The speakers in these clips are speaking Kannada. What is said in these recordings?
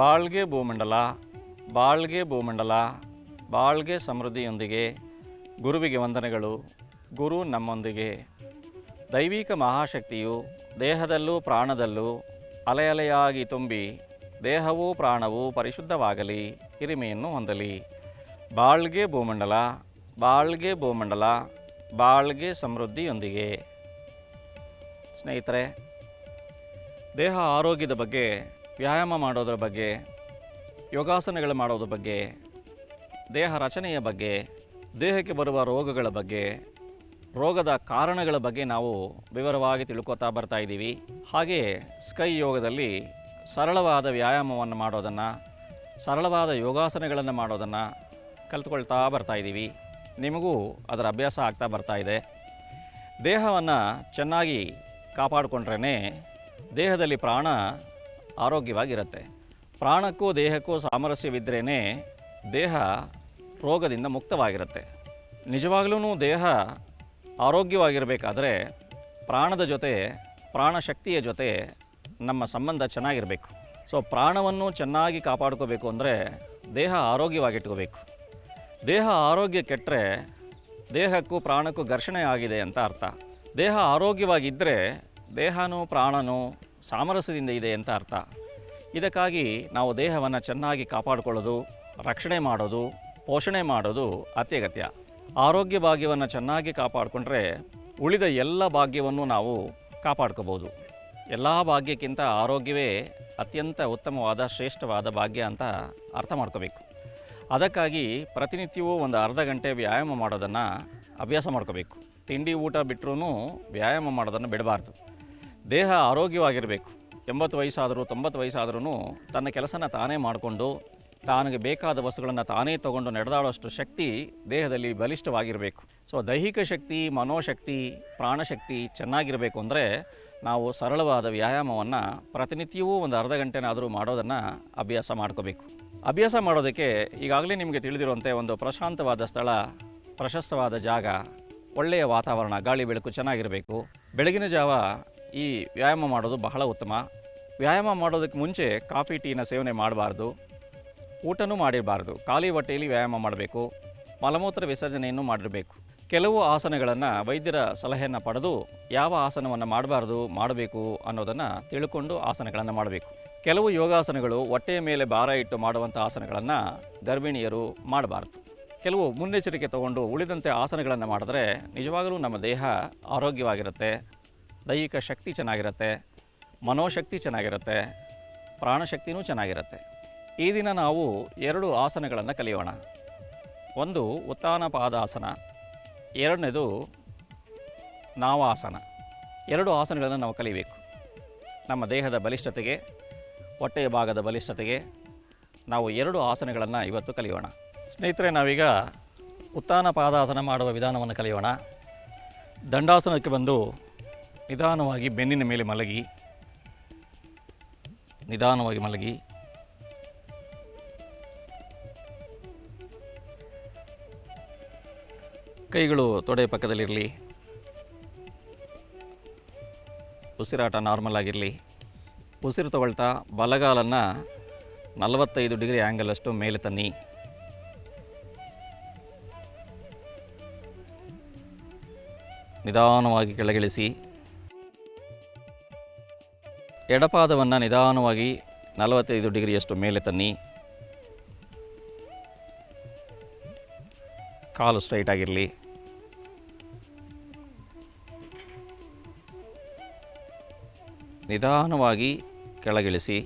ಬಾಳ್ಗೆ ಭೂಮಂಡಲ, ಬಾಳ್ಗೆ ಭೂಮಂಡಲ, ಬಾಳ್ಗೆ ಸಮೃದ್ಧಿಯೊಂದಿಗೆ. ಗುರುವಿಗೆ ವಂದನೆಗಳು. ಗುರು ನಮ್ಮೊಂದಿಗೆ. ದೈವಿಕ ಮಹಾಶಕ್ತಿಯು ದೇಹದಲ್ಲೂ ಪ್ರಾಣದಲ್ಲೂ ಅಲೆಯಾಗಿ ತುಂಬಿ ದೇಹವೂ ಪ್ರಾಣವೂ ಪರಿಶುದ್ಧವಾಗಲಿ, ಹಿರಿಮೆಯನ್ನು ಹೊಂದಲಿ. ಬಾಳ್ಗೆ ಭೂಮಂಡಲ, ಬಾಳ್ಗೆ ಭೂಮಂಡಲ, ಬಾಳ್ಗೆ ಸಮೃದ್ಧಿಯೊಂದಿಗೆ. ಸ್ನೇಹಿತರೆ, ದೇಹ ಆರೋಗ್ಯದ ಬಗ್ಗೆ, ವ್ಯಾಯಾಮ ಮಾಡೋದ್ರ ಬಗ್ಗೆ, ಯೋಗಾಸನಗಳು ಮಾಡೋದ್ರ ಬಗ್ಗೆ, ದೇಹ ರಚನೆಯ ಬಗ್ಗೆ, ದೇಹಕ್ಕೆ ಬರುವ ರೋಗಗಳ ಬಗ್ಗೆ, ರೋಗದ ಕಾರಣಗಳ ಬಗ್ಗೆ ನಾವು ವಿವರವಾಗಿ ತಿಳ್ಕೊತಾ ಬರ್ತಾ ಇದ್ದೀವಿ. ಹಾಗೆಯೇ ಸ್ಕೈ ಯೋಗದಲ್ಲಿ ಸರಳವಾದ ವ್ಯಾಯಾಮವನ್ನು ಮಾಡೋದನ್ನು, ಸರಳವಾದ ಯೋಗಾಸನಗಳನ್ನು ಮಾಡೋದನ್ನು ಕಲಿತ್ಕೊಳ್ತಾ ಬರ್ತಾ ಇದ್ದೀವಿ. ನಿಮಗೂ ಅದರ ಅಭ್ಯಾಸ ಆಗ್ತಾ ಬರ್ತಾ ಇದೆ. ದೇಹವನ್ನು ಚೆನ್ನಾಗಿ ಕಾಪಾಡಿಕೊಂಡ್ರೇ ದೇಹದಲ್ಲಿ ಪ್ರಾಣ ಆರೋಗ್ಯವಾಗಿರುತ್ತೆ. ಪ್ರಾಣಕ್ಕೂ ದೇಹಕ್ಕೂ ಸಾಮರಸ್ಯವಿದ್ರೇ ದೇಹ ರೋಗದಿಂದ ಮುಕ್ತವಾಗಿರುತ್ತೆ. ನಿಜವಾಗ್ಲೂ ದೇಹ ಆರೋಗ್ಯವಾಗಿರಬೇಕಾದ್ರೆ ಪ್ರಾಣದ ಜೊತೆ, ಪ್ರಾಣಶಕ್ತಿಯ ಜೊತೆ ನಮ್ಮ ಸಂಬಂಧ ಚೆನ್ನಾಗಿರಬೇಕು. ಸೊ ಪ್ರಾಣವನ್ನು ಚೆನ್ನಾಗಿ ಕಾಪಾಡ್ಕೋಬೇಕು ಅಂದರೆ ದೇಹ ಆರೋಗ್ಯವಾಗಿಟ್ಕೋಬೇಕು. ದೇಹ ಆರೋಗ್ಯ ಕೆಟ್ಟರೆ ದೇಹಕ್ಕೂ ಪ್ರಾಣಕ್ಕೂ ಘರ್ಷಣೆ ಆಗಿದೆ ಅಂತ ಅರ್ಥ. ದೇಹ ಆರೋಗ್ಯವಾಗಿದ್ದರೆ ದೇಹನೂ ಪ್ರಾಣನೂ ಸಾಮರಸ್ಯದಿಂದ ಇದೆ ಅಂತ ಅರ್ಥ. ಇದಕ್ಕಾಗಿ ನಾವು ದೇಹವನ್ನು ಚೆನ್ನಾಗಿ ಕಾಪಾಡಿಕೊಳ್ಳೋದು, ರಕ್ಷಣೆ ಮಾಡೋದು, ಪೋಷಣೆ ಮಾಡೋದು ಅತ್ಯಗತ್ಯ. ಆರೋಗ್ಯ ಭಾಗ್ಯವನ್ನು ಚೆನ್ನಾಗಿ ಕಾಪಾಡಿಕೊಂಡ್ರೆ ಉಳಿದ ಎಲ್ಲ ಭಾಗ್ಯವನ್ನು ನಾವು ಕಾಪಾಡ್ಕೋಬೋದು. ಎಲ್ಲ ಭಾಗ್ಯಕ್ಕಿಂತ ಆರೋಗ್ಯವೇ ಅತ್ಯಂತ ಉತ್ತಮವಾದ, ಶ್ರೇಷ್ಠವಾದ ಭಾಗ್ಯ ಅಂತ ಅರ್ಥ ಮಾಡ್ಕೋಬೇಕು. ಅದಕ್ಕಾಗಿ ಪ್ರತಿನಿತ್ಯವೂ ಒಂದು ಅರ್ಧ ಗಂಟೆ ವ್ಯಾಯಾಮ ಮಾಡೋದನ್ನು ಅಭ್ಯಾಸ ಮಾಡ್ಕೋಬೇಕು. ತಿಂಡಿ ಊಟ ಬಿಟ್ಟರೂ ವ್ಯಾಯಾಮ ಮಾಡೋದನ್ನು ಬಿಡಬಾರ್ದು. ದೇಹ ಆರೋಗ್ಯವಾಗಿರಬೇಕು. 80 ವಯಸ್ಸಾದರೂ 90 ವಯಸ್ಸಾದ್ರೂ ತನ್ನ ಕೆಲಸನ ತಾನೇ ಮಾಡಿಕೊಂಡು ತನಗೆ ಬೇಕಾದ ವಸ್ತುಗಳನ್ನು ತಾನೇ ತಗೊಂಡು ನಡೆದಾಡುವಷ್ಟು ಶಕ್ತಿ ದೇಹದಲ್ಲಿ ಬಲಿಷ್ಠವಾಗಿರಬೇಕು. ಸೊ ದೈಹಿಕ ಶಕ್ತಿ, ಮನೋಶಕ್ತಿ, ಪ್ರಾಣಶಕ್ತಿ ಚೆನ್ನಾಗಿರಬೇಕು ಅಂದರೆ ನಾವು ಸರಳವಾದ ವ್ಯಾಯಾಮವನ್ನು ಪ್ರತಿನಿತ್ಯವೂ ಒಂದು ಅರ್ಧ ಗಂಟೆನಾದರೂ ಮಾಡೋದನ್ನು ಅಭ್ಯಾಸ ಮಾಡ್ಕೋಬೇಕು. ಅಭ್ಯಾಸ ಮಾಡೋದಕ್ಕೆ ಈಗಾಗಲೇ ನಿಮಗೆ ತಿಳಿದಿರುವಂತೆ ಒಂದು ಪ್ರಶಾಂತವಾದ ಸ್ಥಳ, ಪ್ರಶಸ್ತವಾದ ಜಾಗ, ಒಳ್ಳೆಯ ವಾತಾವರಣ, ಗಾಳಿ ಬೆಳಕು ಚೆನ್ನಾಗಿರಬೇಕು. ಬೆಳಗಿನ ಜಾವ ಈ ವ್ಯಾಯಾಮ ಮಾಡೋದು ಬಹಳ ಉತ್ತಮ. ವ್ಯಾಯಾಮ ಮಾಡೋದಕ್ಕೆ ಮುಂಚೆ ಕಾಫಿ ಟೀನ ಸೇವನೆ ಮಾಡಬಾರ್ದು. ಊಟನೂ ಮಾಡಿರಬಾರ್ದು. ಖಾಲಿ ಹೊಟ್ಟೆಯಲ್ಲಿ ವ್ಯಾಯಾಮ ಮಾಡಬೇಕು. ಮಲಮೂತ್ರ ವಿಸರ್ಜನೆಯನ್ನು ಮಾಡಿರಬೇಕು. ಕೆಲವು ಆಸನಗಳನ್ನು ವೈದ್ಯರ ಸಲಹೆಯನ್ನು ಪಡೆದು ಯಾವ ಆಸನವನ್ನು ಮಾಡಬೇಕು ಅನ್ನೋದನ್ನು ತಿಳ್ಕೊಂಡು ಆಸನಗಳನ್ನು ಮಾಡಬೇಕು. ಕೆಲವು ಯೋಗಾಸನಗಳು ಹೊಟ್ಟೆಯ ಮೇಲೆ ಭಾರ ಇಟ್ಟು ಮಾಡುವಂಥ ಆಸನಗಳನ್ನು ಗರ್ಭಿಣಿಯರು ಮಾಡಬಾರ್ದು. ಕೆಲವು ಮುನ್ನೆಚ್ಚರಿಕೆ ತಗೊಂಡು ಉಳಿದಂತೆ ಆಸನಗಳನ್ನು ಮಾಡಿದ್ರೆ ನಿಜವಾಗಲೂ ನಮ್ಮ ದೇಹ ಆರೋಗ್ಯವಾಗಿರುತ್ತೆ, ದೈಹಿಕ ಶಕ್ತಿ ಚೆನ್ನಾಗಿರುತ್ತೆ, ಮನೋಶಕ್ತಿ ಚೆನ್ನಾಗಿರುತ್ತೆ, ಪ್ರಾಣಶಕ್ತಿನೂ ಚೆನ್ನಾಗಿರುತ್ತೆ. ಈ ದಿನ ನಾವು 2 ಆಸನಗಳನ್ನು ಕಲಿಯೋಣ. ಒಂದು ಉತ್ಥಾನ ಪಾದಾಸನ, ಎರಡನೇದು ನಾವಾಸನ. 2 ಆಸನಗಳನ್ನು ನಾವು ಕಲಿಬೇಕು. ನಮ್ಮ ದೇಹದ ಬಲಿಷ್ಠತೆಗೆ, ಹೊಟ್ಟೆಯ ಭಾಗದ ಬಲಿಷ್ಠತೆಗೆ ನಾವು 2 ಆಸನಗಳನ್ನು ಇವತ್ತು ಕಲಿಯೋಣ. ಸ್ನೇಹಿತರೆ, ನಾವೀಗ ಉತ್ಥಾನ ಪಾದಾಸನ ಮಾಡುವ ವಿಧಾನವನ್ನು ಕಲಿಯೋಣ. ದಂಡಾಸನಕ್ಕೆ ಬಂದು ನಿಧಾನವಾಗಿ ಬೆನ್ನಿನ ಮೇಲೆ ಮಲಗಿ, ನಿಧಾನವಾಗಿ ಮಲಗಿ, ಕೈಗಳು ತೊಡೆ ಪಕ್ಕದಲ್ಲಿರಲಿ, ಉಸಿರಾಟ ನಾರ್ಮಲ್ ಆಗಿರಲಿ. ಉಸಿರು ತಗೊಳ್ತಾ ಬಲಗಾಲನ್ನು 45 ಡಿಗ್ರಿ ಆ್ಯಂಗಲಷ್ಟು ಮೇಲೆ ತನ್ನಿ. ನಿಧಾನವಾಗಿ ಕೆಳಗಿಳಿಸಿ. ಎಡಪಾದವನ್ನು ನಿಧಾನವಾಗಿ 45 ಡಿಗ್ರಿಯಷ್ಟು ಮೇಲೆ ತನ್ನಿ. ಕಾಲು ಸ್ಟ್ರೈಟ್ ಆಗಿರಲಿ. ನಿಧಾನವಾಗಿ ಕೆಳಗಿಳಿಸಿ.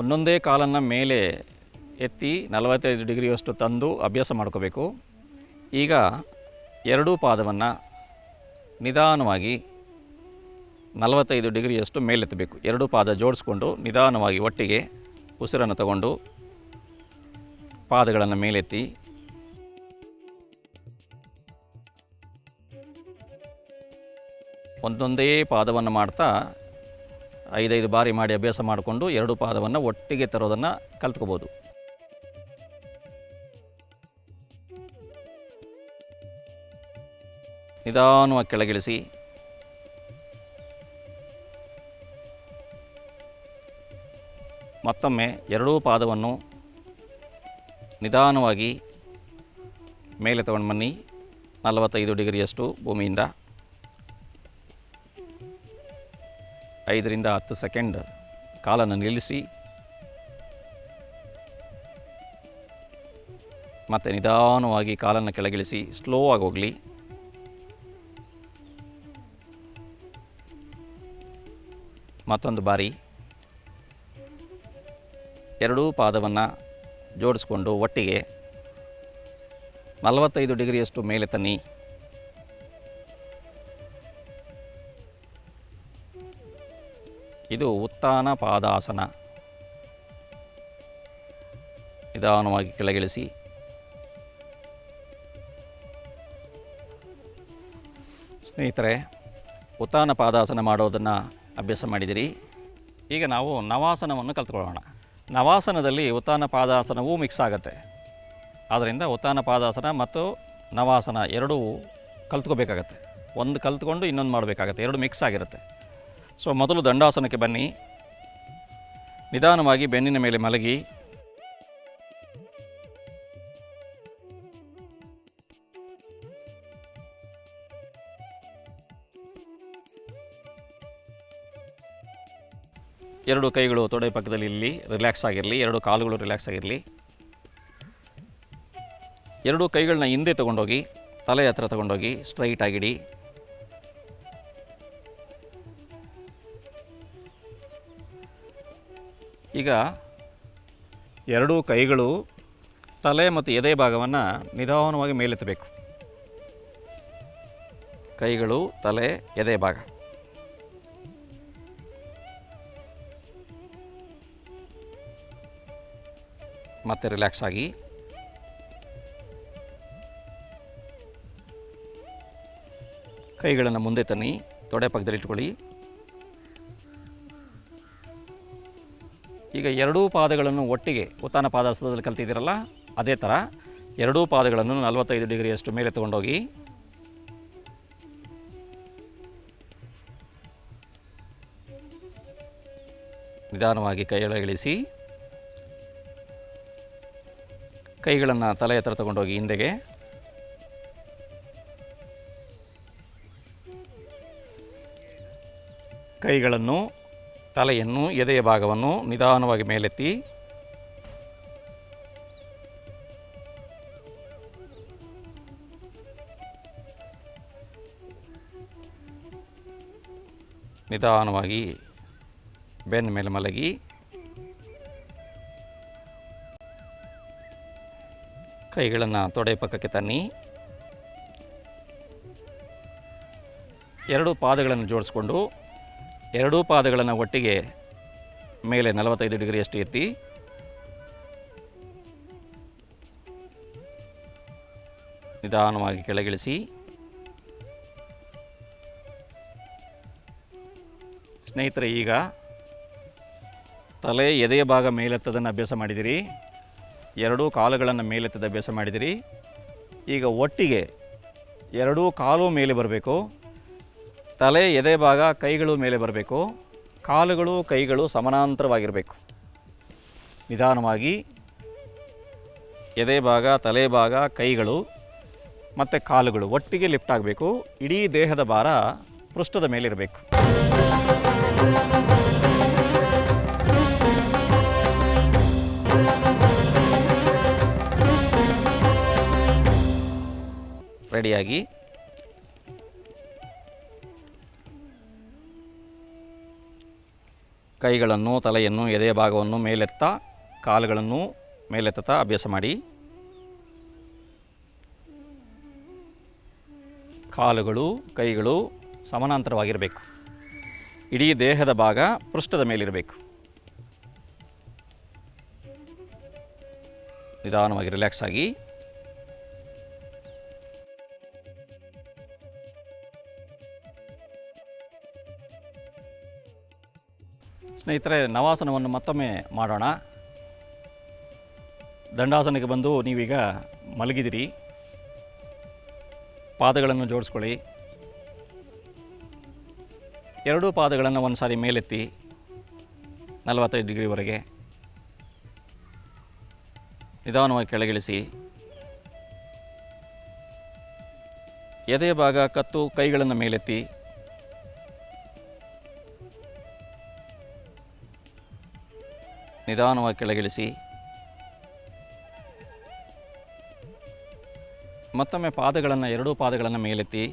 ಒಂದೊಂದೇ ಕಾಲನ್ನು ಮೇಲೆ ಎತ್ತಿ 45 ಡಿಗ್ರಿಯಷ್ಟು ತಂದು ಅಭ್ಯಾಸ ಮಾಡ್ಕೋಬೇಕು. ಈಗ 2 ಪಾದವನ್ನು ನಿಧಾನವಾಗಿ 45 ಡಿಗ್ರಿಯಷ್ಟು ಮೇಲೆತ್ತಬೇಕು. 2 ಪಾದ ಜೋಡಿಸ್ಕೊಂಡು ನಿಧಾನವಾಗಿ ಒಟ್ಟಿಗೆ ಉಸಿರನ್ನು ತಗೊಂಡು ಪಾದಗಳನ್ನು ಮೇಲೆತ್ತಿ ಒಂದೊಂದೇ ಪಾದವನ್ನು ಮಾಡ್ತಾ 5 ಬಾರಿ ಮಾಡಿ ಅಭ್ಯಾಸ ಮಾಡಿಕೊಂಡು 2 ಪಾದವನ್ನು ಒಟ್ಟಿಗೆ ತರೋದನ್ನು ಕಲ್ತ್ಕೋಬೋದು. ನಿಧಾನವಾಗಿ ಕೆಳಗಿಳಿಸಿ. ಮತ್ತೊಮ್ಮೆ ಎರಡೂ ಪಾದವನ್ನು ನಿಧಾನವಾಗಿ ಮೇಲೆ ತಗೊಂಡು ಬನ್ನಿ. 45 ಡಿಗ್ರಿಯಷ್ಟು ಭೂಮಿಯಿಂದ 5 ರಿಂದ 10 ಸೆಕೆಂಡ್ ಕಾಲನ್ನು ನಿಲ್ಲಿಸಿ ಮತ್ತು ನಿಧಾನವಾಗಿ ಕಾಲನ್ನು ಕೆಳಗಿಳಿಸಿ ಸ್ಲೋ ಆಗಿ ಹೋಗಲಿ. ಮತ್ತೊಂದು ಬಾರಿ ಎರಡೂ ಪಾದವನ್ನು ಜೋಡಿಸ್ಕೊಂಡು ಒಟ್ಟಿಗೆ 45 ಡಿಗ್ರಿಯಷ್ಟು ಮೇಲೆ ತನ್ನಿ. ಇದು ಉತ್ಥಾನ ಪಾದಾಸನ. ನಿಧಾನವಾಗಿ ಕೆಳಗಿಳಿಸಿ. ಸ್ನೇಹಿತರೆ, ಉತ್ಥಾನ ಪಾದಾಸನ ಮಾಡೋದನ್ನು ಅಭ್ಯಾಸ ಮಾಡಿದಿರಿ. ಈಗ ನಾವು ನವಾಸನವನ್ನು ಕಲ್ತ್ಕೊಳ್ಳೋಣ. ನವಾಸನದಲ್ಲಿ ಉತ್ಥಾನ ಪಾದಾಸನವೂ ಮಿಕ್ಸ್ ಆಗುತ್ತೆ. ಆದ್ದರಿಂದ ಉತ್ಥಾನ ಪಾದಾಸನ ಮತ್ತು ನವಾಸನ ಎರಡೂ ಕಲ್ತ್ಕೋಬೇಕಾಗತ್ತೆ. ಒಂದು ಕಲ್ತ್ಕೊಂಡು ಇನ್ನೊಂದು ಮಾಡಬೇಕಾಗತ್ತೆ, ಎರಡು ಮಿಕ್ಸ್ ಆಗಿರುತ್ತೆ. ಸೊ ಮೊದಲು ದಂಡಾಸನಕ್ಕೆ ಬನ್ನಿ. ನಿಧಾನವಾಗಿ ಬೆನ್ನಿನ ಮೇಲೆ ಮಲಗಿ ಎರಡು ಕೈಗಳು ತೊಡೆ ಪಕ್ಕದಲ್ಲಿ ಇಲ್ಲಿ ರಿಲ್ಯಾಕ್ಸ್ ಆಗಿರಲಿ. ಎರಡು ಕಾಲುಗಳು ರಿಲ್ಯಾಕ್ಸ್ ಆಗಿರಲಿ. ಎರಡೂ ಕೈಗಳನ್ನ ಹಿಂದೆ ತೊಗೊಂಡೋಗಿ ತಲೆ ಹತ್ರ ತೊಗೊಂಡೋಗಿ ಸ್ಟ್ರೈಟ್ ಆಗಿಡಿ. ಈಗ ಎರಡೂ ಕೈಗಳು ತಲೆ ಮತ್ತು ಎದೆ ಭಾಗವನ್ನು ನಿಧಾನವಾಗಿ ಮೇಲೆತ್ತಬೇಕು. ಕೈಗಳು, ತಲೆ, ಎದೆ ಭಾಗ. ಮತ್ತೆ ರಿಲ್ಯಾಕ್ಸ್ ಆಗಿ. ಕೈಗಳನ್ನು ಮುಂದೆ ತನ್ನಿ, ತೊಡೆ ಪಕ್ಕದಲ್ಲಿ ಇಟ್ಕೊಳ್ಳಿ. ಈಗ ಎರಡೂ ಪಾದಗಳನ್ನು ಒಟ್ಟಿಗೆ ಉತ್ಥಾನ ಪಾದಾಸನದಲ್ಲಿ ಕಲ್ತಿದ್ದೀರಲ್ಲ, ಅದೇ ಥರ ಎರಡೂ ಪಾದಗಳನ್ನು 45 ಡಿಗ್ರಿಯಷ್ಟು ಮೇಲೆ ತಗೊಂಡೋಗಿ ನಿಧಾನವಾಗಿ ಕೈಯೊಳಗಿಳಿಸಿ. ಕೈಗಳನ್ನು ತಲೆ ಹತ್ರ ತಗೊಂಡೋಗಿ ಹಿಂದೆಗೆ. ಕೈಗಳನ್ನು, ತಲೆಯನ್ನು, ಎದೆಯ ಭಾಗವನ್ನು ನಿಧಾನವಾಗಿ ಮೇಲೆತ್ತಿ. ನಿಧಾನವಾಗಿ ಬೆನ್ನ ಮೇಲೆ ಮಲಗಿ. ಕೈಗಳನ್ನು ತೊಡೆ ಪಕ್ಕಕ್ಕೆ ತನ್ನಿ. ಎರಡೂ ಪಾದಗಳನ್ನು ಜೋಡಿಸ್ಕೊಂಡು ಎರಡೂ ಪಾದಗಳನ್ನು ಒಟ್ಟಿಗೆ ಮೇಲೆ 45 ಡಿಗ್ರಿಯಷ್ಟು ಎತ್ತಿ. ನಿಧಾನವಾಗಿ ಕೆಳಗಿಳಿಸಿ. ಸ್ನೇಹಿತರೆ, ಈಗ ತಲೆ, ಎದೆಯ ಭಾಗ ಮೇಲೆತ್ತದನ್ನು ಅಭ್ಯಾಸ ಮಾಡಿದಿರಿ. ಎರಡೂ ಕಾಲುಗಳನ್ನು ಮೇಲೆತ್ತದ ಅಭ್ಯಾಸ ಮಾಡಿದಿರಿ. ಈಗ ಒಟ್ಟಿಗೆ ಎರಡೂ ಕಾಲು ಮೇಲೆ ಬರಬೇಕು. ತಲೆ, ಎದೆ ಭಾಗ, ಕೈಗಳು ಮೇಲೆ ಬರಬೇಕು. ಕಾಲುಗಳು, ಕೈಗಳು ಸಮಾನಾಂತರವಾಗಿರಬೇಕು. ನಿಧಾನವಾಗಿ ಎದೆ ಭಾಗ, ತಲೆ ಭಾಗ, ಕೈಗಳು ಮತ್ತು ಕಾಲುಗಳು ಒಟ್ಟಿಗೆ ಲಿಫ್ಟ್ ಆಗಬೇಕು. ಇಡೀ ದೇಹದ ಭಾರ ಪೃಷ್ಠದ ಮೇಲಿರಬೇಕು. ರೆಡಿಯಾಗಿ. ಕೈಗಳನ್ನು, ತಲೆಯನ್ನು, ಎದೆಯ ಭಾಗವನ್ನು ಮೇಲೆತ್ತ, ಕಾಲುಗಳನ್ನು ಮೇಲೆತ್ತ ಅಭ್ಯಾಸ ಮಾಡಿ. ಕಾಲುಗಳು, ಕೈಗಳು ಸಮಾನಾಂತರವಾಗಿರಬೇಕು. ಇಡೀ ದೇಹದ ಭಾಗ ಪೃಷ್ಠದ ಮೇಲಿರಬೇಕು. ನಿಧಾನವಾಗಿ ರಿಲ್ಯಾಕ್ಸ್ ಆಗಿ. ಸ್ನೇಹಿತರೆ, ನವಾಸನವನ್ನು ಮತ್ತೊಮ್ಮೆ ಮಾಡೋಣ. ದಂಡಾಸನಕ್ಕೆ ಬಂದು ನೀವೀಗ ಮಲಗಿದಿರಿ. ಪಾದಗಳನ್ನು ಜೋಡಿಸ್ಕೊಳ್ಳಿ. ಎರಡೂ ಪಾದಗಳನ್ನು ಒಂದು ಸಾರಿ ಮೇಲೆತ್ತಿ 45 ಡಿಗ್ರಿವರೆಗೆ. ನಿಧಾನವಾಗಿ ಕೆಳಗಿಳಿಸಿ. ಎದೆಯ ಭಾಗ, ಕತ್ತು, ಕೈಗಳನ್ನು ಮೇಲೆತ್ತಿ. ನಿಧಾನವಾಗಿ ಕೆಳಗಿಳಿಸಿ. ಮತ್ತೊಮ್ಮೆ ಪಾದಗಳನ್ನು, ಎರಡೂ ಪಾದಗಳನ್ನು ಮೇಲೆತ್ತಿ.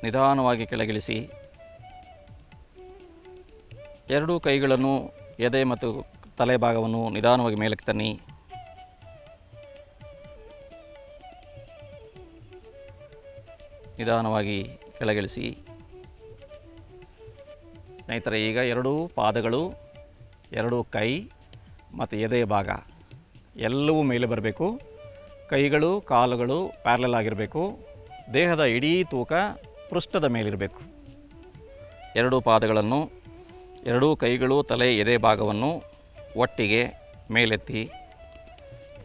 ನಿಧಾನವಾಗಿ ಕೆಳಗಿಳಿಸಿ. ಎರಡೂ ಕೈಗಳನ್ನು, ಎದೆ ಮತ್ತು ತಲೆ ಭಾಗವನ್ನು ನಿಧಾನವಾಗಿ ಮೇಲಕ್ಕೆ ತನ್ನಿ. ನಿಧಾನವಾಗಿ ಕೆಳಗಿಳಿಸಿ. ಸ್ನೇಹಿತರೆ, ಈಗ ಎರಡೂ ಪಾದಗಳು, ಎರಡೂ ಕೈ ಮತ್ತು ಎದೆಯ ಭಾಗ ಎಲ್ಲವೂ ಮೇಲೆ ಬರಬೇಕು. ಕೈಗಳು, ಕಾಲುಗಳು ಪ್ಯಾರಲಲ್ ಆಗಿರಬೇಕು. ದೇಹದ ಇಡೀ ತೂಕ ಪೃಷ್ಠದ ಮೇಲಿರಬೇಕು. ಎರಡೂ ಪಾದಗಳನ್ನು, ಎರಡೂ ಕೈಗಳು, ತಲೆ, ಎದೆ ಭಾಗವನ್ನು ಒಟ್ಟಿಗೆ ಮೇಲೆತ್ತಿ.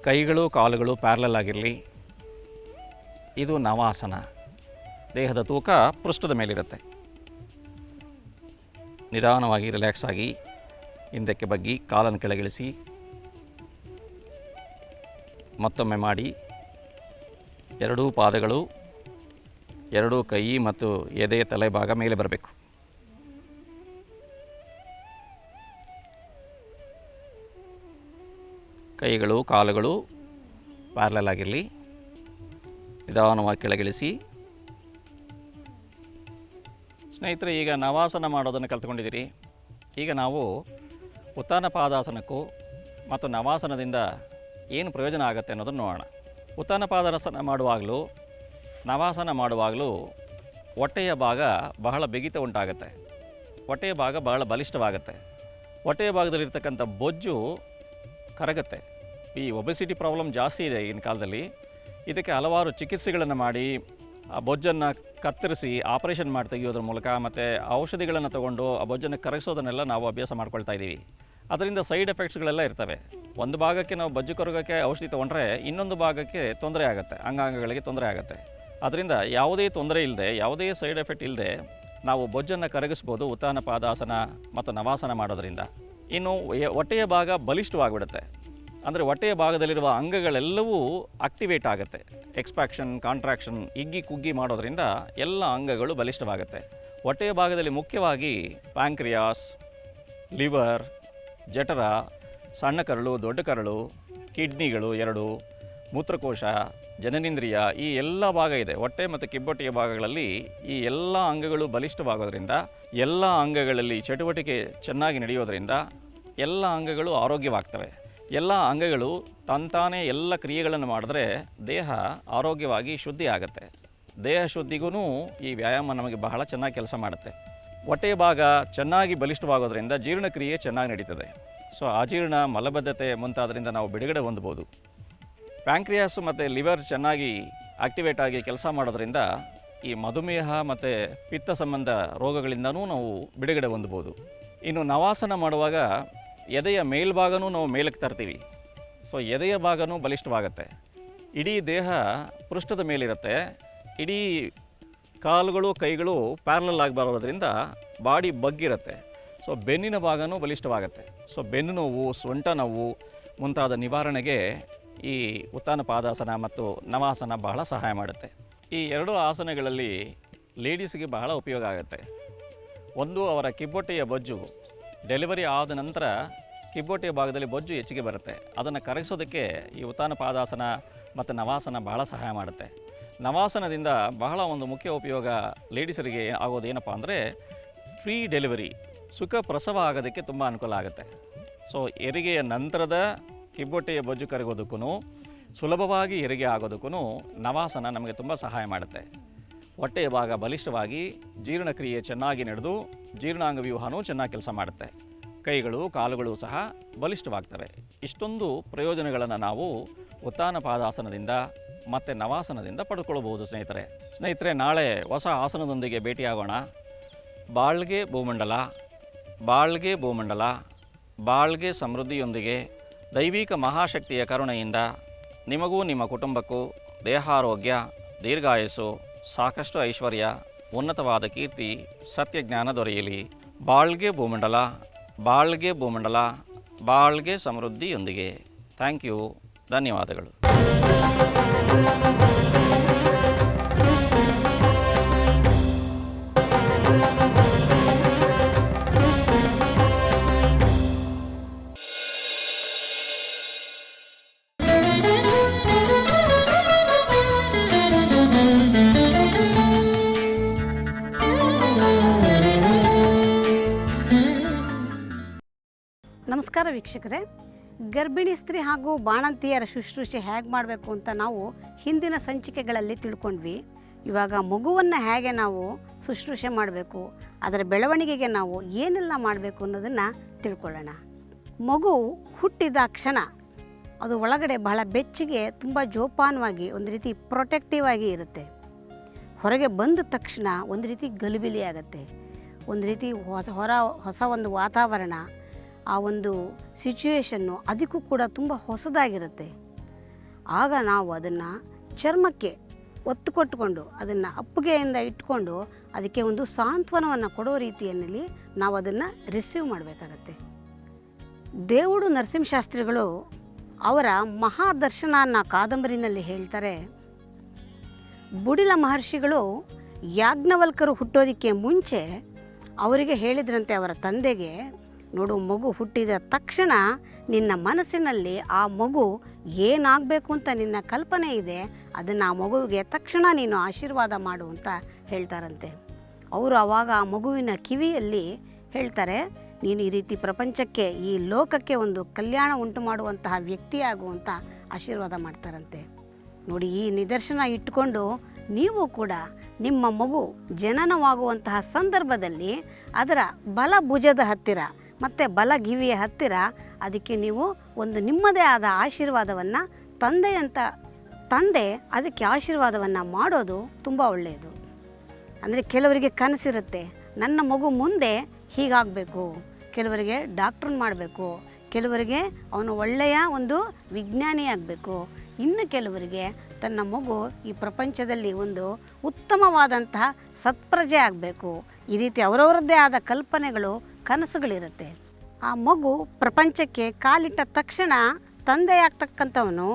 ಕೈಗಳು, ಕಾಲುಗಳು ಪ್ಯಾರಲಲ್ ಆಗಿರಲಿ. ಇದು ನವಾಸನ. ದೇಹದ ತೂಕ ಪೃಷ್ಠದ ಮೇಲಿರುತ್ತೆ. ನಿಧಾನವಾಗಿ ರಿಲ್ಯಾಕ್ಸ್ ಆಗಿ ಹಿಂದಕ್ಕೆ ಬಗ್ಗಿ ಕಾಲನ್ನು ಕೆಳಗಿಳಿಸಿ. ಮತ್ತೊಮ್ಮೆ ಮಾಡಿ. ಎರಡೂ ಪಾದಗಳು, ಎರಡೂ ಕೈ ಮತ್ತು ಎದೆ ತಲೆ ಭಾಗ ಮೇಲೆ ಬರಬೇಕು. ಕೈಗಳು, ಕಾಲುಗಳು ಪ್ಯಾರಲಲ್ ಆಗಿರಲಿ. ನಿಧಾನವಾಗಿ ಕೆಳಗಿಳಿಸಿ. ಸ್ನೇಹಿತರೆ, ಈಗ ನವಾಸನ ಮಾಡೋದನ್ನು ಕಲ್ತ್ಕೊಂಡಿದ್ದೀರಿ. ಈಗ ನಾವು ಉತ್ಥಾನ ಪಾದಾಸನಕ್ಕೂ ಮತ್ತು ನವಾಸನದಿಂದ ಏನು ಪ್ರಯೋಜನ ಆಗುತ್ತೆ ಅನ್ನೋದನ್ನು ನೋಡೋಣ. ಉತ್ಥಾನ ಪಾದಾಸನ ಮಾಡುವಾಗಲೂ ನವಾಸನ ಮಾಡುವಾಗಲೂ ಹೊಟ್ಟೆಯ ಭಾಗ ಬಹಳ ಬಿಗಿತ ಉಂಟಾಗುತ್ತೆ. ಹೊಟ್ಟೆಯ ಭಾಗ ಬಹಳ ಬಲಿಷ್ಠವಾಗುತ್ತೆ. ಹೊಟ್ಟೆಯ ಭಾಗದಲ್ಲಿರ್ತಕ್ಕಂಥ ಬೊಜ್ಜು ಕರಗುತ್ತೆ. ಈ ಒಬೆಸಿಟಿ ಪ್ರಾಬ್ಲಮ್ ಜಾಸ್ತಿ ಇದೆ ಈಗಿನ ಕಾಲದಲ್ಲಿ. ಇದಕ್ಕೆ ಹಲವಾರು ಚಿಕಿತ್ಸೆಗಳನ್ನು ಮಾಡಿ ಆ ಬೊಜ್ಜನ್ನು ಕತ್ತರಿಸಿ ಆಪರೇಷನ್ ಮಾಡಿ ತೆಗೆಯೋದ್ರ ಮೂಲಕ ಮತ್ತು ಔಷಧಿಗಳನ್ನು ತಗೊಂಡು ಆ ಬೊಜ್ಜನ್ನು ಕರಗಿಸೋದನ್ನೆಲ್ಲ ನಾವು ಅಭ್ಯಾಸ ಮಾಡ್ಕೊಳ್ತಾ ಇದ್ದೀವಿ. ಅದರಿಂದ ಸೈಡ್ ಎಫೆಕ್ಟ್ಸ್ಗಳೆಲ್ಲ ಇರ್ತವೆ. ಒಂದು ಭಾಗಕ್ಕೆ ನಾವು ಬೊಜ್ಜು ಕರಗೋಕ್ಕೆ ಔಷಧಿ ತೊಗೊಂಡ್ರೆ ಇನ್ನೊಂದು ಭಾಗಕ್ಕೆ ತೊಂದರೆ ಆಗುತ್ತೆ, ಅಂಗಾಂಗಗಳಿಗೆ ತೊಂದರೆ ಆಗುತ್ತೆ. ಅದರಿಂದ ಯಾವುದೇ ತೊಂದರೆ ಇಲ್ಲದೆ, ಯಾವುದೇ ಸೈಡ್ ಎಫೆಕ್ಟ್ ಇಲ್ಲದೆ ನಾವು ಬೊಜ್ಜನ್ನು ಕರಗಿಸ್ಬೋದು ಉತ್ಥಾನ ಪಾದಾಸನ ಮತ್ತು ನವಾಸನ ಮಾಡೋದರಿಂದ. ಇನ್ನು ಹೊಟ್ಟೆಯ ಭಾಗ ಬಲಿಷ್ಠವಾಗಿಬಿಡುತ್ತೆ. ಅಂದರೆ ಹೊಟ್ಟೆಯ ಭಾಗದಲ್ಲಿರುವ ಅಂಗಗಳೆಲ್ಲವೂ ಆಕ್ಟಿವೇಟ್ ಆಗುತ್ತೆ. ಎಕ್ಸ್ಪ್ಯಾಕ್ಷನ್, ಕಾಂಟ್ರಾಕ್ಷನ್, ಹಿಗ್ಗಿ ಕುಗ್ಗಿ ಮಾಡೋದರಿಂದ ಎಲ್ಲ ಅಂಗಗಳು ಬಲಿಷ್ಠವಾಗುತ್ತೆ. ಹೊಟ್ಟೆಯ ಭಾಗದಲ್ಲಿ ಮುಖ್ಯವಾಗಿ ಪ್ಯಾಂಕ್ರಿಯಾಸ್, ಲಿವರ್, ಜಠರ, ಸಣ್ಣ ಕರಳು, ದೊಡ್ಡ ಕರಳು, ಕಿಡ್ನಿಗಳು ಎರಡು, ಮೂತ್ರಕೋಶ, ಜನನೇಂದ್ರಿಯ, ಈ ಎಲ್ಲ ಭಾಗ ಇದೆ. ಹೊಟ್ಟೆ ಮತ್ತು ಕಿಬ್ಬೊಟ್ಟೆಯ ಭಾಗಗಳಲ್ಲಿ ಈ ಎಲ್ಲ ಅಂಗಗಳು ಬಲಿಷ್ಠವಾಗೋದ್ರಿಂದ, ಎಲ್ಲ ಅಂಗಗಳಲ್ಲಿ ಚಟುವಟಿಕೆ ಚೆನ್ನಾಗಿ ನಡೆಯೋದರಿಂದ ಎಲ್ಲ ಅಂಗಗಳು ಆರೋಗ್ಯವಾಗ್ತವೆ. ಎಲ್ಲ ಅಂಗಗಳು ತಂತಾನೇ ಎಲ್ಲ ಕ್ರಿಯೆಗಳನ್ನು ಮಾಡಿದ್ರೆ ದೇಹ ಆರೋಗ್ಯವಾಗಿ ಶುದ್ಧಿ ಆಗುತ್ತೆ. ದೇಹ ಶುದ್ಧಿಗೂ ಈ ವ್ಯಾಯಾಮ ನಮಗೆ ಬಹಳ ಚೆನ್ನಾಗಿ ಕೆಲಸ ಮಾಡುತ್ತೆ. ಹೊಟ್ಟೆಯ ಭಾಗ ಚೆನ್ನಾಗಿ ಬಲಿಷ್ಠವಾಗೋದ್ರಿಂದ ಜೀರ್ಣಕ್ರಿಯೆ ಚೆನ್ನಾಗಿ ನಡೀತದೆ. ಸೊ ಅಜೀರ್ಣ, ಮಲಬದ್ಧತೆ ಮುಂತಾದ್ರಿಂದ ನಾವು ಬಿಡುಗಡೆ ಹೊಂದ್ಬೋದು. ಪ್ಯಾಂಕ್ರಿಯಾಸ್ ಮತ್ತು ಲಿವರ್ ಚೆನ್ನಾಗಿ ಆಕ್ಟಿವೇಟ್ ಆಗಿ ಕೆಲಸ ಮಾಡೋದ್ರಿಂದ ಈ ಮಧುಮೇಹ ಮತ್ತು ಪಿತ್ತ ಸಂಬಂಧ ರೋಗಗಳಿಂದನೂ ನಾವು ಬಿಡುಗಡೆ ಹೊಂದ್ಬೋದು. ಇನ್ನು ನವಾಸನ ಮಾಡುವಾಗ ಎದೆಯ ಮೇಲ್ಭಾಗನೂ ನಾವು ಮೇಲಕ್ಕೆ ತರ್ತೀವಿ. ಸೊ ಎದೆಯ ಭಾಗನೂ ಬಲಿಷ್ಠವಾಗುತ್ತೆ. ಇಡೀ ದೇಹ ಪೃಷ್ಠದ ಮೇಲಿರುತ್ತೆ. ಇಡೀ ಕಾಲುಗಳು, ಕೈಗಳು ಪ್ಯಾರಲಲ್ ಆಗಿ ಬರೋದ್ರಿಂದ ಬಾಡಿ ಬಗ್ಗಿರುತ್ತೆ. ಸೊ ಬೆನ್ನಿನ ಭಾಗನೂ ಬಲಿಷ್ಠವಾಗುತ್ತೆ. ಸೊ ಬೆನ್ನು ನೋವು, ಸೊಂಟ ನೋವು ಮುಂತಾದ ನಿವಾರಣೆಗೆ ಈ ಉತ್ಥಾನ ಪಾದಾಸನ ಮತ್ತು ನವಾಸನ ಬಹಳ ಸಹಾಯ ಮಾಡುತ್ತೆ. ಈ ಎರಡು ಆಸನಗಳಲ್ಲಿ ಲೇಡೀಸ್ಗೆ ಬಹಳ ಉಪಯೋಗ ಆಗುತ್ತೆ. ಒಂದು, ಅವರ ಕಿಬ್ಬೊಟ್ಟೆಯ ಬೊಜ್ಜು, ಡೆಲಿವರಿ ಆದ ನಂತರ ಕಿಬ್ಬೊಟ್ಟೆಯ ಭಾಗದಲ್ಲಿ ಬೊಜ್ಜು ಹೆಚ್ಚಿಗೆ ಬರುತ್ತೆ. ಅದನ್ನು ಕರಗಿಸೋದಕ್ಕೆ ಈ ಉತ್ಥಾನ ಪಾದಾಸನ ಮತ್ತು ನವಾಸನ ಬಹಳ ಸಹಾಯ ಮಾಡುತ್ತೆ. ನವಾಸನದಿಂದ ಬಹಳ ಒಂದು ಮುಖ್ಯ ಉಪಯೋಗ ಲೇಡೀಸರಿಗೆ ಆಗೋದೇನಪ್ಪ ಅಂದರೆ ಫ್ರೀ ಡೆಲಿವರಿ, ಸುಖ ಪ್ರಸವ ಆಗೋದಕ್ಕೆ ತುಂಬ ಅನುಕೂಲ ಆಗುತ್ತೆ. ಸೊ ಹೆರಿಗೆಯ ನಂತರದ ಕಿಬ್ಬೊಟ್ಟೆಯ ಬೊಜ್ಜು ಕರಗೋದಕ್ಕೂ, ಸುಲಭವಾಗಿ ಹೆರಿಗೆ ಆಗೋದಕ್ಕೂ ನವಾಸನ ನಮಗೆ ತುಂಬ ಸಹಾಯ ಮಾಡುತ್ತೆ. ಹೊಟ್ಟೆಯ ಭಾಗ ಬಲಿಷ್ಠವಾಗಿ ಜೀರ್ಣಕ್ರಿಯೆ ಚೆನ್ನಾಗಿ ನಡೆದು ಜೀರ್ಣಾಂಗ ವ್ಯೂಹನೂ ಚೆನ್ನಾಗಿ ಕೆಲಸ ಮಾಡುತ್ತೆ. ಕೈಗಳು, ಕಾಲುಗಳು ಸಹ ಬಲಿಷ್ಠವಾಗ್ತವೆ. ಇಷ್ಟೊಂದು ಪ್ರಯೋಜನಗಳನ್ನು ನಾವು ಉತ್ಥಾನ ಪಾದಾಸನದಿಂದ ಮತ್ತು ನವಾಸನದಿಂದ ಪಡ್ಕೊಳ್ಬೋದು. ಸ್ನೇಹಿತರೆ, ನಾಳೆ ಹೊಸ ಆಸನದೊಂದಿಗೆ ಭೇಟಿಯಾಗೋಣ. ಬಾಳ್ಗೆ ಭೂಮಂಡಲ, ಬಾಳ್ಗೆ ಭೂಮಂಡಲ, ಬಾಳ್ಗೆ ಸಮೃದ್ಧಿಯೊಂದಿಗೆ ದೈವಿಕ ಮಹಾಶಕ್ತಿಯ ಕರುಣೆಯಿಂದ ನಿಮಗೂ ನಿಮ್ಮ ಕುಟುಂಬಕ್ಕೂ ದೇಹಾರೋಗ್ಯ, ದೀರ್ಘಾಯಸ್ಸು, ಸಾಕಷ್ಟು ಐಶ್ವರ್ಯ, ಉನ್ನತವಾದ ಕೀರ್ತಿ, ಸತ್ಯಜ್ಞಾನ ದೊರೆಯಲಿ. ಬಾಳ್ಗೆ ಭೂಮಂಡಲ, ಬಾಳ್ಗೆ ಭೂಮಂಡಲ, ಬಾಳ್ಗೆ ಸಮೃದ್ಧಿಯೊಂದಿಗೆ. Thank you. ಧನ್ಯವಾದಗಳು. ನಮಸ್ಕಾರ ವೀಕ್ಷಕರೇ, ಗರ್ಭಿಣಿ ಸ್ತ್ರೀ ಹಾಗೂ ಬಾಣಂತಿಯರ ಶುಶ್ರೂಷೆ ಹೇಗೆ ಮಾಡಬೇಕು ಅಂತ ನಾವು ಹಿಂದಿನ ಸಂಚಿಕೆಗಳಲ್ಲಿ ತಿಳ್ಕೊಂಡ್ವಿ. ಇವಾಗ ಮಗುವನ್ನು ಹೇಗೆ ನಾವು ಶುಶ್ರೂಷೆ ಮಾಡಬೇಕು, ಅದರ ಬೆಳವಣಿಗೆಗೆ ನಾವು ಏನೆಲ್ಲ ಮಾಡಬೇಕು ಅನ್ನೋದನ್ನು ತಿಳ್ಕೊಳ್ಳೋಣ. ಮಗು ಹುಟ್ಟಿದ ಕ್ಷಣ ಅದು ಒಳಗಡೆ ಬಹಳ ಬೆಚ್ಚಗೆ, ತುಂಬ ಜೋಪಾನವಾಗಿ, ಒಂದು ರೀತಿ ಪ್ರೊಟೆಕ್ಟಿವ್ ಆಗಿ ಇರುತ್ತೆ. ಹೊರಗೆ ಬಂದ ತಕ್ಷಣ ಒಂದು ರೀತಿ ಗಲಿಬಿಲಿ ಆಗುತ್ತೆ. ಒಂದು ರೀತಿ ಹೊಸ ಒಂದು ವಾತಾವರಣ, ಆ ಒಂದು ಸಿಚುವೇಶನ್ನು ಅದಕ್ಕೂ ಕೂಡ ತುಂಬ ಹೊಸದಾಗಿರುತ್ತೆ. ಆಗ ನಾವು ಅದನ್ನು ಚರ್ಮಕ್ಕೆ ಒತ್ತು ಕೊಟ್ಟುಕೊಂಡು, ಅದನ್ನು ಅಪ್ಪುಗೆಯಿಂದ ಇಟ್ಕೊಂಡು ಅದಕ್ಕೆ ಒಂದು ಸಾಂತ್ವನವನ್ನು ಕೊಡೋ ರೀತಿಯಲ್ಲಿ ನಾವು ಅದನ್ನು ರಿಸೀವ್ ಮಾಡಬೇಕಾಗತ್ತೆ. ದೇವುಡು ನರಸಿಂಹಶಾಸ್ತ್ರಿಗಳು ಅವರ ಮಹಾದರ್ಶನ ಅನ್ನೋ ಕಾದಂಬರಿನಲ್ಲಿ ಹೇಳ್ತಾರೆ, ಬುಡಿಲ ಮಹರ್ಷಿಗಳು ಯಾಜ್ಞವಲ್ಕರು ಹುಟ್ಟೋದಕ್ಕೆ ಮುಂಚೆ ಅವರಿಗೆ ಹೇಳಿದ್ರಂತೆ, ಅವರ ತಂದೆಗೆ, ನೋಡು, ಮಗು ಹುಟ್ಟಿದ ತಕ್ಷಣ ನಿನ್ನ ಮನಸ್ಸಿನಲ್ಲಿ ಆ ಮಗು ಏನಾಗಬೇಕು ಅಂತ ನಿನ್ನ ಕಲ್ಪನೆ ಇದೆ, ಅದನ್ನು ಆ ಮಗುವಿಗೆ ತಕ್ಷಣ ನೀನು ಆಶೀರ್ವಾದ ಮಾಡು ಅಂತ ಹೇಳ್ತಾರಂತೆ. ಅವರು ಆವಾಗ ಆ ಮಗುವಿನ ಕಿವಿಯಲ್ಲಿ ಹೇಳ್ತಾರೆ, ನೀನು ಈ ರೀತಿ ಪ್ರಪಂಚಕ್ಕೆ, ಈ ಲೋಕಕ್ಕೆ ಒಂದು ಕಲ್ಯಾಣ ಉಂಟು ಮಾಡುವಂತಹ ವ್ಯಕ್ತಿಯಾಗುವಂಥ ಆಶೀರ್ವಾದ ಮಾಡ್ತಾರಂತೆ. ನೋಡಿ, ಈ ನಿದರ್ಶನ ಇಟ್ಟುಕೊಂಡು ನೀವು ಕೂಡ ನಿಮ್ಮ ಮಗು ಜನನವಾಗುವಂತಹ ಸಂದರ್ಭದಲ್ಲಿ ಅದರ ಬಲ ಭುಜದ ಹತ್ತಿರ ಮತ್ತು ಬಲಗಿವಿಯ ಹತ್ತಿರ ಅದಕ್ಕೆ ನೀವು ಒಂದು ನಿಮ್ಮದೇ ಆದ ಆಶೀರ್ವಾದವನ್ನು ತಂದೆ ಅದಕ್ಕೆ ಆಶೀರ್ವಾದವನ್ನು ಮಾಡೋದು ತುಂಬ ಒಳ್ಳೆಯದು. ಅಂದರೆ ಕೆಲವರಿಗೆ ಕನಸಿರುತ್ತೆ, ನನ್ನ ಮಗು ಮುಂದೆ ಹೀಗಾಗಬೇಕು, ಕೆಲವರಿಗೆ ಡಾಕ್ಟ್ರನ್ನ ಮಾಡಬೇಕು, ಕೆಲವರಿಗೆ ಅವನು ಒಳ್ಳೆಯ ಒಂದು ವಿಜ್ಞಾನಿ ಆಗಬೇಕು, ಇನ್ನು ಕೆಲವರಿಗೆ ತನ್ನ ಮಗು ಈ ಪ್ರಪಂಚದಲ್ಲಿ ಒಂದು ಉತ್ತಮವಾದಂತಹ ಸತ್ಪ್ರಜೆ ಆಗಬೇಕು. ಈ ರೀತಿ ಅವರವರದ್ದೇ ಆದ ಕಲ್ಪನೆಗಳು, ಕನಸುಗಳಿರುತ್ತೆ. ಆ ಮಗು ಪ್ರಪಂಚಕ್ಕೆ ಕಾಲಿಟ್ಟ ತಕ್ಷಣ ತಂದೆಯಾಗ್ತಕ್ಕಂಥವನು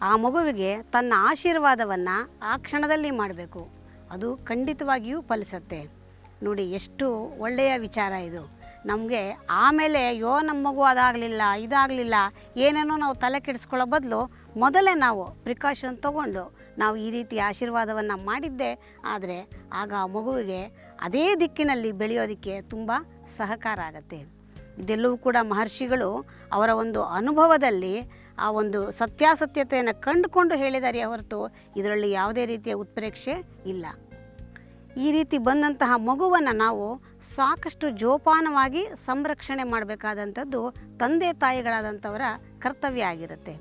ಆ ಮಗುವಿಗೆ ತನ್ನ ಆಶೀರ್ವಾದವನ್ನು ಆ ಕ್ಷಣದಲ್ಲಿ ಮಾಡಬೇಕು. ಅದು ಖಂಡಿತವಾಗಿಯೂ ಫಲಿಸುತ್ತೆ. ನೋಡಿ, ಎಷ್ಟು ಒಳ್ಳೆಯ ವಿಚಾರ ಇದು. ನಮಗೆ ಆಮೇಲೆ ನಮ್ಮ ಮಗು ಅದಾಗಲಿಲ್ಲ, ಇದಾಗಲಿಲ್ಲ, ಏನೇನೋ ನಾವು ತಲೆ ಕೆಡಿಸ್ಕೊಳ್ಳೋ ಬದಲು ಮೊದಲೇ ನಾವು ಪ್ರಿಕಾಷನ್ ತಗೊಂಡು ನಾವು ಈ ರೀತಿ ಆಶೀರ್ವಾದವನ್ನು ಮಾಡಿದ್ದೆ ಆದರೆ ಆಗ ಆ ಮಗುವಿಗೆ ಅದೇ ದಿಕ್ಕಿನಲ್ಲಿ ಬೆಳೆಯೋದಕ್ಕೆ ತುಂಬ ಸಹಕಾರ ಆಗುತ್ತೆ. ಇದೆಲ್ಲವೂ ಕೂಡ ಮಹರ್ಷಿಗಳು ಅವರ ಒಂದು ಅನುಭವದಲ್ಲಿ ಆ ಒಂದು ಸತ್ಯಾಸತ್ಯತೆಯನ್ನು ಕಂಡುಕೊಂಡು ಹೇಳಿದ್ದಾರೆ ಹೊರತು ಇದರಲ್ಲಿ ಯಾವುದೇ ರೀತಿಯ ಉತ್ಪ್ರೇಕ್ಷೆ ಇಲ್ಲ. ಈ ರೀತಿ ಬಂದಂತಹ ಮಗುವನ್ನು ನಾವು ಸಾಕಷ್ಟು ಜೋಪಾನವಾಗಿ ಸಂರಕ್ಷಣೆ ಮಾಡಬೇಕಾದಂಥದ್ದು ತಂದೆ ತಾಯಿಗಳಾದಂಥವರ ಕರ್ತವ್ಯ ಆಗಿರುತ್ತೆ.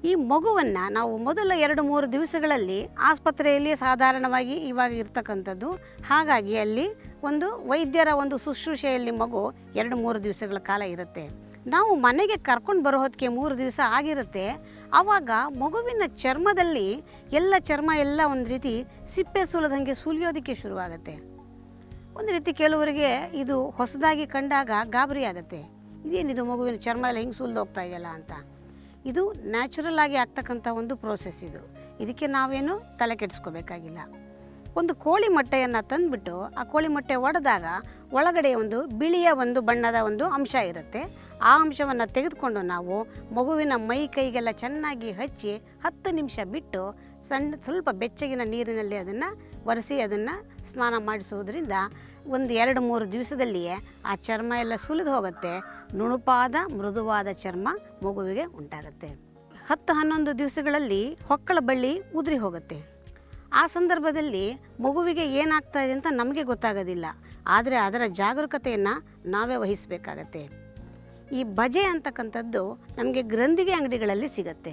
ಈ ಮಗುವನ್ನು ನಾವು ಮೊದಲ 2-3 ದಿವಸಗಳಲ್ಲಿ ಆಸ್ಪತ್ರೆಯಲ್ಲಿ ಸಾಧಾರಣವಾಗಿ ಇವಾಗ ಇರ್ತಕ್ಕಂಥದ್ದು. ಹಾಗಾಗಿ ಅಲ್ಲಿ ಒಂದು ವೈದ್ಯರ ಒಂದು ಶುಶ್ರೂಷೆಯಲ್ಲಿ ಮಗು 2-3 ದಿವಸಗಳ ಕಾಲ ಇರುತ್ತೆ. ನಾವು ಮನೆಗೆ ಕರ್ಕೊಂಡು ಬರೋ ಹೊತ್ತಿಗೆ 3 ದಿವಸ ಆಗಿರುತ್ತೆ. ಆವಾಗ ಮಗುವಿನ ಚರ್ಮದಲ್ಲಿ ಚರ್ಮ ಎಲ್ಲ ಒಂದು ರೀತಿ ಸಿಪ್ಪೆ ಸುಲಿದಂಗೆ ಸುಲಿಯೋದಕ್ಕೆ ಶುರುವಾಗುತ್ತೆ. ಒಂದು ರೀತಿ ಕೆಲವರಿಗೆ ಇದು ಹೊಸದಾಗಿ ಕಂಡಾಗ ಗಾಬರಿ ಆಗುತ್ತೆ, ಇದೇನಿದು ಮಗುವಿನ ಚರ್ಮ ಎಲ್ಲ ಹಿಂಗೆ ಸುಲಿದು ಹೋಗ್ತಾ ಇದೆಯಲ್ಲ ಅಂತ. ಇದು ನ್ಯಾಚುರಲ್ ಆಗಿ ಆಗ್ತಕ್ಕಂಥ ಒಂದು ಪ್ರೋಸೆಸ್ ಇದು. ಇದಕ್ಕೆ ನಾವೇನು ತಲೆ ಕೆಡಿಸ್ಕೋಬೇಕಾಗಿಲ್ಲ. ಒಂದು ಕೋಳಿ ಮೊಟ್ಟೆಯನ್ನು ತಂದುಬಿಟ್ಟು ಆ ಕೋಳಿ ಮೊಟ್ಟೆ ಒಡೆದಾಗ ಒಳಗಡೆ ಒಂದು ಬಿಳಿಯ ಒಂದು ಬಣ್ಣದ ಒಂದು ಅಂಶ ಇರುತ್ತೆ. ಆ ಅಂಶವನ್ನು ತೆಗೆದುಕೊಂಡು ನಾವು ಮಗುವಿನ ಮೈ ಕೈಗೆಲ್ಲ ಚೆನ್ನಾಗಿ ಹಚ್ಚಿ 10 ನಿಮಿಷ ಬಿಟ್ಟು ಸ್ವಲ್ಪ ಬೆಚ್ಚಗಿನ ನೀರಿನಲ್ಲಿ ಅದನ್ನು ಒರೆಸಿ ಅದನ್ನು ಸ್ನಾನ ಮಾಡಿಸುವುದರಿಂದ ಒಂದು 2-3 ದಿವಸದಲ್ಲಿಯೇ ಆ ಚರ್ಮ ಎಲ್ಲ ಸುಲಿದು ಹೋಗುತ್ತೆ. ನುಣುಪಾದ ಮೃದುವಾದ ಚರ್ಮ ಮಗುವಿಗೆ ಉಂಟಾಗುತ್ತೆ. 10-11 ದಿವಸಗಳಲ್ಲಿ ಹೊಕ್ಕಳ ಬಳ್ಳಿ ಉದುರಿ ಹೋಗುತ್ತೆ. ಆ ಸಂದರ್ಭದಲ್ಲಿ ಮಗುವಿಗೆ ಏನಾಗ್ತಾ ಇದೆ ಅಂತ ನಮಗೆ ಗೊತ್ತಾಗೋದಿಲ್ಲ, ಆದರೆ ಅದರ ಜಾಗರೂಕತೆಯನ್ನು ನಾವೇ ವಹಿಸಬೇಕಾಗತ್ತೆ. ಈ ಬಜೆ ಅಂತಕ್ಕಂಥದ್ದು ನಮಗೆ ಗ್ರಂಥಿಗೆ ಅಂಗಡಿಗಳಲ್ಲಿ ಸಿಗುತ್ತೆ.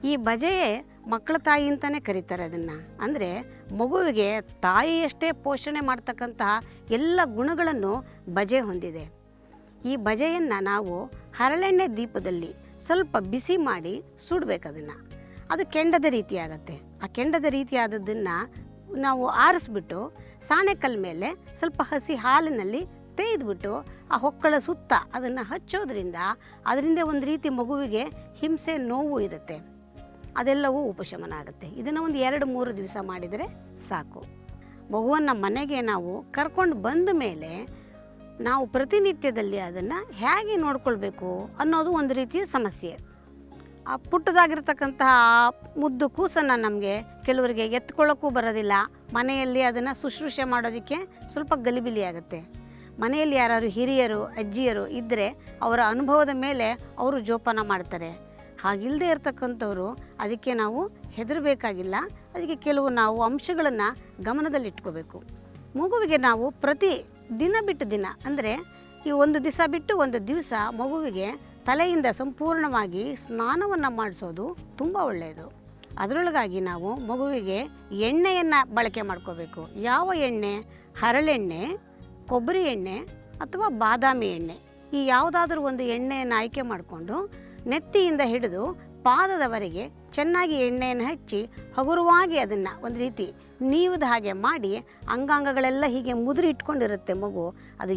ಈ ಬಜೆಯೇ ಮಕ್ಕಳ ತಾಯಿ ಅಂತಲೇ ಕರೀತಾರೆ ಅದನ್ನು. ಅಂದರೆ ಮಗುವಿಗೆ ತಾಯಿಯಷ್ಟೇ ಪೋಷಣೆ ಮಾಡ್ತಕ್ಕಂತಹ ಎಲ್ಲ ಗುಣಗಳನ್ನು ಬಜೆ ಹೊಂದಿದೆ. ಈ ಬಜೆಯನ್ನು ನಾವು ಹರಳೆಣ್ಣೆ ದೀಪದಲ್ಲಿ ಸ್ವಲ್ಪ ಬಿಸಿ ಮಾಡಿ ಸುಡಬೇಕದನ್ನು. ಅದು ಕೆಂಡದ ರೀತಿ ಆಗುತ್ತೆ. ಆ ಕೆಂಡದ ರೀತಿ ಆದದ್ದನ್ನು ನಾವು ಆರಿಸ್ಬಿಟ್ಟು ಸಾಣೆಕಲ್ ಮೇಲೆ ಸ್ವಲ್ಪ ಹಸಿ ಹಾಲಿನಲ್ಲಿ ತೇಯ್ದುಬಿಟ್ಟು ಆ ಹೊಕ್ಕಳ ಸುತ್ತ ಅದನ್ನು ಹಚ್ಚೋದ್ರಿಂದ ಅದರಿಂದ ಒಂದು ರೀತಿ ಮಗುವಿಗೆ ಹಿಂಸೆ ನೋವು ಇರುತ್ತೆ, ಅದೆಲ್ಲವೂ ಉಪಶಮನ ಆಗುತ್ತೆ. ಇದನ್ನು ಒಂದು 2-3 ದಿವಸ ಮಾಡಿದರೆ ಸಾಕು. ಮಗುವನ್ನು ಮನೆಗೆ ನಾವು ಕರ್ಕೊಂಡು ಬಂದ ಮೇಲೆ ನಾವು ಪ್ರತಿನಿತ್ಯದಲ್ಲಿ ಅದನ್ನು ಹೇಗೆ ನೋಡ್ಕೊಳ್ಬೇಕು ಅನ್ನೋದು ಒಂದು ರೀತಿಯ ಸಮಸ್ಯೆ. ಆ ಪುಟ್ಟದಾಗಿರ್ತಕ್ಕಂತಹ ಮುದ್ದು ಕೂಸನ್ನು ನಮಗೆ ಕೆಲವರಿಗೆ ಎತ್ಕೊಳ್ಳೋಕ್ಕೂ ಬರೋದಿಲ್ಲ. ಮನೆಯಲ್ಲಿ ಅದನ್ನು ಶುಶ್ರೂಷೆ ಮಾಡೋದಕ್ಕೆ ಸ್ವಲ್ಪ ಗಲಿಬಿಲಿ ಆಗುತ್ತೆ. ಮನೆಯಲ್ಲಿ ಯಾರು ಹಿರಿಯರು ಅಜ್ಜಿಯರು ಇದ್ದರೆ ಅವರ ಅನುಭವದ ಮೇಲೆ ಅವರು ಜೋಪಾನ ಮಾಡ್ತಾರೆ. ಹಾಗಿಲ್ಲದೆ ಇರತಕ್ಕಂಥವ್ರು ಅದಕ್ಕೆ ನಾವು ಹೆದರಬೇಕಾಗಿಲ್ಲ. ಅದಕ್ಕೆ ಕೆಲವು ನಾವು ಅಂಶಗಳನ್ನು ಗಮನದಲ್ಲಿಟ್ಕೋಬೇಕು. ಮಗುವಿಗೆ ನಾವು ಪ್ರತಿ ದಿನ ಬಿಟ್ಟು ದಿನ ಅಂದರೆ ಈ ಒಂದು ದಿವಸ ಬಿಟ್ಟು ಒಂದು ದಿವಸ ಮಗುವಿಗೆ ತಲೆಯಿಂದ ಸಂಪೂರ್ಣವಾಗಿ ಸ್ನಾನವನ್ನು ಮಾಡಿಸೋದು ತುಂಬ ಒಳ್ಳೆಯದು. ಅದರೊಳಗಾಗಿ ನಾವು ಮಗುವಿಗೆ ಎಣ್ಣೆಯನ್ನು ಬಳಕೆ ಮಾಡ್ಕೋಬೇಕು. ಯಾವ ಎಣ್ಣೆ? ಹರಳೆಣ್ಣೆ, ಕೊಬ್ಬರಿ ಎಣ್ಣೆ ಅಥವಾ ಬಾದಾಮಿ ಎಣ್ಣೆ. ಈ ಯಾವುದಾದ್ರೂ ಒಂದು ಎಣ್ಣೆಯನ್ನು ಆಯ್ಕೆ ಮಾಡಿಕೊಂಡು ನೆತ್ತಿಯಿಂದ ಹಿಡಿದು ಪಾದದವರೆಗೆ ಚೆನ್ನಾಗಿ ಎಣ್ಣೆಯನ್ನು ಹಚ್ಚಿ ಹಗುರವಾಗಿ ಅದನ್ನು ಒಂದು ರೀತಿ ನೀವದ ಹಾಗೆ ಮಾಡಿ ಅಂಗಾಂಗಗಳೆಲ್ಲ ಹೀಗೆ ಮುದುರಿ ಇಟ್ಕೊಂಡಿರುತ್ತೆ ಮಗು. ಅದು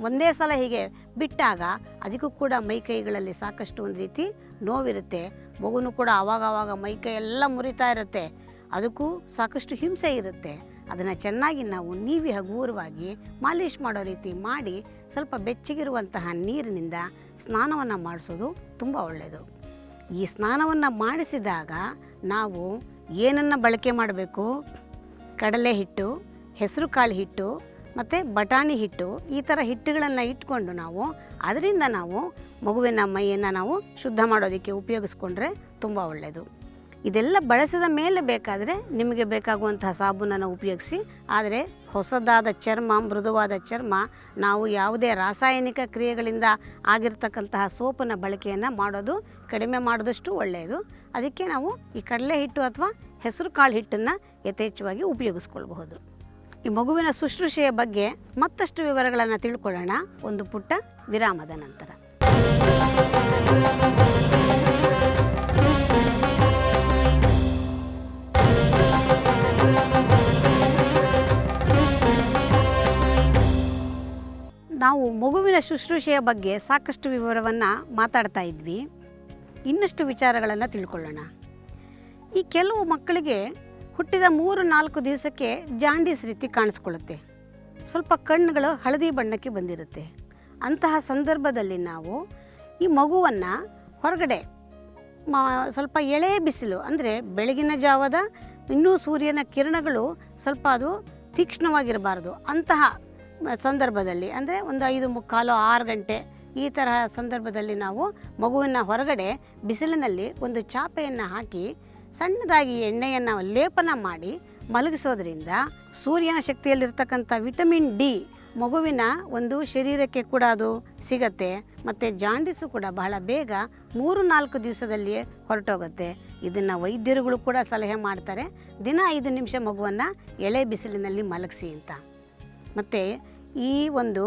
ಒಂದೇ ಸಲ ಹೀಗೆ ಬಿಟ್ಟಾಗ ಅದಕ್ಕೂ ಕೂಡ ಮೈಕೈಗಳಲ್ಲಿ ಸಾಕಷ್ಟು ಒಂದು ರೀತಿ ನೋವಿರುತ್ತೆ. ಮಗುನೂ ಕೂಡ ಆವಾಗ ಮೈಕೈ ಎಲ್ಲ ಮುರಿತಾ ಇರುತ್ತೆ, ಅದಕ್ಕೂ ಸಾಕಷ್ಟು ಹಿಂಸೆ ಇರುತ್ತೆ. ಅದನ್ನು ಚೆನ್ನಾಗಿ ನಾವು ನೀವಿ ಹಗುರವಾಗಿ ಮಾಲೀಶ್ ಮಾಡೋ ರೀತಿ ಮಾಡಿ ಸ್ವಲ್ಪ ಬೆಚ್ಚಗಿರುವಂತಹ ನೀರಿನಿಂದ ಸ್ನಾನವನ್ನು ಮಾಡಿಸೋದು ತುಂಬ ಒಳ್ಳೆಯದು. ಈ ಸ್ನಾನವನ್ನು ಮಾಡಿಸಿದಾಗ ನಾವು ಏನನ್ನು ಬಳಕೆ ಮಾಡಬೇಕು? ಕಡಲೆ ಹಿಟ್ಟು, ಹೆಸರು ಕಾಳು ಹಿಟ್ಟು ಮತ್ತು ಬಟಾಣಿ ಹಿಟ್ಟು, ಈ ಥರ ಹಿಟ್ಟುಗಳನ್ನು ಇಟ್ಕೊಂಡು ನಾವು ಅದರಿಂದ ನಾವು ಮಗುವಿನ ಮೈಯನ್ನು ನಾವು ಶುದ್ಧ ಮಾಡೋದಕ್ಕೆ ಉಪಯೋಗಿಸ್ಕೊಂಡ್ರೆ ತುಂಬ ಒಳ್ಳೆಯದು. ಇದೆಲ್ಲ ಬಳಸಿದ ಮೇಲೆ ಬೇಕಾದರೆ ನಿಮಗೆ ಬೇಕಾಗುವಂತಹ ಸಾಬೂನನ್ನು ಉಪಯೋಗಿಸಿ. ಆದರೆ ಹೊಸದಾದ ಚರ್ಮ, ಮೃದುವಾದ ಚರ್ಮ, ನಾವು ಯಾವುದೇ ರಾಸಾಯನಿಕ ಕ್ರಿಯೆಗಳಿಂದ ಆಗಿರ್ತಕ್ಕಂತಹ ಸೋಪನ ಬಳಕೆಯನ್ನು ಮಾಡೋದು ಕಡಿಮೆ ಮಾಡಿದಷ್ಟು ಒಳ್ಳೆಯದು. ಅದಕ್ಕೆ ನಾವು ಈ ಕಡಲೆ ಹಿಟ್ಟು ಅಥವಾ ಹೆಸರು ಕಾಳು ಹಿಟ್ಟನ್ನು ಯಥೇಚ್ಛವಾಗಿ ಉಪಯೋಗಿಸ್ಕೊಳ್ಬಹುದು. ಈ ಮಗುವಿನ ಶುಶ್ರೂಷೆಯ ಬಗ್ಗೆ ಮತ್ತಷ್ಟು ವಿವರಗಳನ್ನು ತಿಳ್ಕೊಳ್ಳೋಣ ಒಂದು ಪುಟ್ಟ ವಿರಾಮದ ನಂತರ. ನಾವು ಮಗುವಿನ ಶುಶ್ರೂಷೆಯ ಬಗ್ಗೆ ಸಾಕಷ್ಟು ವಿವರವನ್ನು ಮಾತಾಡ್ತಾ ಇದ್ವಿ. ಇನ್ನಷ್ಟು ವಿಚಾರಗಳನ್ನು ತಿಳ್ಕೊಳ್ಳೋಣ. ಈ ಕೆಲವು ಮಕ್ಕಳಿಗೆ ಹುಟ್ಟಿದ 3-4 ದಿವಸಕ್ಕೆ ಜಾಂಡೀಸ್ ರೀತಿ ಕಾಣಿಸ್ಕೊಳ್ಳುತ್ತೆ. ಸ್ವಲ್ಪ ಕಣ್ಣುಗಳು ಹಳದಿ ಬಣ್ಣಕ್ಕೆ ಬಂದಿರುತ್ತೆ. ಅಂತಹ ಸಂದರ್ಭದಲ್ಲಿ ನಾವು ಈ ಮಗುವನ್ನು ಹೊರಗಡೆ ಸ್ವಲ್ಪ ಎಳೆ ಬಿಸಿಲು ಅಂದರೆ ಬೆಳಗಿನ ಜಾವದ ಇನ್ನೂ ಸೂರ್ಯನ ಕಿರಣಗಳು ಸ್ವಲ್ಪ ಅದು ತೀಕ್ಷ್ಣವಾಗಿರಬಾರ್ದು. ಅಂತಹ ಸಂದರ್ಭದಲ್ಲಿ ಅಂದರೆ ಒಂದು 5:45-6 ಗಂಟೆ ಈ ತರಹ ಸಂದರ್ಭದಲ್ಲಿ ನಾವು ಮಗುವಿನ ಹೊರಗಡೆ ಬಿಸಿಲಿನಲ್ಲಿ ಒಂದು ಚಾಪೆಯನ್ನು ಹಾಕಿ ಸಣ್ಣದಾಗಿ ಎಣ್ಣೆಯನ್ನು ಲೇಪನ ಮಾಡಿ ಮಲಗಿಸೋದ್ರಿಂದ ಸೂರ್ಯನ ಶಕ್ತಿಯಲ್ಲಿರ್ತಕ್ಕಂಥ ವಿಟಮಿನ್ ಡಿ ಮಗುವಿನ ಒಂದು ಶರೀರಕ್ಕೆ ಕೂಡ ಅದು ಸಿಗತ್ತೆ. ಮತ್ತು ಜಾಂಡೀಸು ಕೂಡ ಬಹಳ ಬೇಗ 3-4 ದಿವಸದಲ್ಲಿಯೇ ಹೊರಟೋಗುತ್ತೆ. ಇದನ್ನು ವೈದ್ಯರುಗಳು ಕೂಡ ಸಲಹೆ ಮಾಡ್ತಾರೆ, ದಿನ 5 ನಿಮಿಷ ಮಗುವನ್ನು ಎಳೆ ಬಿಸಿಲಿನಲ್ಲಿ ಮಲಗಿಸಿ ಅಂತ. ಮತ್ತು ಈ ಒಂದು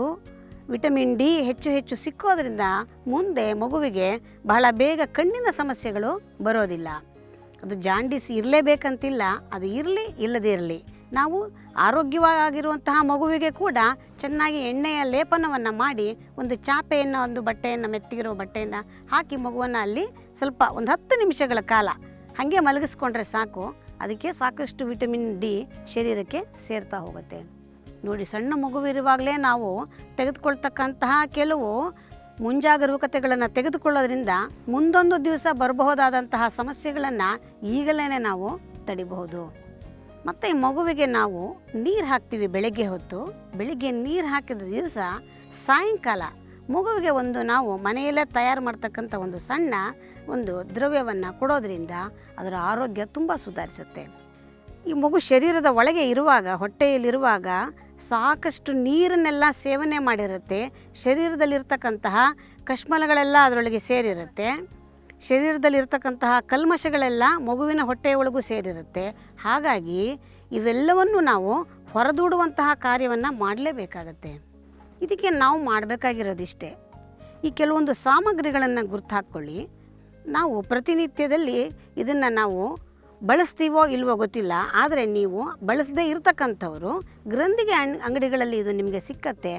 ವಿಟಮಿನ್ ಡಿ ಹೆಚ್ಚು ಸಿಕ್ಕೋದ್ರಿಂದ ಮುಂದೆ ಮಗುವಿಗೆ ಬಹಳ ಬೇಗ ಕಣ್ಣಿನ ಸಮಸ್ಯೆಗಳು ಬರೋದಿಲ್ಲ. ಅದು ಜಾಂಡೀಸ್ ಇರಲೇಬೇಕಂತಿಲ್ಲ, ಅದು ಇರಲಿ ಇಲ್ಲದೇ ಇರಲಿ, ನಾವು ಆರೋಗ್ಯವಾಗಿರುವಂತಹ ಮಗುವಿಗೆ ಕೂಡ ಚೆನ್ನಾಗಿ ಎಣ್ಣೆಯ ಲೇಪನವನ್ನು ಮಾಡಿ ಒಂದು ಚಾಪೆಯನ್ನು, ಒಂದು ಬಟ್ಟೆಯನ್ನು, ಮೆತ್ತಗಿರೋ ಬಟ್ಟೆಯನ್ನು ಹಾಕಿ ಮಗುವನ್ನು ಅಲ್ಲಿ ಸ್ವಲ್ಪ ಒಂದು 10 ನಿಮಿಷಗಳ ಕಾಲ ಹಾಗೆ ಮಲಗಿಸ್ಕೊಂಡ್ರೆ ಸಾಕು. ಅದಕ್ಕೆ ಸಾಕಷ್ಟು ವಿಟಮಿನ್ ಡಿ ಶರೀರಕ್ಕೆ ಸೇರ್ತಾ ಹೋಗುತ್ತೆ. ನೋಡಿ, ಸಣ್ಣ ಮಗುವಿರುವಾಗಲೇ ನಾವು ತೆಗೆದುಕೊಳ್ತಕ್ಕಂತಹ ಕೆಲವು ಮುಂಜಾಗರೂಕತೆಗಳನ್ನು ತೆಗೆದುಕೊಳ್ಳೋದ್ರಿಂದ ಮುಂದೊಂದು ದಿವಸ ಬರಬಹುದಾದಂತಹ ಸಮಸ್ಯೆಗಳನ್ನು ಈಗಲೇ ನಾವು ತಡಿಬಹುದು. ಮತ್ತು ಈ ಮಗುವಿಗೆ ನಾವು ನೀರು ಹಾಕ್ತೀವಿ ಬೆಳಗ್ಗೆ ಹೊತ್ತು. ಬೆಳಿಗ್ಗೆ ನೀರು ಹಾಕಿದ ದಿವಸ ಸಾಯಂಕಾಲ ಮಗುವಿಗೆ ನಾವು ಮನೆಯಲ್ಲೇ ತಯಾರು ಮಾಡ್ತಕ್ಕಂಥ ಒಂದು ಸಣ್ಣ ಒಂದು ದ್ರವ್ಯವನ್ನು ಕೊಡೋದ್ರಿಂದ ಅದರ ಆರೋಗ್ಯ ತುಂಬ ಸುಧಾರಿಸುತ್ತೆ. ಈ ಮಗು ಶರೀರದ ಒಳಗೆ ಇರುವಾಗ, ಹೊಟ್ಟೆಯಲ್ಲಿರುವಾಗ ಸಾಕಷ್ಟು ನೀರನ್ನೆಲ್ಲ ಸೇವನೆ ಮಾಡಿರುತ್ತೆ. ಶರೀರದಲ್ಲಿರ್ತಕ್ಕಂತಹ ಕಶ್ಮಲಗಳೆಲ್ಲ ಅದರೊಳಗೆ ಸೇರಿರುತ್ತೆ. ಶರೀರದಲ್ಲಿರ್ತಕ್ಕಂತಹ ಕಲ್ಮಶಗಳೆಲ್ಲ ಮಗುವಿನ ಹೊಟ್ಟೆಯ ಒಳಗೂ ಸೇರಿರುತ್ತೆ. ಹಾಗಾಗಿ ಇವೆಲ್ಲವನ್ನು ನಾವು ಹೊರದೂಡುವಂತಹ ಕಾರ್ಯವನ್ನು ಮಾಡಲೇಬೇಕಾಗತ್ತೆ. ಇದಕ್ಕೆ ನಾವು ಮಾಡಬೇಕಾಗಿರೋದಿಷ್ಟೇ, ಈ ಕೆಲವೊಂದು ಸಾಮಗ್ರಿಗಳನ್ನು ಗುರ್ತು ಹಾಕ್ಕೊಳ್ಳಿ. ನಾವು ಪ್ರತಿನಿತ್ಯದಲ್ಲಿ ಇದನ್ನು ನಾವು ಬಳಸ್ತೀವೋ ಇಲ್ವೋ ಗೊತ್ತಿಲ್ಲ, ಆದರೆ ನೀವು ಬಳಸದೇ ಇರತಕ್ಕಂಥವ್ರು ಗ್ರಂಥಿಗೆ ಅಂಗಡಿಗಳಲ್ಲಿ ಇದು ನಿಮಗೆ ಸಿಕ್ಕತ್ತೆ.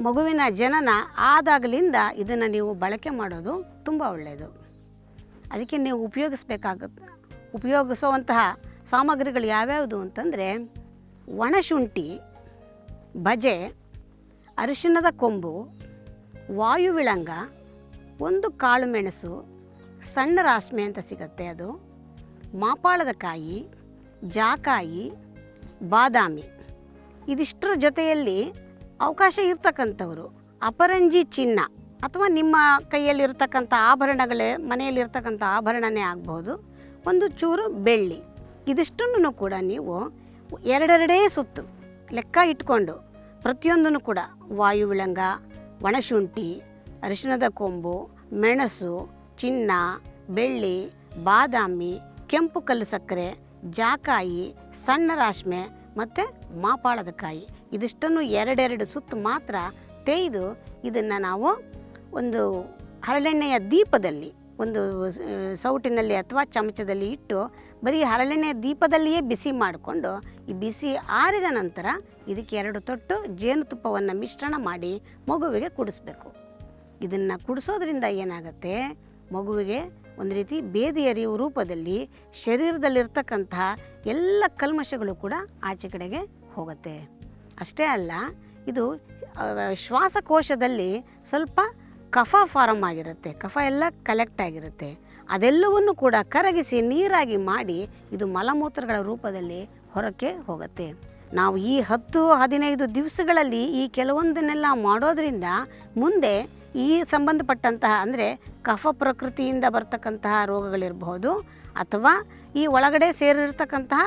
ಮಗುವಿನ ಜನನ ಆದಾಗಲಿಂದ ಇದನ್ನು ನೀವು ಬಳಕೆ ಮಾಡೋದು ತುಂಬ ಒಳ್ಳೆಯದು. ಅದಕ್ಕೆ ನೀವು ಉಪಯೋಗಿಸುವಂತಹ ಸಾಮಗ್ರಿಗಳು ಯಾವ್ಯಾವುದು ಅಂತಂದರೆ ಒಣಶುಂಠಿ, ಬಜೆ, ಅರಿಶಿಣದ ಕೊಂಬು, ವಾಯುವಿಳಂಗ, ಒಂದು ಕಾಳು ಮೆಣಸು, ಸಣ್ಣ ರಾಸ್ಮೆ ಅಂತ ಸಿಗುತ್ತೆ ಅದು, ಮಾಪಾಳದ ಕಾಯಿ, ಜಾಕಾಯಿ, ಬಾದಾಮಿ. ಇದಿಷ್ಟರ ಜೊತೆಯಲ್ಲಿ ಅವಕಾಶ ಇರ್ತಕ್ಕಂಥವರು ಅಪರಂಜಿ ಚಿನ್ನ ಅಥವಾ ನಿಮ್ಮ ಕೈಯಲ್ಲಿರ್ತಕ್ಕಂಥ ಆಭರಣಗಳೇ, ಮನೆಯಲ್ಲಿರ್ತಕ್ಕಂಥ ಆಭರಣನೇ ಆಗಬಹುದು, ಒಂದು ಚೂರು ಬೆಳ್ಳಿ. ಇದಿಷ್ಟನ್ನು ಕೂಡ ನೀವು ಎರಡೆರಡೇ ಸುತ್ತು ಲೆಕ್ಕ ಇಟ್ಕೊಂಡು ಪ್ರತಿಯೊಂದನ್ನು ಕೂಡ ವಾಯುವಿಳಂಗ, ಒಣಶುಂಠಿ, ಅರಿಶಿಣದ ಕೊಂಬು, ಮೆಣಸು, ಚಿನ್ನ, ಬೆಳ್ಳಿ, ಬಾದಾಮಿ, ಕೆಂಪು ಕಲ್ಲು ಸಕ್ಕರೆ, ಜಾಕಾಯಿ, ಸಣ್ಣ ರಾಶ್ಮೆ ಮತ್ತು ಮಾಪಾಳದ ಕಾಯಿ, ಇದಿಷ್ಟನ್ನು ಎರಡೆರಡು ಸುತ್ತು ಮಾತ್ರ ತೇಯ್ದು ಇದನ್ನು ನಾವು ಒಂದು ಹರಳೆಣ್ಣೆಯ ದೀಪದಲ್ಲಿ ಒಂದು ಸೌಟಿನಲ್ಲಿ ಅಥವಾ ಚಮಚದಲ್ಲಿ ಇಟ್ಟು ಬರೀ ಹರಳೆಣ್ಣೆಯ ದೀಪದಲ್ಲಿಯೇ ಬಿಸಿ ಮಾಡಿಕೊಂಡು ಈ ಬಿಸಿ ಆರಿದ ನಂತರ ಇದಕ್ಕೆ 2 ತೊಟ್ಟು ಜೇನುತುಪ್ಪವನ್ನು ಮಿಶ್ರಣ ಮಾಡಿ ಮಗುವಿಗೆ ಕುಡಿಸ್ಬೇಕು. ಇದನ್ನು ಕುಡಿಸೋದ್ರಿಂದ ಏನಾಗುತ್ತೆ, ಮಗುವಿಗೆ ಒಂದು ರೀತಿ ಬೇದಿ ಎರೆಯುವ ರೂಪದಲ್ಲಿ ಶರೀರದಲ್ಲಿರ್ತಕ್ಕಂತಹ ಎಲ್ಲ ಕಲ್ಮಶಗಳು ಕೂಡ ಆಚೆ ಕಡೆಗೆ ಹೋಗುತ್ತೆ. ಅಷ್ಟೇ ಅಲ್ಲ, ಇದು ಶ್ವಾಸಕೋಶದಲ್ಲಿ ಸ್ವಲ್ಪ ಕಫ ಫಾರಮ್ ಆಗಿರುತ್ತೆ, ಕಫ ಎಲ್ಲ ಕಲೆಕ್ಟ್ ಆಗಿರುತ್ತೆ. ಅದೆಲ್ಲವನ್ನು ಕೂಡ ಕರಗಿಸಿ ನೀರಾಗಿ ಮಾಡಿ ಇದು ಮಲಮೂತ್ರಗಳ ರೂಪದಲ್ಲಿ ಹೊರಕ್ಕೆ ಹೋಗುತ್ತೆ. ನಾವು ಈ 10-15 ದಿವಸಗಳಲ್ಲಿ ಈ ಕೆಲವೊಂದನ್ನೆಲ್ಲ ಮಾಡೋದ್ರಿಂದ ಮುಂದೆ ಈ ಸಂಬಂಧಪಟ್ಟಂತಹ ಅಂದರೆ ಕಫ ಪ್ರಕೃತಿಯಿಂದ ಬರ್ತಕ್ಕಂತಹ ರೋಗಗಳಿರಬಹುದು ಅಥವಾ ಈ ಒಳಗಡೆ ಸೇರಿರ್ತಕ್ಕಂತಹ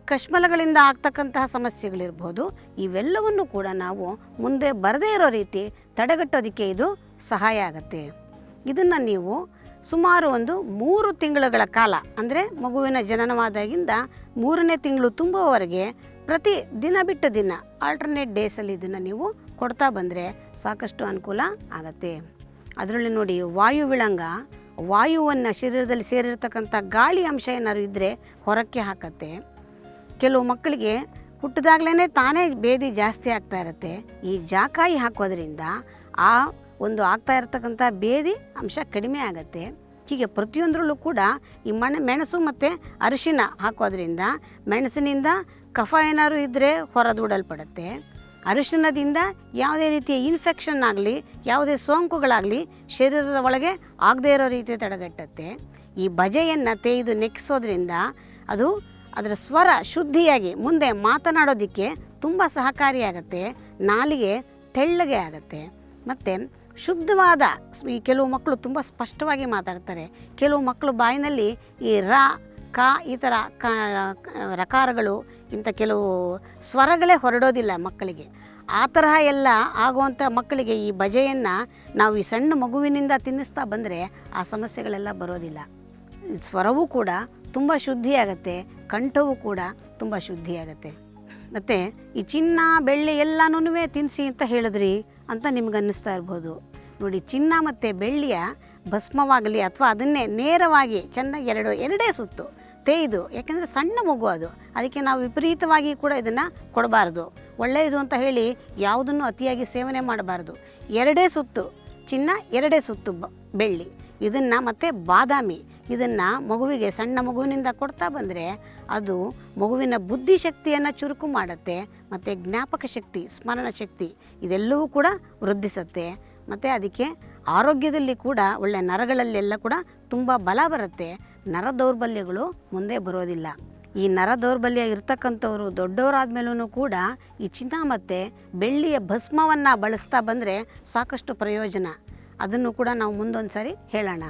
ಕಶ್ಮಲಗಳಿಂದ ಆಗ್ತಕ್ಕಂತಹ ಸಮಸ್ಯೆಗಳಿರ್ಬೋದು, ಇವೆಲ್ಲವನ್ನು ಕೂಡ ನಾವು ಮುಂದೆ ಬರದೇ ಇರೋ ರೀತಿ ತಡೆಗಟ್ಟೋದಕ್ಕೆ ಇದು ಸಹಾಯ ಆಗುತ್ತೆ. ಇದನ್ನು ನೀವು ಸುಮಾರು ಒಂದು 3 ತಿಂಗಳುಗಳ ಕಾಲ ಅಂದರೆ ಮಗುವಿನ ಜನನವಾದಾಗಿಂದ 3ನೇ ತಿಂಗಳು ತುಂಬುವವರೆಗೆ ಪ್ರತಿ ದಿನ ಬಿಟ್ಟು ದಿನ ಆಲ್ಟರ್ನೇಟ್ ಡೇಸಲ್ಲಿ ಇದನ್ನು ನೀವು ಕೊಡ್ತಾ ಬಂದರೆ ಸಾಕಷ್ಟು ಅನುಕೂಲ ಆಗತ್ತೆ. ಅದರಲ್ಲಿ ನೋಡಿ, ವಾಯುವಿಳಂಗ ವಾಯುವನ್ನು ಶರೀರದಲ್ಲಿ ಸೇರಿರ್ತಕ್ಕಂಥ ಗಾಳಿ ಅಂಶ ಏನಾದ್ರು ಇದ್ದರೆ ಹೊರಕ್ಕೆ ಹಾಕತ್ತೆ. ಕೆಲವು ಮಕ್ಕಳಿಗೆ ಹುಟ್ಟಿದಾಗಲೇ ತಾನೇ ಬೇದಿ ಜಾಸ್ತಿ ಆಗ್ತಾ ಇರುತ್ತೆ. ಈ ಜಾಕಾಯಿ ಹಾಕೋದ್ರಿಂದ ಆ ಒಂದು ಆಗ್ತಾ ಇರತಕ್ಕಂಥ ಬೇದಿ ಅಂಶ ಕಡಿಮೆ ಆಗುತ್ತೆ. ಹೀಗೆ ಪ್ರತಿಯೊಂದರಲ್ಲೂ ಕೂಡ ಈ ಮೆಣಸು ಮತ್ತು ಅರಿಶಿನ ಹಾಕೋದ್ರಿಂದ ಮೆಣಸಿನಿಂದ ಕಫ ಏನಾದ್ರು ಇದ್ದರೆ ಹೊರದೂಡಲ್ಪಡುತ್ತೆ. ಅರಿಶಿಣದಿಂದ ಯಾವುದೇ ರೀತಿಯ ಇನ್ಫೆಕ್ಷನ್ ಆಗಲಿ ಯಾವುದೇ ಸೋಂಕುಗಳಾಗಲಿ ಶರೀರದ ಒಳಗೆ ಆಗದೇ ಇರೋ ರೀತಿ ತಡೆಗಟ್ಟುತ್ತೆ. ಈ ಬಜೆಯನ್ನು ತೇಯ್ದು ನೆಕ್ಕಿಸೋದ್ರಿಂದ ಅದು ಅದರ ಸ್ವರ ಶುದ್ಧಿಯಾಗಿ ಮುಂದೆ ಮಾತನಾಡೋದಕ್ಕೆ ತುಂಬ ಸಹಕಾರಿಯಾಗತ್ತೆ. ನಾಲಿಗೆ ತೆಳ್ಳಗೆ ಆಗುತ್ತೆ. ಮತ್ತು ಶುದ್ಧವಾದ ಈ ಕೆಲವು ಮಕ್ಕಳು ತುಂಬ ಸ್ಪಷ್ಟವಾಗಿ ಮಾತಾಡ್ತಾರೆ. ಕೆಲವು ಮಕ್ಕಳು ಬಾಯಿನಲ್ಲಿ ಈ ರ ಕ ಈ ಥರ ರಕಾರಗಳು ಇಂಥ ಕೆಲವು ಸ್ವರಗಳೇ ಹೊರಡೋದಿಲ್ಲ ಮಕ್ಕಳಿಗೆ. ಆ ತರಹ ಎಲ್ಲ ಆಗುವಂಥ ಮಕ್ಕಳಿಗೆ ಈ ಬಜೆಯನ್ನು ನಾವು ಈ ಸಣ್ಣ ಮಗುವಿನಿಂದ ತಿನ್ನಿಸ್ತಾ ಬಂದರೆ ಆ ಸಮಸ್ಯೆಗಳೆಲ್ಲ ಬರೋದಿಲ್ಲ. ಸ್ವರವೂ ಕೂಡ ತುಂಬ ಶುದ್ಧಿಯಾಗತ್ತೆ, ಕಂಠವೂ ಕೂಡ ತುಂಬ ಶುದ್ಧಿಯಾಗತ್ತೆ. ಮತ್ತು ಈ ಚಿನ್ನ ಬೆಳ್ಳಿ ಎಲ್ಲನೂ ತಿನ್ನಿಸಿ ಅಂತ ಹೇಳಿದ್ರಿ ಅಂತ ನಿಮ್ಗೆ ಅನ್ನಿಸ್ತಾ ಇರ್ಬೋದು. ನೋಡಿ, ಚಿನ್ನ ಮತ್ತು ಬೆಳ್ಳಿಯ ಭಸ್ಮವಾಗಲಿ ಅಥವಾ ಅದನ್ನೇ ನೇರವಾಗಿ ಚೆನ್ನಾಗಿ ಎರಡೇ ಸುತ್ತು ತೇಯ್ದು, ಯಾಕೆಂದರೆ ಸಣ್ಣ ಮಗು ಅದು, ಅದಕ್ಕೆ ನಾವು ವಿಪರೀತವಾಗಿ ಕೂಡ ಇದನ್ನು ಕೊಡಬಾರ್ದು. ಒಳ್ಳೆಯದು ಅಂತ ಹೇಳಿ ಯಾವುದನ್ನು ಅತಿಯಾಗಿ ಸೇವನೆ ಮಾಡಬಾರ್ದು. 2 ಸುತ್ತು ಚಿನ್ನ, 2 ಸುತ್ತು ಬೆಳ್ಳಿ, ಇದನ್ನು ಮತ್ತು ಬಾದಾಮಿ ಇದನ್ನು ಮಗುವಿಗೆ ಸಣ್ಣ ಮಗುವಿನಿಂದ ಕೊಡ್ತಾ ಬಂದರೆ ಅದು ಮಗುವಿನ ಬುದ್ಧಿಶಕ್ತಿಯನ್ನು ಚುರುಕು ಮಾಡುತ್ತೆ. ಮತ್ತು ಜ್ಞಾಪಕ ಶಕ್ತಿ, ಸ್ಮರಣ ಶಕ್ತಿ ಇದೆಲ್ಲವೂ ಕೂಡ ವೃದ್ಧಿಸುತ್ತೆ. ಮತ್ತು ಅದಕ್ಕೆ ಆರೋಗ್ಯದಲ್ಲಿ ಕೂಡ ಒಳ್ಳೆ ನರಗಳಲ್ಲೆಲ್ಲ ಕೂಡ ತುಂಬ ಬಲ ಬರುತ್ತೆ. ನರ ದೌರ್ಬಲ್ಯಗಳು ಮುಂದೆ ಬರೋದಿಲ್ಲ. ಈ ನರ ದೌರ್ಬಲ್ಯ ಇರ್ತಕ್ಕಂಥವ್ರು ದೊಡ್ಡವರಾದ ಮೇಲೂ ಕೂಡ ಈ ಚಿನ್ನ ಮತ್ತು ಬೆಳ್ಳಿಯ ಭಸ್ಮವನ್ನು ಬಳಸ್ತಾ ಬಂದರೆ ಸಾಕಷ್ಟು ಪ್ರಯೋಜನ. ಅದನ್ನು ಕೂಡ ನಾವು ಮುಂದೊಂದು ಸಾರಿ ಹೇಳೋಣ.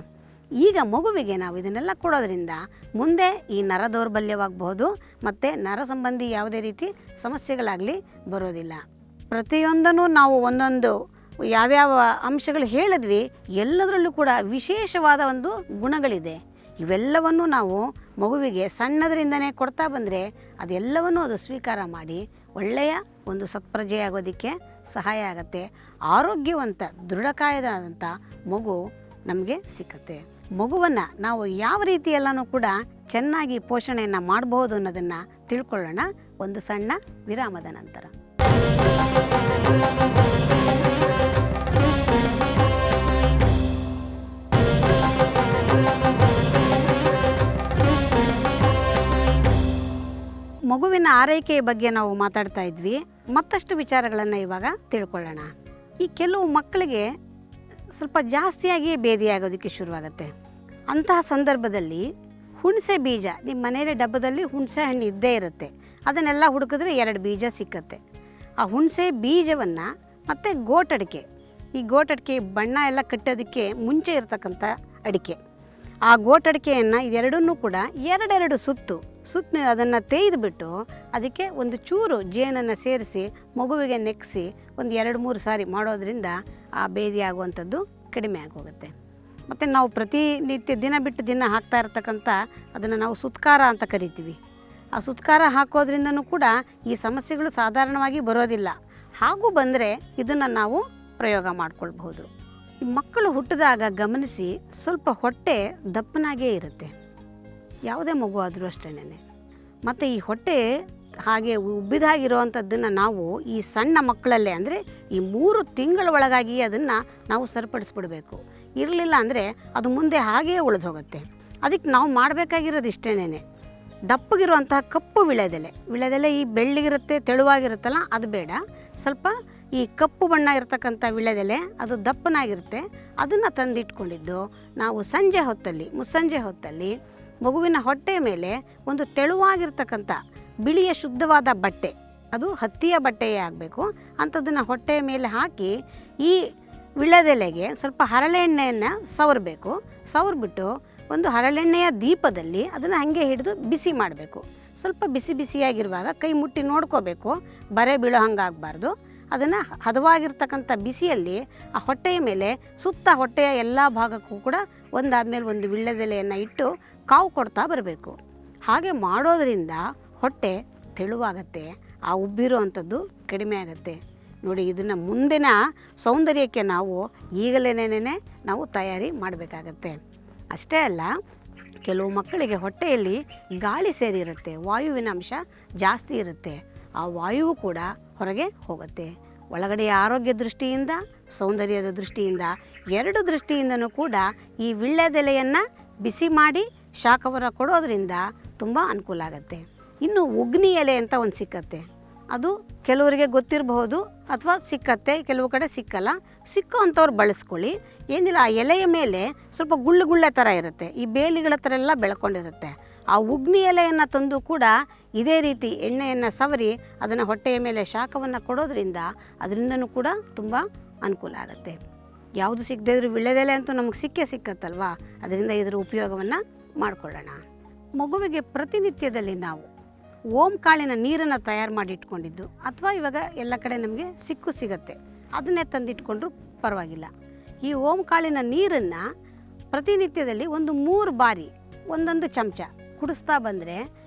ಈಗ ಮಗುವಿಗೆ ನಾವು ಇದನ್ನೆಲ್ಲ ಕೊಡೋದ್ರಿಂದ ಮುಂದೆ ಈ ನರ ದೌರ್ಬಲ್ಯವಾಗಬಹುದು ಮತ್ತು ನರ ಸಂಬಂಧಿ ಯಾವುದೇ ರೀತಿ ಸಮಸ್ಯೆಗಳಾಗಲಿ ಬರೋದಿಲ್ಲ. ಪ್ರತಿಯೊಂದನ್ನು ನಾವು ಒಂದೊಂದು ಯಾವ್ಯಾವ ಅಂಶಗಳು ಹೇಳಿದ್ವಿ, ಎಲ್ಲದರಲ್ಲೂ ಕೂಡ ವಿಶೇಷವಾದ ಒಂದು ಗುಣಗಳಿದೆ. ಇವೆಲ್ಲವನ್ನು ನಾವು ಮಗುವಿಗೆ ಸಣ್ಣದರಿಂದನೇ ಕೊಡ್ತಾ ಬಂದರೆ ಅದೆಲ್ಲವನ್ನೂ ಅದು ಸ್ವೀಕಾರ ಮಾಡಿ ಒಳ್ಳೆಯ ಒಂದು ಸತ್ಪ್ರಜೆಯಾಗೋದಕ್ಕೆ ಸಹಾಯ ಆಗುತ್ತೆ. ಆರೋಗ್ಯವಂತ ದೃಢಕಾಯದಂಥ ಮಗು ನಮಗೆ ಸಿಕ್ಕತ್ತೆ. ಮಗುವನ್ನು ನಾವು ಯಾವ ರೀತಿಯೆಲ್ಲನೂ ಕೂಡ ಚೆನ್ನಾಗಿ ಪೋಷಣೆಯನ್ನು ಮಾಡಬಹುದು ಅನ್ನೋದನ್ನು ತಿಳ್ಕೊಳ್ಳೋಣ ಒಂದು ಸಣ್ಣ ವಿರಾಮದ ನಂತರ. ಮಗುವಿನ ಆರೈಕೆಯ ಬಗ್ಗೆ ನಾವು ಮಾತಾಡ್ತಾ ಇದ್ವಿ. ಮತ್ತಷ್ಟು ವಿಚಾರಗಳನ್ನು ಇವಾಗ ತಿಳ್ಕೊಳ್ಳೋಣ. ಈ ಕೆಲವು ಮಕ್ಕಳಿಗೆ ಸ್ವಲ್ಪ ಜಾಸ್ತಿಯಾಗಿ ಬೇದಿಯಾಗೋದಕ್ಕೆ ಶುರುವಾಗುತ್ತೆ. ಅಂತಹ ಸಂದರ್ಭದಲ್ಲಿ ಹುಣಸೆ ಬೀಜ, ನಿಮ್ಮ ಮನೆಯಲ್ಲಿ ಡಬ್ಬದಲ್ಲಿ ಹುಣಸೆ ಹಣ್ಣು ಇದ್ದೇ ಇರುತ್ತೆ, ಅದನ್ನೆಲ್ಲ ಹುಡುಕಿದ್ರೆ 2 ಬೀಜ ಸಿಕ್ಕತ್ತೆ. ಆ ಹುಣಸೆ ಬೀಜವನ್ನು ಮತ್ತು ಗೋಟಡಿಕೆ, ಈ ಗೋಟಡಿಕೆ ಬಣ್ಣ ಎಲ್ಲ ಕಟ್ಟೋದಕ್ಕೆ ಮುಂಚೆ ಇರತಕ್ಕಂಥ ಅಡಿಕೆ, ಆ ಗೋಟಡಿಕೆಯನ್ನು ಇದೆರಡನ್ನೂ ಕೂಡ 2 ಸುತ್ತು ಅದನ್ನು ತೆಗೆದುಬಿಟ್ಟು ಅದಕ್ಕೆ ಒಂದು ಚೂರು ಜೇನನ್ನು ಸೇರಿಸಿ ಮಗುವಿಗೆ ನೆಕ್ಕಿಸಿ ಒಂದು 2-3 ಸಾರಿ ಮಾಡೋದ್ರಿಂದ ಆ ಬೇದಿ ಆಗುವಂಥದ್ದು ಕಡಿಮೆ ಆಗೋಗುತ್ತೆ. ಮತ್ತು ನಾವು ಪ್ರತಿನಿತ್ಯ ದಿನ ಬಿಟ್ಟು ದಿನ ಹಾಕ್ತಾ ಇರ್ತಕ್ಕಂಥ ಅದನ್ನು ನಾವು ಸುತ್ಕಾರ ಅಂತ ಕರಿತೀವಿ. ಆ ಸುತ್ಕಾರ ಹಾಕೋದ್ರಿಂದನೂ ಕೂಡ ಈ ಸಮಸ್ಯೆಗಳು ಸಾಧಾರಣವಾಗಿ ಬರೋದಿಲ್ಲ. ಹಾಗೂ ಬಂದರೆ ಇದನ್ನು ನಾವು ಪ್ರಯೋಗ ಮಾಡ್ಕೊಳ್ಬಹುದು. ಈ ಮಕ್ಕಳು ಹುಟ್ಟಿದಾಗ ಗಮನಿಸಿ, ಸ್ವಲ್ಪ ಹೊಟ್ಟೆ ದಪ್ಪನಾಗೇ ಇರುತ್ತೆ, ಯಾವುದೇ ಮಗು ಆದರೂ ಅಷ್ಟೇನೆ. ಮತ್ತು ಈ ಹೊಟ್ಟೆ ಹಾಗೆ ಉಬ್ಬಿದಾಗಿರುವಂಥದ್ದನ್ನು ನಾವು ಈ ಸಣ್ಣ ಮಕ್ಕಳಲ್ಲೇ ಅಂದರೆ ಈ 3 ತಿಂಗಳ ಒಳಗಾಗಿ ಅದನ್ನು ನಾವು ಸರಿಪಡಿಸ್ಬಿಡಬೇಕು. ಇರಲಿಲ್ಲ ಅಂದರೆ ಅದು ಮುಂದೆ ಹಾಗೇ ಉಳಿದು ಹೋಗುತ್ತೆ. ಅದಕ್ಕೆ ನಾವು ಮಾಡಬೇಕಾಗಿರೋದು ಇಷ್ಟೇನೆ, ದಪ್ಪಗಿರುವಂತಹ ಕಪ್ಪು ವಿಳೆದೆಲೆ ಈ ಬೆಳ್ಳಿಗಿರುತ್ತೆ, ತೆಳುವಾಗಿರುತ್ತಲ್ಲ ಅದು ಬೇಡ. ಸ್ವಲ್ಪ ಈ ಕಪ್ಪು ಬಣ್ಣ ಇರತಕ್ಕಂಥ ವಿಳೆದೆಲೆ, ಅದು ದಪ್ಪನಾಗಿರುತ್ತೆ, ಅದನ್ನು ತಂದಿಟ್ಕೊಂಡಿದ್ದು ನಾವು ಮುಸ್ಸಂಜೆ ಹೊತ್ತಲ್ಲಿ ಮಗುವಿನ ಹೊಟ್ಟೆಯ ಮೇಲೆ ಒಂದು ತೆಳುವಾಗಿರ್ತಕ್ಕಂಥ ಬಿಳಿಯ ಶುದ್ಧವಾದ ಬಟ್ಟೆ, ಅದು ಹತ್ತಿಯ ಬಟ್ಟೆಯೇ ಆಗಬೇಕು, ಅಂಥದ್ದನ್ನು ಹೊಟ್ಟೆಯ ಮೇಲೆ ಹಾಕಿ ಈ ವಿಳೆದೆಲೆಗೆ ಸ್ವಲ್ಪ ಹರಳೆಣ್ಣೆಯನ್ನು ಸವರ್ಬಿಟ್ಟು ಒಂದು ಹರಳೆಣ್ಣೆಯ ದೀಪದಲ್ಲಿ ಅದನ್ನು ಹಾಗೆ ಹಿಡಿದು ಬಿಸಿ ಮಾಡಬೇಕು. ಸ್ವಲ್ಪ ಬಿಸಿಯಾಗಿರುವಾಗ ಕೈ ಮುಟ್ಟಿ ನೋಡ್ಕೋಬೇಕು, ಬರೆ ಬೀಳೋ ಹಂಗಾಗಬಾರ್ದು. ಅದನ್ನು ಹದವಾಗಿರ್ತಕ್ಕಂಥ ಬಿಸಿಯಲ್ಲಿ ಆ ಹೊಟ್ಟೆಯ ಮೇಲೆ ಸುತ್ತ ಹೊಟ್ಟೆಯ ಎಲ್ಲ ಭಾಗಕ್ಕೂ ಕೂಡ ಒಂದಾದ್ಮೇಲೆ ಒಂದು ವಿಳ್ಯದೆಲೆಯನ್ನು ಇಟ್ಟು ಕಾವು ಕೊಡ್ತಾ ಬರಬೇಕು. ಹಾಗೆ ಮಾಡೋದರಿಂದ ಹೊಟ್ಟೆ ತೆಳುವಾಗತ್ತೆ, ಆ ಉಬ್ಬಿರುವಂಥದ್ದು ಕಡಿಮೆ ಆಗುತ್ತೆ. ನೋಡಿ, ಇದನ್ನು ಮುಂದಿನ ಸೌಂದರ್ಯಕ್ಕೆ ನಾವು ಈಗಲೇನೇ ನಾವು ತಯಾರಿ ಮಾಡಬೇಕಾಗತ್ತೆ. ಅಷ್ಟೇ ಅಲ್ಲ, ಕೆಲವು ಮಕ್ಕಳಿಗೆ ಹೊಟ್ಟೆಯಲ್ಲಿ ಗಾಳಿ ಸೇರಿರುತ್ತೆ, ವಾಯುವಿನ ಅಂಶ ಜಾಸ್ತಿ ಇರುತ್ತೆ, ಆ ವಾಯುವು ಕೂಡ ಹೊರಗೆ ಹೋಗುತ್ತೆ. ಒಳಗಡೆಯ ಆರೋಗ್ಯ ದೃಷ್ಟಿಯಿಂದ, ಸೌಂದರ್ಯದ ದೃಷ್ಟಿಯಿಂದ, 2 ದೃಷ್ಟಿಯಿಂದನೂ ಕೂಡ ಈ ವಿಳ್ಯದೆಲೆಯನ್ನು ಬಿಸಿ ಮಾಡಿ ಶಾಖವನ್ನು ಕೊಡೋದ್ರಿಂದ ತುಂಬ ಅನುಕೂಲ ಆಗುತ್ತೆ. ಇನ್ನು ಉಗ್ನಿ ಎಲೆ ಅಂತ ಒಂದು ಸಿಕ್ಕತ್ತೆ, ಅದು ಕೆಲವರಿಗೆ ಗೊತ್ತಿರಬಹುದು ಅಥವಾ ಸಿಕ್ಕತ್ತೆ, ಕೆಲವು ಕಡೆ ಸಿಕ್ಕಲ್ಲ. ಸಿಕ್ಕೋ ಅಂಥವ್ರು ಬಳಸ್ಕೊಳ್ಳಿ. ಏನಿಲ್ಲ, ಆ ಎಲೆಯ ಮೇಲೆ ಸ್ವಲ್ಪ ಗುಳ್ಳೆ ಥರ ಇರುತ್ತೆ, ಈ ಬೇಲಿಗಳ ಥರ ಎಲ್ಲ ಬೆಳ್ಕೊಂಡಿರುತ್ತೆ. ಆ ಉಗ್ನಿ ಎಲೆಯನ್ನು ತಂದು ಕೂಡ ಇದೇ ರೀತಿ ಎಣ್ಣೆಯನ್ನು ಸವರಿ ಅದನ್ನು ಹೊಟ್ಟೆಯ ಮೇಲೆ ಶಾಖವನ್ನು ಕೊಡೋದ್ರಿಂದ ಅದರಿಂದನೂ ಕೂಡ ತುಂಬ ಅನುಕೂಲ ಆಗುತ್ತೆ. ಯಾವುದು ಸಿಕ್ಕದೇ ಇದ್ರೂ ವಿಳ್ಯದೆಲೆ ಅಂತೂ ನಮಗೆ ಸಿಕ್ಕತ್ತಲ್ವ, ಅದರಿಂದ ಇದರ ಉಪಯೋಗವನ್ನು ಮಾಡಿಕೊಳ್ಳೋಣ. ಮಗುವಿಗೆ ಪ್ರತಿನಿತ್ಯದಲ್ಲಿ ನಾವು ಓಂ ಕಾಳಿನ ನೀರನ್ನು ತಯಾರು ಮಾಡಿ ಇಟ್ಕೊಂಡಿದ್ದು, ಅಥವಾ ಇವಾಗ ಎಲ್ಲ ಕಡೆ ನಮಗೆ ಸಿಗತ್ತೆ, ಅದನ್ನೇ ತಂದಿಟ್ಕೊಂಡ್ರೂ ಪರವಾಗಿಲ್ಲ. ಈ ಓಂ ಕಾಳಿನ ನೀರನ್ನು ಪ್ರತಿನಿತ್ಯದಲ್ಲಿ ಒಂದು 3 ಬಾರಿ 1 ಚಮಚ ಕುಡಿಸ್ತಾ ಬಂದರೆ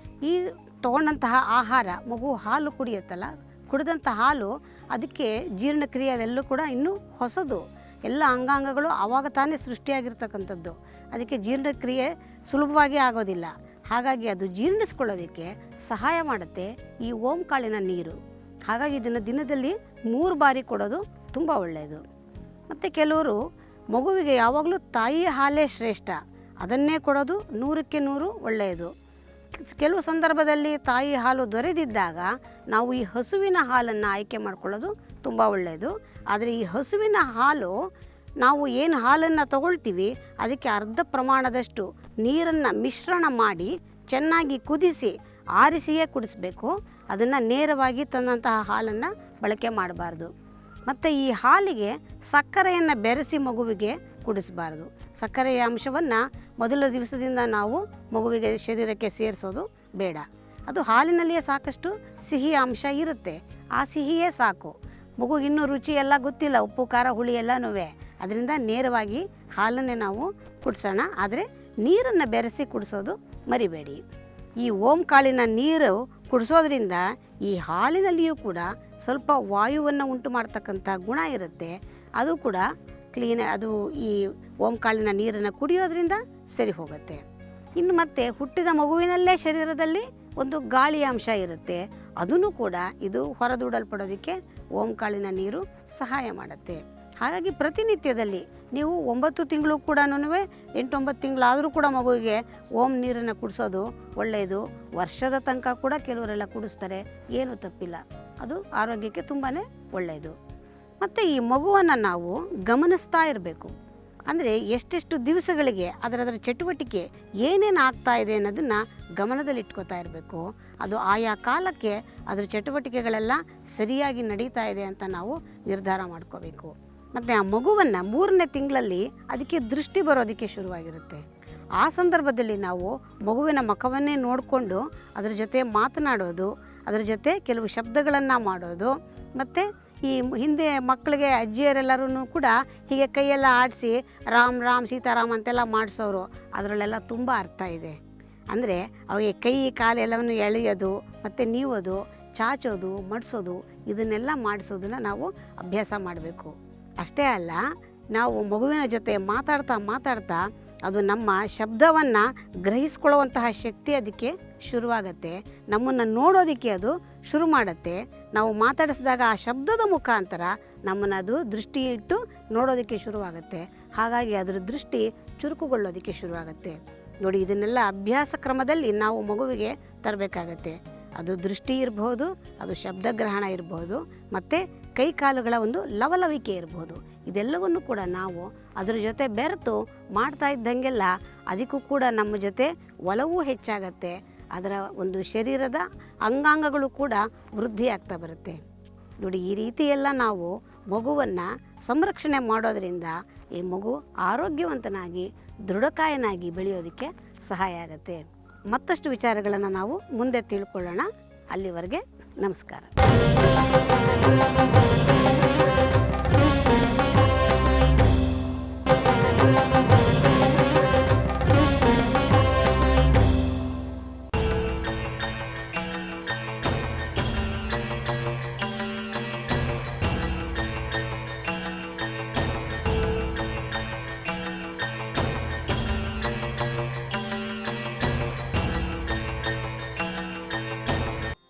ಈ ತೊಗೊಂಡಂತಹ ಆಹಾರ, ಮಗು ಹಾಲು ಕುಡಿಯುತ್ತಲ್ಲ, ಕುಡಿದಂಥ ಹಾಲು ಅದಕ್ಕೆ ಜೀರ್ಣಕ್ರಿಯೆ ಅದೆಲ್ಲೂ ಕೂಡ ಇನ್ನೂ ಹೊಸದು, ಎಲ್ಲ ಅಂಗಾಂಗಗಳು ಆವಾಗ ತಾನೇ ಸೃಷ್ಟಿಯಾಗಿರ್ತಕ್ಕಂಥದ್ದು, ಅದಕ್ಕೆ ಜೀರ್ಣಕ್ರಿಯೆ ಸುಲಭವಾಗಿ ಆಗೋದಿಲ್ಲ. ಹಾಗಾಗಿ ಅದು ಜೀರ್ಣಿಸ್ಕೊಳ್ಳೋದಕ್ಕೆ ಸಹಾಯ ಮಾಡುತ್ತೆ ಈ ಓಂ ಕಾಳಿನ ನೀರು. ಹಾಗಾಗಿ ಇದನ್ನು ದಿನದಲ್ಲಿ 3 ಬಾರಿ ಕೊಡೋದು ತುಂಬ ಒಳ್ಳೆಯದು. ಮತ್ತು ಕೆಲವರು ಮಗುವಿಗೆ ಯಾವಾಗಲೂ ತಾಯಿ ಹಾಲೇ ಶ್ರೇಷ್ಠ, ಅದನ್ನೇ ಕೊಡೋದು 100ಕ್ಕೆ 100 ಒಳ್ಳೆಯದು. ಕೆಲವು ಸಂದರ್ಭದಲ್ಲಿ ತಾಯಿ ಹಾಲು ದೊರೆದಿದ್ದಾಗ ನಾವು ಈ ಹಸುವಿನ ಹಾಲನ್ನು ಆಯ್ಕೆ ಮಾಡ್ಕೊಳ್ಳೋದು ತುಂಬ ಒಳ್ಳೆಯದು. ಆದರೆ ಈ ಹಸುವಿನ ಹಾಲು ನಾವು ಏನು ಹಾಲನ್ನು ತಗೊಳ್ತೀವಿ ಅದಕ್ಕೆ ಅರ್ಧ ಪ್ರಮಾಣದಷ್ಟು ನೀರನ್ನು ಮಿಶ್ರಣ ಮಾಡಿ ಚೆನ್ನಾಗಿ ಕುದಿಸಿ ಆರಿಸಿಯೇ ಕುಡಿಸ್ಬೇಕು. ಅದನ್ನು ನೇರವಾಗಿ ತಂದಂತಹ ಹಾಲನ್ನು ಬಳಕೆ ಮಾಡಬಾರ್ದು. ಮತ್ತು ಈ ಹಾಲಿಗೆ ಸಕ್ಕರೆಯನ್ನು ಬೆರೆಸಿ ಮಗುವಿಗೆ ಕುಡಿಸಬಾರ್ದು. ಸಕ್ಕರೆಯ ಅಂಶವನ್ನು ಮೊದಲ ದಿವಸದಿಂದ ನಾವು ಮಗುವಿಗೆ ಶರೀರಕ್ಕೆ ಸೇರಿಸೋದು ಬೇಡ. ಅದು ಹಾಲಿನಲ್ಲಿಯೇ ಸಾಕಷ್ಟು ಸಿಹಿಯ ಅಂಶ ಇರುತ್ತೆ, ಆ ಸಿಹಿಯೇ ಸಾಕು. ಮಗುಗಿನ್ನೂ ರುಚಿ ಎಲ್ಲ ಗೊತ್ತಿಲ್ಲ, ಉಪ್ಪು ಖಾರ ಹುಳಿ ಎಲ್ಲನೂ, ಅದರಿಂದ ನೇರವಾಗಿ ಹಾಲನ್ನೇ ನಾವು ಕುಡಿಸೋಣ. ಆದರೆ ನೀರನ್ನು ಬೆರೆಸಿ ಕುಡಿಸೋದು ಮರಿಬೇಡಿ. ಈ ಓಂ ಕಾಳಿನ ನೀರು ಕುಡಿಸೋದ್ರಿಂದ ಈ ಹಾಲಿನಲ್ಲಿಯೂ ಕೂಡ ಸ್ವಲ್ಪ ವಾಯುವನ್ನು ಉಂಟು ಮಾಡ್ತಕ್ಕಂಥ ಗುಣ ಇರುತ್ತೆ, ಅದು ಕೂಡ ಅದು ಈ ಓಂ ಕಾಳಿನ ನೀರನ್ನು ಕುಡಿಯೋದ್ರಿಂದ ಸರಿ ಹೋಗುತ್ತೆ. ಇನ್ನು ಮತ್ತೆ ಹುಟ್ಟಿದ ಮಗುವಿನಲ್ಲೇ ಶರೀರದಲ್ಲಿ ಒಂದು ಗಾಳಿಯ ಅಂಶ ಇರುತ್ತೆ, ಅದನ್ನು ಕೂಡ ಇದು ಹೊರದೂಡಲ್ಪಡೋದಕ್ಕೆ ಓಂ ಕಾಳಿನ ನೀರು ಸಹಾಯ ಮಾಡುತ್ತೆ. ಹಾಗಾಗಿ ಪ್ರತಿನಿತ್ಯದಲ್ಲಿ ನೀವು 9 ತಿಂಗಳು ಕೂಡ 8-9 ತಿಂಗಳಾದರೂ ಕೂಡ ಮಗುವಿಗೆ ಓಮ್ ನೀರನ್ನು ಕುಡಿಸೋದು ಒಳ್ಳೆಯದು. ವರ್ಷದ ತನಕ ಕೂಡ ಕೆಲವರೆಲ್ಲ ಕುಡಿಸ್ತಾರೆ, ಏನೂ ತಪ್ಪಿಲ್ಲ, ಅದು ಆರೋಗ್ಯಕ್ಕೆ ತುಂಬಾ ಒಳ್ಳೆಯದು. ಮತ್ತು ಈ ಮಗುವನ್ನು ನಾವು ಗಮನಿಸ್ತಾ ಇರಬೇಕು. ಅಂದರೆ ಎಷ್ಟೆಷ್ಟು ದಿವಸಗಳಿಗೆ ಅದರ ಚಟುವಟಿಕೆ ಏನೇನು ಆಗ್ತಾ ಇದೆ ಅನ್ನೋದನ್ನು ಗಮನದಲ್ಲಿಟ್ಕೋತಾ ಇರಬೇಕು. ಅದು ಆಯಾ ಕಾಲಕ್ಕೆ ಅದರ ಚಟುವಟಿಕೆಗಳೆಲ್ಲ ಸರಿಯಾಗಿ ನಡೀತಾ ಇದೆ ಅಂತ ನಾವು ನಿರ್ಧಾರ ಮಾಡ್ಕೋಬೇಕು. ಮತ್ತು ಆ ಮಗುವನ್ನು 3ನೇ ತಿಂಗಳಲ್ಲಿ ಅದಕ್ಕೆ ದೃಷ್ಟಿ ಬರೋದಕ್ಕೆ ಶುರುವಾಗಿರುತ್ತೆ. ಆ ಸಂದರ್ಭದಲ್ಲಿ ನಾವು ಮಗುವಿನ ಮುಖವನ್ನೇ ನೋಡಿಕೊಂಡು ಅದರ ಜೊತೆ ಮಾತನಾಡೋದು, ಅದರ ಜೊತೆ ಕೆಲವು ಶಬ್ದಗಳನ್ನು ಮಾಡೋದು. ಮತ್ತು ಈ ಹಿಂದೆ ಮಕ್ಕಳಿಗೆ ಅಜ್ಜಿಯರೆಲ್ಲರೂ ಕೂಡ ಹೀಗೆ ಕೈಯೆಲ್ಲ ಆಡಿಸಿ ರಾಮ್ ರಾಮ್ ಸೀತಾರಾಮ್ ಅಂತೆಲ್ಲ ಮಾಡಿಸೋರು. ಅದರಲ್ಲೆಲ್ಲ ತುಂಬ ಅರ್ಥ ಇದೆ. ಅಂದರೆ ಅವಿಗೆ ಕೈ ಕಾಲೆಲ್ಲವನ್ನು ಎಳೆಯೋದು, ಮತ್ತು ನೀವೋದು, ಚಾಚೋದು, ಮಡಿಸೋದು, ಇದನ್ನೆಲ್ಲ ಮಾಡಿಸೋದನ್ನು ನಾವು ಅಭ್ಯಾಸ ಮಾಡಬೇಕು. ಅಷ್ಟೇ ಅಲ್ಲ, ನಾವು ಮಗುವಿನ ಜೊತೆ ಮಾತಾಡ್ತಾ ಅದು ನಮ್ಮ ಶಬ್ದವನ್ನು ಗ್ರಹಿಸ್ಕೊಳ್ಳುವಂತಹ ಶಕ್ತಿ ಅದಕ್ಕೆ ಶುರುವಾಗತ್ತೆ. ನಮ್ಮನ್ನು ನೋಡೋದಕ್ಕೆ ಅದು ಶುರು ಮಾಡುತ್ತೆ. ನಾವು ಮಾತಾಡಿಸಿದಾಗ ಆ ಶಬ್ದದ ಮುಖಾಂತರ ನಮ್ಮನ್ನು ಅದು ದೃಷ್ಟಿ ಇಟ್ಟು ನೋಡೋದಕ್ಕೆ ಶುರುವಾಗುತ್ತೆ. ಹಾಗಾಗಿ ಅದರ ದೃಷ್ಟಿ ಚುರುಕುಗೊಳ್ಳೋದಕ್ಕೆ ಶುರುವಾಗುತ್ತೆ. ನೋಡಿ, ಇದನ್ನೆಲ್ಲ ಅಭ್ಯಾಸ ಕ್ರಮದಲ್ಲಿ ನಾವು ಮಗುವಿಗೆ ತರಬೇಕಾಗತ್ತೆ. ಅದು ದೃಷ್ಟಿ ಇರಬಹುದು, ಅದು ಶಬ್ದಗ್ರಹಣ ಇರಬಹುದು, ಮತ್ತು ಕೈ ಕಾಲುಗಳ ಒಂದು ಲವಲವಿಕೆ ಇರಬಹುದು. ಇದೆಲ್ಲವನ್ನು ಕೂಡ ನಾವು ಅದರ ಜೊತೆ ಬೆರೆತು ಮಾಡ್ತಾ ಇದ್ದಂಗೆಲ್ಲ ಅದಕ್ಕೂ ಕೂಡ ನಮ್ಮ ಜೊತೆ ಒಲವು ಹೆಚ್ಚಾಗತ್ತೆ. ಅದರ ಒಂದು ಶರೀರದ ಅಂಗಾಂಗಗಳು ಕೂಡ ವೃದ್ಧಿ ಆಗ್ತಾ ಬರುತ್ತೆ. ನೋಡಿ, ಈ ರೀತಿಯೆಲ್ಲ ನಾವು ಮಗುವನ್ನು ಸಂರಕ್ಷಣೆ ಮಾಡೋದರಿಂದ ಈ ಮಗು ಆರೋಗ್ಯವಂತನಾಗಿ ದೃಢಕಾಯನಾಗಿ ಬೆಳೆಯೋದಕ್ಕೆ ಸಹಾಯ ಆಗುತ್ತೆ. ಮತ್ತಷ್ಟು ವಿಚಾರಗಳನ್ನು ನಾವು ಮುಂದೆ ತಿಳ್ಕೊಳ್ಳೋಣ. ಅಲ್ಲಿವರೆಗೆ ನಮಸ್ಕಾರ.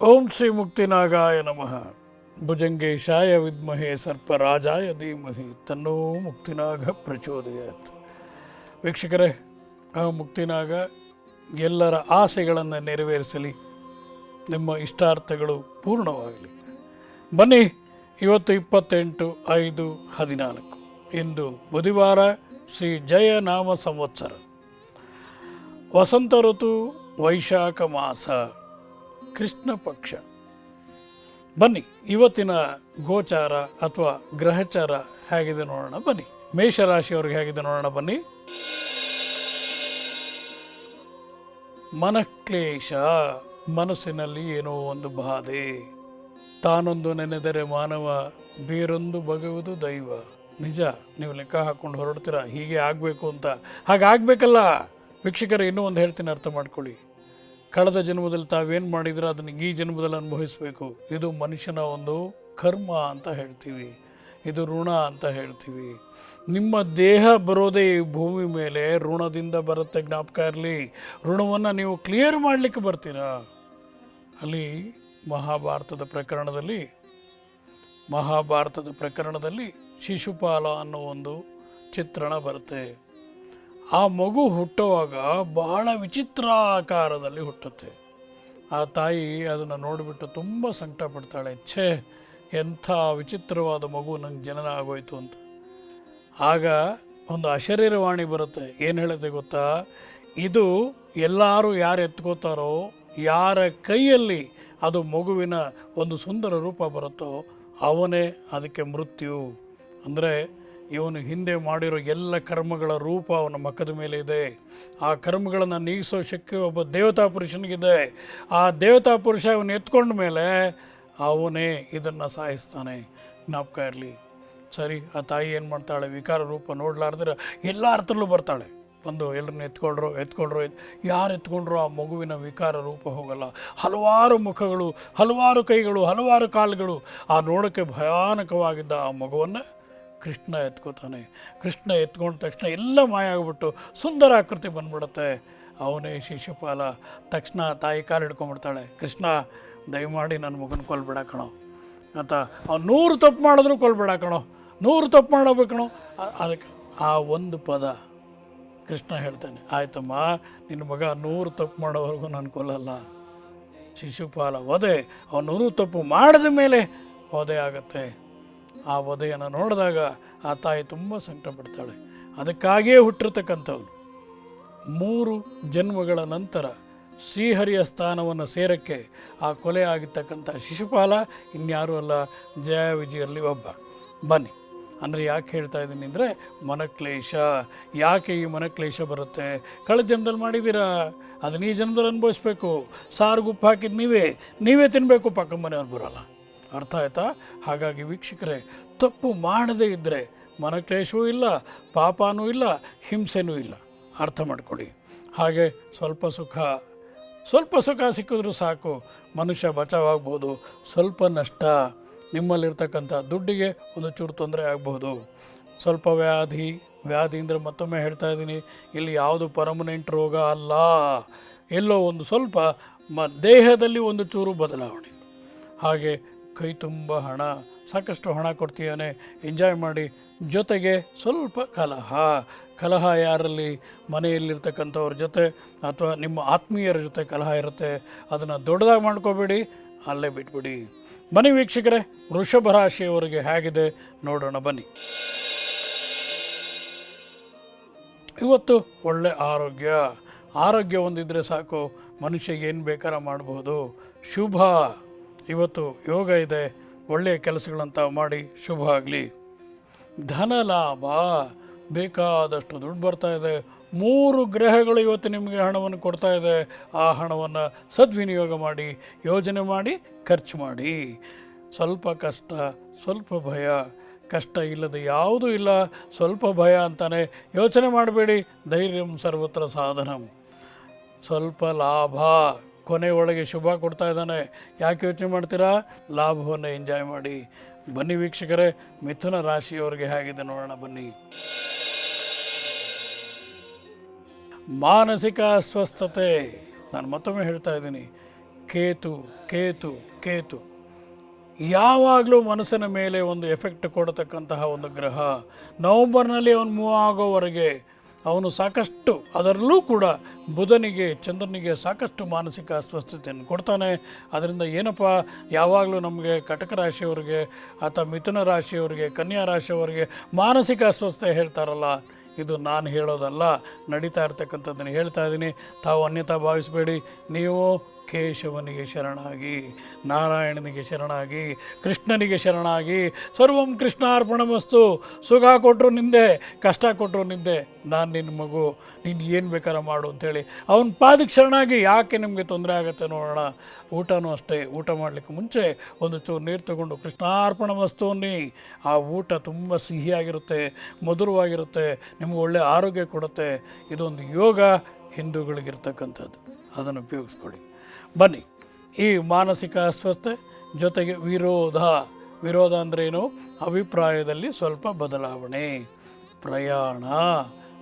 ಓಂ ಶ್ರೀ ಮುಕ್ತಿನಾಗಾಯ ನಮಃ. ಭುಜಂಗೇಶಾಯ ವಿದ್ಮಹೇ ಸರ್ಪರಾಜಾಯ ಧೀಮಹಿ ತನ್ನೋ ಮುಕ್ತಿನಾಗ ಪ್ರಚೋದಯಾತ್. ವೀಕ್ಷಕರೇ, ಆ ಮುಕ್ತಿನಾಗ ಎಲ್ಲರ ಆಸೆಗಳನ್ನು ನೆರವೇರಿಸಲಿ, ನಿಮ್ಮ ಇಷ್ಟಾರ್ಥಗಳು ಪೂರ್ಣವಾಗಲಿ. ಬನ್ನಿ, ಇವತ್ತು 28/5/14 ಇಂದು ಬುಧವಾರ, ಶ್ರೀ ಜಯನಾಮ ಸಂವತ್ಸರ, ವಸಂತ ಋತು, ವೈಶಾಖ ಮಾಸ, ಕೃಷ್ಣ ಪಕ್ಷ. ಬನ್ನಿ, ಇವತ್ತಿನ ಗೋಚಾರ ಅಥವಾ ಗ್ರಹಚಾರ ಹೇಗಿದೆ ನೋಡೋಣ. ಬನ್ನಿ, ಮೇಷರಾಶಿಯವ್ರಿಗೆ ಹೇಗಿದೆ ನೋಡೋಣ. ಬನ್ನಿ. ಮನಕ್ಲೇಶ, ಮನಸ್ಸಿನಲ್ಲಿ ಏನೋ ಒಂದು ಬಾಧೆ. ತಾನೊಂದು ನೆನೆದರೆ ಮಾನವ, ಬೇರೊಂದು ಬಗೆಯುವುದು ದೈವ. ನಿಜ, ನೀವು ಲೆಕ್ಕ ಹಾಕ್ಕೊಂಡು ಹೊರಡ್ತೀರಾ ಹೀಗೆ ಆಗಬೇಕು ಅಂತ. ಹಾಗಾಗಬೇಕಲ್ಲ ವೀಕ್ಷಕರೇ. ಇನ್ನೂ ಒಂದು ಹೇಳ್ತೀನಿ, ಅರ್ಥ ಮಾಡ್ಕೊಳ್ಳಿ. ಕಳೆದ ಜನ್ಮದಲ್ಲಿ ತಾವೇನು ಮಾಡಿದ್ರೆ ಅದನ್ನು ಈ ಜನ್ಮದಲ್ಲಿ ಅನುಭವಿಸಬೇಕು. ಇದು ಮನುಷ್ಯನ ಒಂದು ಕರ್ಮ ಅಂತ ಹೇಳ್ತೀವಿ, ಇದು ಋಣ ಅಂತ ಹೇಳ್ತೀವಿ. ನಿಮ್ಮ ದೇಹ ಬರೋದೇ ಈ ಭೂಮಿ ಮೇಲೆ ಋಣದಿಂದ ಬರುತ್ತೆ, ಜ್ಞಾಪಕ ಇರಲಿ. ಋಣವನ್ನು ನೀವು ಕ್ಲಿಯರ್ ಮಾಡಲಿಕ್ಕೆ ಬರ್ತೀರಾ. ಅಲ್ಲಿ ಮಹಾಭಾರತದ ಪ್ರಕರಣದಲ್ಲಿ ಶಿಶುಪಾಲ ಅನ್ನೋ ಒಂದು ಚಿತ್ರಣ ಬರುತ್ತೆ. ಆ ಮಗು ಹುಟ್ಟುವಾಗ ಬಹಳ ವಿಚಿತ್ರ ಆಕಾರದಲ್ಲಿ ಹುಟ್ಟುತ್ತೆ. ಆ ತಾಯಿ ಅದನ್ನು ನೋಡಿಬಿಟ್ಟು ತುಂಬ ಸಂಕಟ ಪಡ್ತಾಳೆ. ಛೇ, ಎಂಥ ವಿಚಿತ್ರವಾದ ಮಗು ನಂಗೆ ಜನನ ಆಗೋಯ್ತು ಅಂತ. ಆಗ ಒಂದು ಅಶರೀರವಾಣಿ ಬರುತ್ತೆ. ಏನು ಹೇಳುತ್ತೆ ಗೊತ್ತಾ? ಇದು ಎಲ್ಲರೂ ಯಾರು ಎತ್ಕೋತಾರೋ, ಯಾರ ಕೈಯಲ್ಲಿ ಅದು ಮಗುವಿನ ಒಂದು ಸುಂದರ ರೂಪ ಬರುತ್ತೋ ಅವನೇ ಅದಕ್ಕೆ ಮೃತ್ಯು. ಅಂದರೆ ಇವನು ಹಿಂದೆ ಮಾಡಿರೋ ಎಲ್ಲ ಕರ್ಮಗಳ ರೂಪ ಅವನ ಮುಖದ ಮೇಲೆ ಇದೆ. ಆ ಕರ್ಮಗಳನ್ನು ನೀಗಿಸೋ ಶಕ್ತಿ ಒಬ್ಬ ದೇವತಾ ಪುರುಷನಿಗಿದೆ. ಆ ದೇವತಾ ಪುರುಷ ಅವನು ಎತ್ಕೊಂಡ ಮೇಲೆ ಅವನೇ ಇದನ್ನು ಸಾಯಿಸ್ತಾನೆ. ಜ್ಞಾಪಕ ಇರಲಿ. ಸರಿ, ಆ ತಾಯಿ ಏನು ಮಾಡ್ತಾಳೆ? ವಿಕಾರ ರೂಪ ನೋಡಲಾರ್ದ್ರೆ ಎಲ್ಲ ಅರ್ಥಲ್ಲೂ ಬರ್ತಾಳೆ. ಬಂದು ಎಲ್ಲರನ್ನ ಎತ್ಕೊಳ್ರೋ ಯಾರು ಎತ್ಕೊಂಡ್ರು ಆ ಮಗುವಿನ ವಿಕಾರ ರೂಪ ಹೋಗಲ್ಲ. ಹಲವಾರು ಮುಖಗಳು, ಹಲವಾರು ಕೈಗಳು, ಹಲವಾರು ಕಾಲುಗಳು. ಆ ನೋಡೋಕ್ಕೆ ಭಯಾನಕವಾಗಿದ್ದ ಆ ಮಗುವನ್ನು ಕೃಷ್ಣ ಎತ್ಕೋತಾನೆ. ಕೃಷ್ಣ ಎತ್ಕೊಂಡ ತಕ್ಷಣ ಎಲ್ಲ ಮಾಯ ಆಗಿಬಿಟ್ಟು ಸುಂದರ ಆಕೃತಿ ಬಂದ್ಬಿಡುತ್ತೆ. ಅವನೇ ಶಿಶುಪಾಲ. ತಕ್ಷಣ ತಾಯಿ ಕಾಲು ಹಿಡ್ಕೊಂಡ್ಬಿಡ್ತಾಳೆ. ಕೃಷ್ಣ, ದಯಮಾಡಿ ನನ್ನ ಮಗನ ಕೊಲ್ಬೇಡ ಕಣೋ ಅಂತ. ಅವ್ನು 100 ತಪ್ಪು ಮಾಡಿದ್ರು ಕೊಲ್ಬೇಡ ಕಣೋ. 100 ತಪ್ಪು ಮಾಡಬೇಕಣೋ. ಅದಕ್ಕೆ ಆ ಒಂದು ಪದ ಕೃಷ್ಣ ಹೇಳ್ತಾನೆ, ಆಯ್ತಮ್ಮ ನಿನ್ನ ಮಗ 100 ತಪ್ಪು ಮಾಡೋವರೆಗೂ ನಾನು ಕೊಲ್ಲಲ್ಲ. ಶಿಶುಪಾಲ ವಧೆ, ಅವನು 100 ತಪ್ಪು ಮಾಡಿದ ಮೇಲೆ ವಧೆ ಆಗುತ್ತೆ. ಆ ವಧೆಯನ್ನು ನೋಡಿದಾಗ ಆ ತಾಯಿ ತುಂಬ ಸಂಕಟ ಪಡ್ತಾಳೆ. ಅದಕ್ಕಾಗಿಯೇ ಹುಟ್ಟಿರ್ತಕ್ಕಂಥವನು 3 ಜನ್ಮಗಳ ನಂತರ ಶ್ರೀಹರಿಯ ಸ್ಥಾನವನ್ನು ಸೇರಕ್ಕೆ ಆ ಕೊಲೆ ಆಗಿರ್ತಕ್ಕಂಥ ಶಿಶುಪಾಲ ಇನ್ಯಾರೂ ಅಲ್ಲ, ಜಯ ವಿಜಯರಲ್ಲಿ ಒಬ್ಬ. ಬನ್ನಿ, ಅಂದರೆ ಯಾಕೆ ಹೇಳ್ತಾ ಇದ್ದೀನಿ ಅಂದರೆ ಮನಕ್ಲೇಶ. ಯಾಕೆ ಈ ಮನಕ್ಲೇಶ ಬರುತ್ತೆ? ಕಳೆದ ಜನ್ಮದಲ್ಲಿ ಮಾಡಿದ್ದೀರಾ, ಅದನ್ನ ಈ ಜನ್ಮದಲ್ಲಿ ಅನುಭವಿಸ್ಬೇಕು. ಸಾರುಗುಪ್ಪು ಹಾಕಿದ್ದು ನೀವೇ ತಿನ್ನಬೇಕು, ಪಕ್ಕ ಮನೆಯವ್ರು ಬರೋಲ್ಲ. ಅರ್ಥ ಆಯ್ತಾ? ಹಾಗಾಗಿ ವೀಕ್ಷಕರೇ, ತಪ್ಪು ಮಾಡದೇ ಇದ್ದರೆ ಮನಕ್ಲೇಶವೂ ಇಲ್ಲ, ಪಾಪನೂ ಇಲ್ಲ, ಹಿಂಸೆನೂ ಇಲ್ಲ. ಅರ್ಥ ಮಾಡ್ಕೊಳ್ಳಿ. ಹಾಗೆ ಸ್ವಲ್ಪ ಸುಖ ಸಿಕ್ಕಿದ್ರೂ ಸಾಕು, ಮನುಷ್ಯ ಬಚಾವಾಗ್ಬೋದು. ಸ್ವಲ್ಪ ನಷ್ಟ, ನಿಮ್ಮಲ್ಲಿರ್ತಕ್ಕಂಥ ದುಡ್ಡಿಗೆ ಒಂದು ಚೂರು ತೊಂದರೆ ಆಗ್ಬೋದು. ಸ್ವಲ್ಪ ವ್ಯಾಧಿ ಅಂದರೆ ಮತ್ತೊಮ್ಮೆ ಹೇಳ್ತಾ ಇದ್ದೀನಿ, ಇಲ್ಲಿ ಯಾವುದು ಪರ್ಮನೆಂಟ್ ರೋಗ ಅಲ್ಲ. ಎಲ್ಲೋ ಒಂದು ಸ್ವಲ್ಪ ದೇಹದಲ್ಲಿ ಒಂದು ಚೂರು ಬದಲಾವಣೆ. ಹಾಗೆ ಕೈ ತುಂಬ ಹಣ, ಸಾಕಷ್ಟು ಹಣ ಕೊಡ್ತೀಯಾನೆ, ಎಂಜಾಯ್ ಮಾಡಿ. ಜೊತೆಗೆ ಸ್ವಲ್ಪ ಕಲಹ ಯಾರಲ್ಲಿ? ಮನೆಯಲ್ಲಿರ್ತಕ್ಕಂಥವ್ರ ಜೊತೆ ಅಥವಾ ನಿಮ್ಮ ಆತ್ಮೀಯರ ಜೊತೆ ಕಲಹ ಇರುತ್ತೆ. ಅದನ್ನು ದೊಡ್ಡದಾಗಿ ಮಾಡ್ಕೋಬೇಡಿ, ಅಲ್ಲೇ ಬಿಟ್ಬಿಡಿ. ಬನ್ನಿ ವೀಕ್ಷಕರೇ, ವೃಷಭ ರಾಶಿಯವರಿಗೆ ಹೇಗಿದೆ ನೋಡೋಣ ಬನ್ನಿ. ಇವತ್ತು ಒಳ್ಳೆ ಆರೋಗ್ಯ ಒಂದಿದ್ರೆ ಸಾಕು, ಮನುಷ್ಯ ಏನು ಬೇಕಾರ ಮಾಡ್ಬೋದು. ಶುಭ, ಇವತ್ತು ಯೋಗ ಇದೆ, ಒಳ್ಳೆಯ ಕೆಲಸಗಳಂತ ಮಾಡಿ, ಶುಭ ಆಗಲಿ. ಧನ ಲಾಭ, ಬೇಕಾದಷ್ಟು ದುಡ್ಡು ಬರ್ತಾ ಇದೆ. 3 ಗ್ರಹಗಳು ಇವತ್ತು ನಿಮಗೆ ಹಣವನ್ನು ಕೊಡ್ತಾ ಇದೆ. ಆ ಹಣವನ್ನು ಸದ್ವಿನಿಯೋಗ ಮಾಡಿ, ಯೋಜನೆ ಮಾಡಿ, ಖರ್ಚು ಮಾಡಿ. ಸ್ವಲ್ಪ ಕಷ್ಟ, ಸ್ವಲ್ಪ ಭಯ. ಕಷ್ಟ ಇಲ್ಲದೆ ಯಾವುದೂ ಇಲ್ಲ, ಸ್ವಲ್ಪ ಭಯ ಅಂತಾನೆ ಯೋಚನೆ ಮಾಡಬೇಡಿ. ಧೈರ್ಯಂ ಸರ್ವತ್ರ ಸಾಧನಂ. ಸ್ವಲ್ಪ ಲಾಭ, ಕೊನೆಯೊಳಗೆ ಶುಭ ಕೊಡ್ತಾ ಇದ್ದಾನೆ. ಯಾಕೆ ಯೋಚನೆ ಮಾಡ್ತೀರಾ? ಲಾಭವನ್ನು ಎಂಜಾಯ್ ಮಾಡಿ. ಬನ್ನಿ ವೀಕ್ಷಕರೇ, ಮಿಥುನ ರಾಶಿಯವರಿಗೆ ಹೇಗಿದೆ ನೋಡೋಣ ಬನ್ನಿ. ಮಾನಸಿಕ ಅಸ್ವಸ್ಥತೆ, ನಾನು ಮತ್ತೊಮ್ಮೆ ಹೇಳ್ತಾ ಇದ್ದೀನಿ, ಕೇತು ಯಾವಾಗಲೂ ಮನಸ್ಸಿನ ಮೇಲೆ ಒಂದು ಎಫೆಕ್ಟ್ ಕೊಡತಕ್ಕಂತಹ ಒಂದು ಗ್ರಹ. ನವಂಬರ್ನಲ್ಲಿ ಅವನು ಮೂವ್ ಆಗೋವರೆಗೆ ಅವನು ಸಾಕಷ್ಟು, ಅದರಲ್ಲೂ ಕೂಡ ಬುಧನಿಗೆ, ಚಂದ್ರನಿಗೆ ಸಾಕಷ್ಟು ಮಾನಸಿಕ ಅಸ್ವಸ್ಥತೆಯನ್ನು ಕೊಡ್ತಾನೆ. ಅದರಿಂದ ಏನಪ್ಪ, ಯಾವಾಗಲೂ ನಮಗೆ ಕಟಕ ರಾಶಿಯವರಿಗೆ ಅಥವಾ ಮಿಥುನ ರಾಶಿಯವರಿಗೆ, ಕನ್ಯಾ ರಾಶಿಯವರಿಗೆ ಮಾನಸಿಕ ಅಸ್ವಸ್ಥತೆ ಹೇಳ್ತಾರಲ್ಲ, ಇದು ನಾನು ಹೇಳೋದಲ್ಲ, ನಡೀತಾ ಇರ್ತಕ್ಕಂಥದ್ದನ್ನು ಹೇಳ್ತಾ ಇದ್ದೀನಿ. ತಾವು ಅನ್ಯತಾ ಭಾವಿಸಬೇಡಿ. ನೀವು ಕೇಶವನಿಗೆ ಶರಣಾಗಿ, ನಾರಾಯಣನಿಗೆ ಶರಣಾಗಿ, ಕೃಷ್ಣನಿಗೆ ಶರಣಾಗಿ. ಸರ್ವಂ ಕೃಷ್ಣಾರ್ಪಣಮಸ್ತು. ಸುಖ ಕೊಟ್ಟರು ನಿಂದೆ, ಕಷ್ಟ ಕೊಟ್ಟರು ನಿಂದೆ. ನಾನು ನಿನ್ನ ಮಗು, ನೀನು ಏನು ಬೇಕಾರ ಮಾಡು ಅಂಥೇಳಿ ಅವನ ಪಾದಕ್ಕೆ ಶರಣಾಗಿ. ಯಾಕೆ ನಿಮಗೆ ತೊಂದರೆ ಆಗುತ್ತೆ ನೋಡೋಣ. ಊಟನೂ ಅಷ್ಟೇ, ಊಟ ಮಾಡಲಿಕ್ಕೆ ಮುಂಚೆ ಒಂದು ಚೂರು ನೀರು ತಗೊಂಡು ಕೃಷ್ಣಾರ್ಪಣಮಸ್ತು ಅನ್ನಿ. ಆ ಊಟ ತುಂಬ ಸಿಹಿಯಾಗಿರುತ್ತೆ, ಮಧುರವಾಗಿರುತ್ತೆ, ನಿಮಗೆ ಒಳ್ಳೆಯ ಆರೋಗ್ಯ ಕೊಡುತ್ತೆ. ಇದೊಂದು ಯೋಗ ಹಿಂದೂಗಳಿಗಿರ್ತಕ್ಕಂಥದ್ದು, ಅದನ್ನು ಉಪಯೋಗಿಸ್ಕೊಳ್ಳಿ. ಬನ್ನಿ, ಈ ಮಾನಸಿಕ ಅಸ್ವಸ್ಥತೆ ಜೊತೆಗೆ ವಿರೋಧ ಅಂದ್ರೇನು? ಅಭಿಪ್ರಾಯದಲ್ಲಿ ಸ್ವಲ್ಪ ಬದಲಾವಣೆ.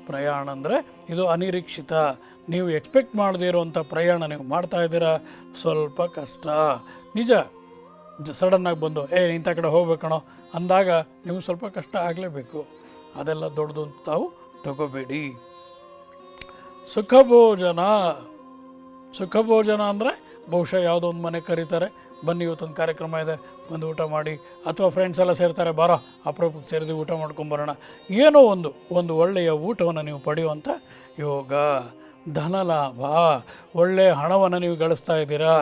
ಪ್ರಯಾಣ ಅಂದರೆ ಇದು ಅನಿರೀಕ್ಷಿತ, ನೀವು ಎಕ್ಸ್ಪೆಕ್ಟ್ ಮಾಡದೇ ಇರುವಂಥ ಪ್ರಯಾಣ ನೀವು ಮಾಡ್ತಾ ಇದ್ದೀರಾ. ಸ್ವಲ್ಪ ಕಷ್ಟ ನಿಜ. ಸಡನ್ನಾಗಿ ಬಂದು ಇಂಥ ಕಡೆ ಹೋಗ್ಬೇಕಣೋ ಅಂದಾಗ ನೀವು ಸ್ವಲ್ಪ ಕಷ್ಟ ಆಗಲೇಬೇಕು. ಅದೆಲ್ಲ ದೊಡ್ಡದು ಅಂತ ತಾವು ತಗೋಬೇಡಿ. ಸುಖ ಭೋಜನ ಅಂದರೆ ಬಹುಶಃ ಯಾವುದೋ ಒಂದು ಮನೆ ಕರೀತಾರೆ, ಬನ್ನಿ ಇವತ್ತೊಂದು ಕಾರ್ಯಕ್ರಮ ಇದೆ, ಬಂದು ಊಟ ಮಾಡಿ. ಅಥವಾ ಫ್ರೆಂಡ್ಸ್ ಎಲ್ಲ ಸೇರ್ತಾರೆ, ಬಾರೋ ಅಪರೂಪಕ್ಕೆ ಸೇರಿದು ಊಟ ಮಾಡ್ಕೊಂಬರೋಣ. ಏನೋ ಒಂದು ಒಳ್ಳೆಯ ಊಟವನ್ನು ನೀವು ಪಡೆಯುವಂಥ ಯೋಗ. ಧನಲಾಭ, ಒಳ್ಳೆಯ ಹಣವನ್ನು ನೀವು ಗಳಿಸ್ತಾ ಇದ್ದೀರಾ.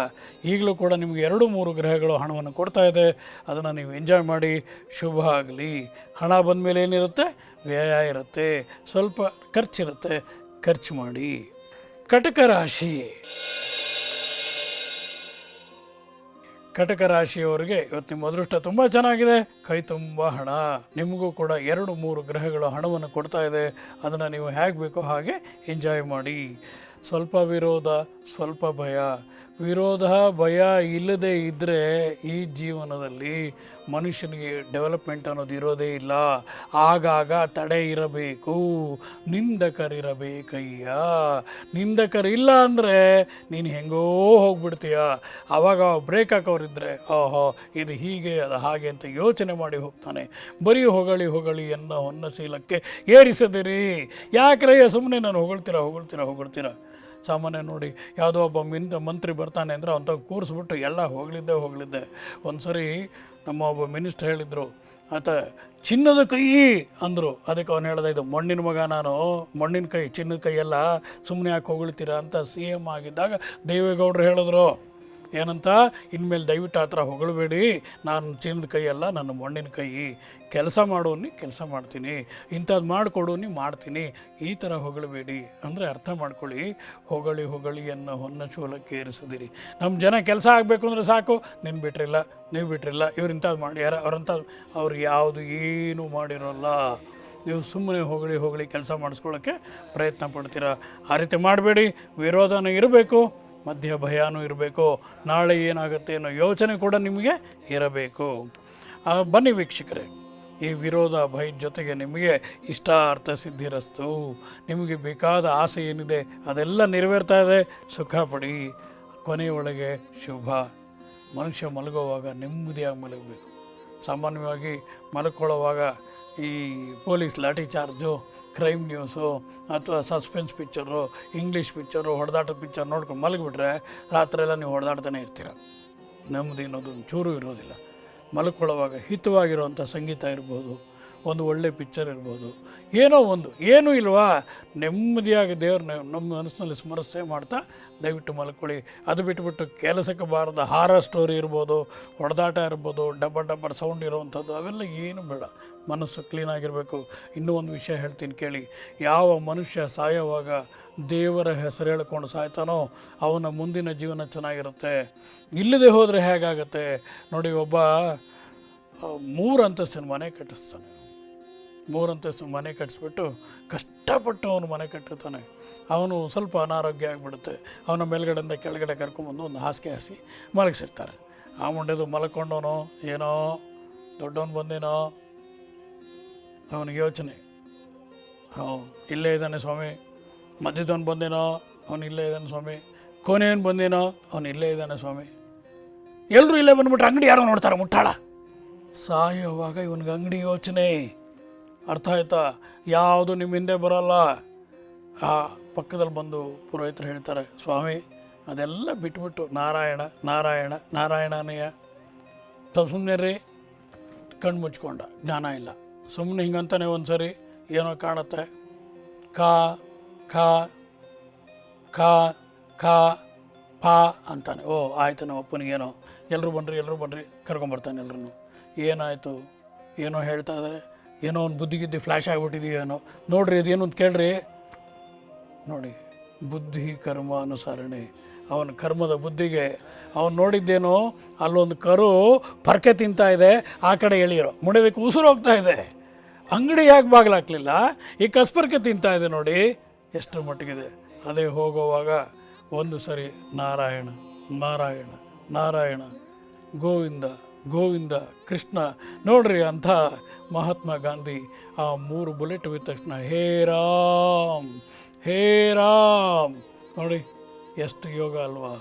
ಈಗಲೂ ಕೂಡ ನಿಮಗೆ 2-3 ಗ್ರಹಗಳು ಹಣವನ್ನು ಕೊಡ್ತಾ ಇದೆ. ಅದನ್ನು ನೀವು ಎಂಜಾಯ್ ಮಾಡಿ, ಶುಭ ಆಗಲಿ. ಹಣ ಬಂದ ಮೇಲೆ ಏನಿರುತ್ತೆ? ವ್ಯಯ ಇರುತ್ತೆ, ಸ್ವಲ್ಪ ಖರ್ಚಿರುತ್ತೆ, ಖರ್ಚು ಮಾಡಿ. ಕಟಕ ರಾಶಿಯವರಿಗೆ ಇವತ್ತು ನಿಮ್ಮ ಅದೃಷ್ಟ ತುಂಬ ಚೆನ್ನಾಗಿದೆ. ಕೈ ತುಂಬ ಹಣ, ನಿಮಗೂ ಕೂಡ 2-3 ಗ್ರಹಗಳು ಹಣವನ್ನು ಕೊಡ್ತಾ ಇದೆ. ಅದನ್ನು ನೀವು ಹೇಗೆ ಬೇಕೋ ಹಾಗೆ ಎಂಜಾಯ್ ಮಾಡಿ. ಸ್ವಲ್ಪ ವಿರೋಧ, ಸ್ವಲ್ಪ ಭಯ. ವಿರೋಧ ಭಯ ಇಲ್ಲದೆ ಇದ್ದರೆ ಈ ಜೀವನದಲ್ಲಿ ಮನುಷ್ಯನಿಗೆ ಡೆವಲಪ್ಮೆಂಟ್ ಅನ್ನೋದು ಇರೋದೇ ಇಲ್ಲ. ಆಗಾಗ ತಡೆ ಇರಬೇಕು, ನಿಂದಕರಿರಬೇಕಯ್ಯ. ನಿಂದಕರಿಲ್ಲ ಅಂದರೆ ನೀನು ಹೆಂಗೋ ಹೋಗ್ಬಿಡ್ತೀಯ. ಆವಾಗ ಬ್ರೇಕ್ ಹಾಕೋರಿದ್ದರೆ ಓಹೋ ಇದು ಹೀಗೆ ಅದು ಹಾಗೆ ಅಂತ ಯೋಚನೆ ಮಾಡಿ ಹೋಗ್ತಾನೆ. ಬರೀ ಹೊಗಳಿ ಹೊಗಳಿ ಅನ್ನೋ ಹೊನ್ನಶೀಲಕ್ಕೆ ಏರಿಸದಿರಿ. ಯಾಕ್ರಯ್ಯ ಸುಮ್ಮನೆ ನಾನು ಹೊಗಳ್ತೀರಾ. ಸಾಮಾನ್ಯ ನೋಡಿ, ಯಾವುದೋ ಒಬ್ಬ ಮಂತ್ರಿ ಬರ್ತಾನೆ ಅಂದರೆ ಅವನ ಕೂರಿಸ್ಬಿಟ್ಟು ಎಲ್ಲ ಹೋಗಲಿದ್ದೆ. ಒಂದು ಸರಿ ನಮ್ಮ ಒಬ್ಬ ಮಿನಿಸ್ಟರ್ ಹೇಳಿದರು, ಆತ ಚಿನ್ನದ ಕೈ ಅಂದರು. ಅದಕ್ಕೆ ಅವನು ಹೇಳ್ದೆ, ಇದು ಮಣ್ಣಿನ ಮಗ ನಾನು, ಮಣ್ಣಿನ ಕೈ ಚಿನ್ನದ ಕೈ ಎಲ್ಲ ಸುಮ್ಮನೆ ಯಾಕೆ ಹೊಗಳ್ತೀರಾ ಅಂತ CM ಆಗಿದ್ದಾಗ ದೇವೇಗೌಡರು ಹೇಳಿದ್ರು. ಏನಂತ, ಇನ್ಮೇಲೆ ದಯವಿಟ್ಟು ಆ ಥರ ಹೊಗಳಬೇಡಿ, ನಾನು ಚಿನ್ನದ ಕೈ ಅಲ್ಲ, ನನ್ನ ಮಣ್ಣಿನ ಕೈ. ಕೆಲಸ ಮಾಡೋನಿ ಕೆಲಸ ಮಾಡ್ತೀನಿ, ಇಂಥದ್ದು ಮಾಡಿಕೊಡೋನಿ ಮಾಡ್ತೀನಿ, ಈ ಥರ ಹೊಗಳಬೇಡಿ ಅಂದರೆ ಅರ್ಥ ಮಾಡ್ಕೊಳ್ಳಿ. ಹೊಗಳಿ ಅನ್ನೋ ಹೊನ್ನ ಶೂಲಕ್ಕೆ ಏರಿಸಿದಿರಿ. ನಮ್ಮ ಜನ ಕೆಲಸ ಆಗಬೇಕು ಅಂದರೆ ಸಾಕು, ನೀವು ಬಿಟ್ಟಿರಿಲ್ಲ, ಇವ್ರು ಇಂಥದ್ದು ಮಾಡ್ಯಾರ, ಅವ್ರು ಯಾವುದು ಏನೂ ಮಾಡಿರೋಲ್ಲ. ನೀವು ಸುಮ್ಮನೆ ಹೊಗಳಿ ಕೆಲಸ ಮಾಡಿಸ್ಕೊಳ್ಳೋಕ್ಕೆ ಪ್ರಯತ್ನ ಪಡ್ತೀರಾ. ಆ ರೀತಿ ಮಾಡಬೇಡಿ. ವಿರೋಧನೂ ಇರಬೇಕು, ಮಧ್ಯ ಭಯನೂ ಇರಬೇಕು. ನಾಳೆ ಏನಾಗುತ್ತೆ ಅನ್ನೋ ಯೋಚನೆ ಕೂಡ ನಿಮಗೆ ಇರಬೇಕು. ಬನ್ನಿ ವೀಕ್ಷಕರೇ, ಈ ವಿರೋಧ ಭಯದ ಜೊತೆಗೆ ನಿಮಗೆ ಇಷ್ಟಾರ್ಥ ಸಿದ್ಧಿರಸ್ತು. ನಿಮಗೆ ಬೇಕಾದ ಆಸೆ ಏನಿದೆ ಅದೆಲ್ಲ ನೆರವೇರ್ತಾ ಇದೆ. ಸುಖ ಪಡಿ. ಕೊನೆಯೊಳಗೆ ಶುಭ. ಮನುಷ್ಯ ಮಲಗುವಾಗ ನೆಮ್ಮದಿಯಾಗಿ ಮಲಗಬೇಕು. ಸಾಮಾನ್ಯವಾಗಿ ಮಲ್ಕೊಳ್ಳೋವಾಗ ಈ police lathi charge, crime news ಅಥವಾ ಸಸ್ಪೆನ್ಸ್ ಪಿಕ್ಚರು, ಇಂಗ್ಲೀಷ್ ಪಿಕ್ಚರು, ಹೊಡೆದಾಟದ ಪಿಕ್ಚರ್ ನೋಡ್ಕೊಂಡು ಮಲಗಿಬಿಟ್ರೆ ರಾತ್ರಿಯೆಲ್ಲ ನೀವು ಹೊಡೆದಾಡ್ತಾನೆ ಇರ್ತೀರ. ನೆಮ್ಮದಿ ಅನ್ನೋದು ಚೂರು ಇರೋದಿಲ್ಲ. ಮಲ್ಕೊಳ್ಳೋವಾಗ ಹಿತವಾಗಿರುವಂಥ ಸಂಗೀತ ಇರ್ಬೋದು, ಒಂದು ಒಳ್ಳೆ ಪಿಕ್ಚರ್ ಇರ್ಬೋದು, ಏನೂ ಇಲ್ವಾ, ನೆಮ್ಮದಿಯಾಗಿ ದೇವ್ರನ್ನ ನಮ್ಮ ಮನಸ್ಸಿನಲ್ಲಿ ಸ್ಮರಿಸೇ ಮಾಡ್ತಾ ದಯವಿಟ್ಟು ಮಲ್ಕೊಳ್ಳಿ. ಅದು ಬಿಟ್ಟುಬಿಟ್ಟು ಕೆಲಸಕ್ಕೆ ಬಾರದ ಹಾರರ್ ಸ್ಟೋರಿ ಇರ್ಬೋದು, ಹೊಡೆದಾಟ ಇರ್ಬೋದು, ಡಬ್ಬರ್ ಸೌಂಡ್ ಇರೋವಂಥದ್ದು ಅವೆಲ್ಲ ಏನು ಬೇಡ. ಮನಸ್ಸು ಕ್ಲೀನಾಗಿರಬೇಕು. ಇನ್ನೂ ಒಂದು ವಿಷಯ ಹೇಳ್ತೀನಿ ಕೇಳಿ. ಯಾವ ಮನುಷ್ಯ ಸಾಯೋವಾಗ ದೇವರ ಹೆಸರು ಹೇಳ್ಕೊಂಡು ಸಾಯ್ತಾನೋ ಅವನ ಮುಂದಿನ ಜೀವನ ಚೆನ್ನಾಗಿರುತ್ತೆ. ಇಲ್ಲದೆ ಹೋದರೆ ಹೇಗಾಗತ್ತೆ ನೋಡಿ. ಒಬ್ಬ 3 ಅಂತಸ್ತಿನ ಮನೆ ಕಟ್ಟಿಸ್ತಾನೆ. 3 ಅಂತಸ್ತಿನ ಮನೆ ಕಟ್ಟಿಸ್ಬಿಟ್ಟು ಕಷ್ಟಪಟ್ಟು ಅವನು ಮನೆ ಕಟ್ಟಿರ್ತಾನೆ. ಅವನು ಸ್ವಲ್ಪ ಅನಾರೋಗ್ಯ ಆಗಿಬಿಡುತ್ತೆ. ಅವನ ಮೇಲ್ಗಡೆಯಿಂದ ಕೆಳಗಡೆ ಕರ್ಕೊಂಬಂದು ಒಂದು ಹಾಸಿಗೆ ಹಾಸಿ ಮಲಗಿಸಿರ್ತಾರೆ. ಆ ಮುಂಡೆದು ಮಲ್ಕೊಂಡವನು ಏನೋ ದೊಡ್ಡವನು ಬಂದೇನೋ ಅವನಿಗೆ ಯೋಚನೆ, ಇಲ್ಲೇ ಇದ್ದಾನೆ ಸ್ವಾಮಿ. ಮಧ್ಯದವನು ಬಂದೇನೋ ಅವನು ಇಲ್ಲೇ ಇದ್ದಾನೆ ಸ್ವಾಮಿ. ಕೊನೆಯವನು ಬಂದೇನೋ ಅವನು ಇಲ್ಲೇ ಇದ್ದಾನೆ ಸ್ವಾಮಿ. ಎಲ್ಲರೂ ಇಲ್ಲೇ ಬಂದುಬಿಟ್ರೆ ಅಂಗಡಿ ಯಾರೋ ನೋಡ್ತಾರೆ ಮುಟ್ಟಾಳ. ಸಾಯುವಾಗ ಇವನಿಗೆ ಅಂಗಡಿ ಯೋಚನೆ. ಅರ್ಥ ಆಯ್ತಾ? ಯಾವುದು ನಿಮ್ಮ ಹಿಂದೆ ಬರೋಲ್ಲ. ಆ ಪಕ್ಕದಲ್ಲಿ ಬಂದು ಪುರೋಹಿತರು ಹೇಳ್ತಾರೆ, ಸ್ವಾಮಿ ಅದೆಲ್ಲ ಬಿಟ್ಬಿಟ್ಟು ನಾರಾಯಣನಯ್ಯ ಸುಮ್ಮನೆ ರೀ. ಕಣ್ಣು ಮುಚ್ಕೊಂಡ, ಜ್ಞಾನ ಇಲ್ಲ. ಸುಮ್ಮನೆ ಹಿಂಗಂತಾನೆ ಒಂದು ಸರಿ ಏನೋ ಕಾಣುತ್ತೆ. ಕಾ ಖಾ ಖಾ ಖಾ ಪಾ ಅಂತಾನೆ. ಓ ಆಯಿತು, ನಮ್ಮ ಅಪ್ಪನಿಗೇನೋ ಎಲ್ಲರೂ ಬನ್ನಿರಿ ಕರ್ಕೊಂಬರ್ತಾನೆ ಎಲ್ಲರೂ. ಏನಾಯಿತು, ಏನೋ ಹೇಳ್ತಾ ಇದ್ದಾರೆ, ಏನೋ ಒಂದು ಬುದ್ಧಿಗಿದ್ದಿ ಫ್ಲ್ಯಾಶ್ ಆಗಿಬಿಟ್ಟಿದೆಯೇನೋ. ನೋಡ್ರಿ ಅದೇನು ಅಂತ ಕೇಳ್ರಿ. ನೋಡಿ, ಬುದ್ಧಿ ಕರ್ಮ ಅನುಸರಣೆ. ಅವನ ಕರ್ಮದ ಬುದ್ಧಿಗೆ ಅವನು ನೋಡಿದ್ದೇನೋ ಅಲ್ಲೊಂದು ಕರು ಪರ್ಕೆ ತಿಂತಾ ಇದೆ, ಆ ಕಡೆ ಎಳೆಯರೋ ಮುಡಿದಕ್ಕೆ ಉಸಿರು ಹೋಗ್ತಾ ಇದೆ. ಅಂಗಡಿ ಯಾಕೆ ಬಾಗಿಲಾಗಲಿಲ್ಲ, ಈ ಕಸ್ಪರ್ಕೆ ತಿಂತಾ ಇದೆ ನೋಡಿ ಎಷ್ಟರ ಮಟ್ಟಿಗಿದೆ. ಅದೇ ಹೋಗುವಾಗ ಒಂದು ಸರಿ ನಾರಾಯಣ ಗೋವಿಂದ ಕೃಷ್ಣ. ನೋಡ್ರಿ ಅಂಥ ಮಹಾತ್ಮ ಗಾಂಧಿ ಆ 3 ಬುಲೆಟ್ ಬಿದ್ದ ತಕ್ಷಣ ಹೇ ರಾಮ್ ನೋಡಿ ಎಷ್ಟು ಯೋಗ ಅಲ್ವಾ.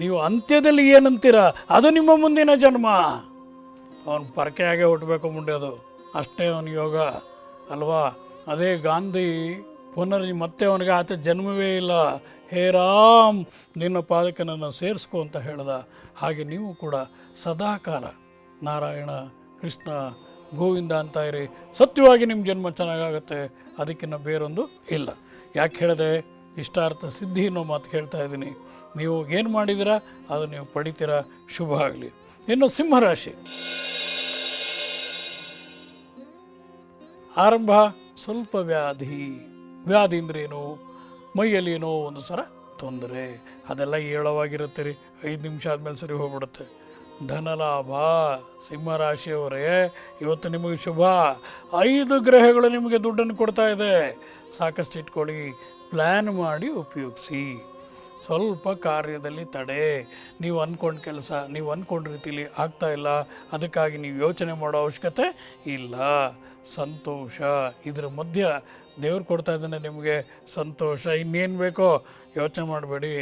ನೀವು ಅಂತ್ಯದಲ್ಲಿ ಏನಂತೀರ ಅದು ನಿಮ್ಮ ಮುಂದಿನ ಜನ್ಮ. ಅವನು ಪರಕೆಯಾಗೆ ಹುಟ್ಟಬೇಕು ಮುಂಡೆದು, ಅಷ್ಟೇ ಅವನ ಯೋಗ ಅಲ್ವಾ. ಅದೇ ಗಾಂಧಿ ಮತ್ತೆ ಅವನಿಗೆ ಆತ ಜನ್ಮವೇ ಇಲ್ಲ. ಹೇ ರಾಮ್, ನಿನ್ನ ಪಾದಕ್ಕೆ ನನ್ನ ಸೇರಿಸ್ಕೊ ಅಂತ ಹೇಳ್ದ. ಹಾಗೆ ನೀವು ಕೂಡ ಸದಾಕಾಲ ನಾರಾಯಣ ಕೃಷ್ಣ ಗೋವಿಂದ ಅಂತ ಇರಿ. ಸತ್ಯವಾಗಿ ನಿಮ್ಮ ಜನ್ಮ ಚೆನ್ನಾಗಾಗತ್ತೆ. ಅದಕ್ಕಿಂತ ಬೇರೊಂದು ಇಲ್ಲ. ಯಾಕೆ ಹೇಳಿದೆ, ಇಷ್ಟಾರ್ಥ ಸಿದ್ಧಿ ಅನ್ನೋ ಮಾತು ಹೇಳ್ತಾ ಇದ್ದೀನಿ. ನೀವು ಏನು ಮಾಡಿದ್ದೀರಾ ಅದು ನೀವು ಪಡಿತೀರಾ. ಶುಭ ಆಗಲಿ. ಇನ್ನು ಸಿಂಹರಾಶಿ ಆರಂಭ ಸ್ವಲ್ಪ ವ್ಯಾಧಿ ಅಂದ್ರೇನು, ಮೈಯಲ್ಲಿ ಏನೋ ಒಂದು ಸಲ ತೊಂದರೆ, ಅದೆಲ್ಲ ಏಳವಾಗಿರುತ್ತೆ ರೀ. 5 ನಿಮಿಷ ಆದಮೇಲೆ ಸರಿ ಹೋಗ್ಬಿಡುತ್ತೆ. ಧನಲಾಭ ಸಿಂಹರಾಶಿಯವರೇ, ಇವತ್ತು ನಿಮಗೆ ಶುಭ. 5 ಗ್ರಹಗಳು ನಿಮಗೆ ದುಡ್ಡನ್ನು ಕೊಡ್ತಾ ಇದೆ. ಸಾಕಷ್ಟು ಇಟ್ಕೊಳ್ಳಿ, ಪ್ಲ್ಯಾನ್ ಮಾಡಿ ಉಪಯೋಗಿಸಿ. ಸ್ವಲ್ಪ ಕಾರ್ಯದಲ್ಲಿ ತಡೆ. ನೀವು ಅಂದ್ಕೊಂಡ ಕೆಲಸ ನೀವು ಅಂದ್ಕೊಂಡ ರೀತಿಲಿ ಆಗ್ತಾ ಇಲ್ಲ, ಅದಕ್ಕಾಗಿ ನೀವು ಯೋಚನೆ ಮಾಡೋ ಅವಶ್ಯಕತೆ ಇಲ್ಲ. ಸಂತೋಷ, ಇದ್ರ ಮಧ್ಯ ದೇವ್ರು ಕೊಡ್ತಾ ಇದ್ದಾನೆ ನಿಮಗೆ ಸಂತೋಷ. ಇನ್ನೇನು ಬೇಕೋ ಯೋಚನೆ ಮಾಡಬೇಡಿ.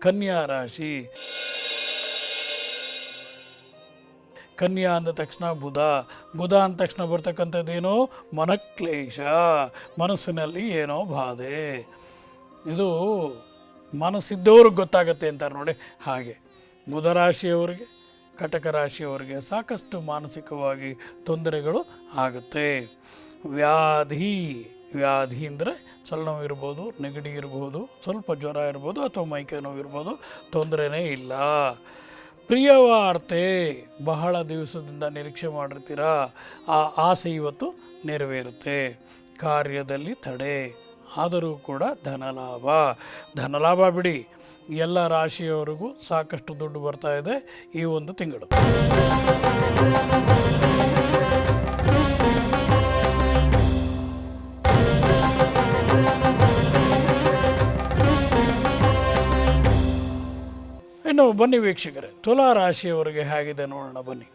ಕನ್ಯಾ ರಾಶಿ, ಕನ್ಯಾ ಅಂದ ತಕ್ಷಣ ಬುಧ, ಬುಧ ಅಂದ ತಕ್ಷಣ ಬರ್ತಕ್ಕಂಥದ್ದೇನೋ ಮನಕ್ಲೇಶ, ಮನಸ್ಸಿನಲ್ಲಿ ಏನೋ ಬಾಧೆ. ಇದು ಮನಸ್ಸಿದ್ದವ್ರಿಗೆ ಗೊತ್ತಾಗತ್ತೆ ಅಂತಾರೆ ನೋಡಿ, ಹಾಗೆ ಬುಧ ರಾಶಿಯವರಿಗೆ, ಕಟಕ ರಾಶಿಯವರಿಗೆ ಸಾಕಷ್ಟು ಮಾನಸಿಕವಾಗಿ ತೊಂದರೆಗಳು ಆಗುತ್ತೆ. ವ್ಯಾಧಿ, ವ್ಯಾಧಿ ಅಂದರೆ ತಲೆನೋವು ಇರ್ಬೋದು, ನೆಗಡಿ ಇರ್ಬೋದು, ಸ್ವಲ್ಪ ಜ್ವರ ಇರ್ಬೋದು, ಅಥವಾ ಮೈಕೈ ನೋವು ಇರ್ಬೋದು, ತೊಂದರೆನೇ ಇಲ್ಲ. ಪ್ರಿಯವಾರ್ತೆ, ಬಹಳ ದಿವಸದಿಂದ ನಿರೀಕ್ಷೆ ಮಾಡಿರ್ತೀರ, ಆ ಆಸೆ ಇವತ್ತು ನೆರವೇರುತ್ತೆ. ಕಾರ್ಯದಲ್ಲಿ ತಡೆ, ಆದರೂ ಕೂಡ ಧನಲಾಭ. ಧನಲಾಭ ಬಿಡಿ, ಎಲ್ಲ ರಾಶಿಯವರಿಗೂ ಸಾಕಷ್ಟು ದುಡ್ಡು ಬರ್ತಾ ಇದೆ ಈ ಒಂದು ತಿಂಗಳು. ಇನ್ನು ಬನ್ನಿ ವೀಕ್ಷಕರೇ, ತುಲಾ ರಾಶಿಯವರಿಗೆ ಹೇಗಿದೆ ನೋಡೋಣ ಬನ್ನಿ.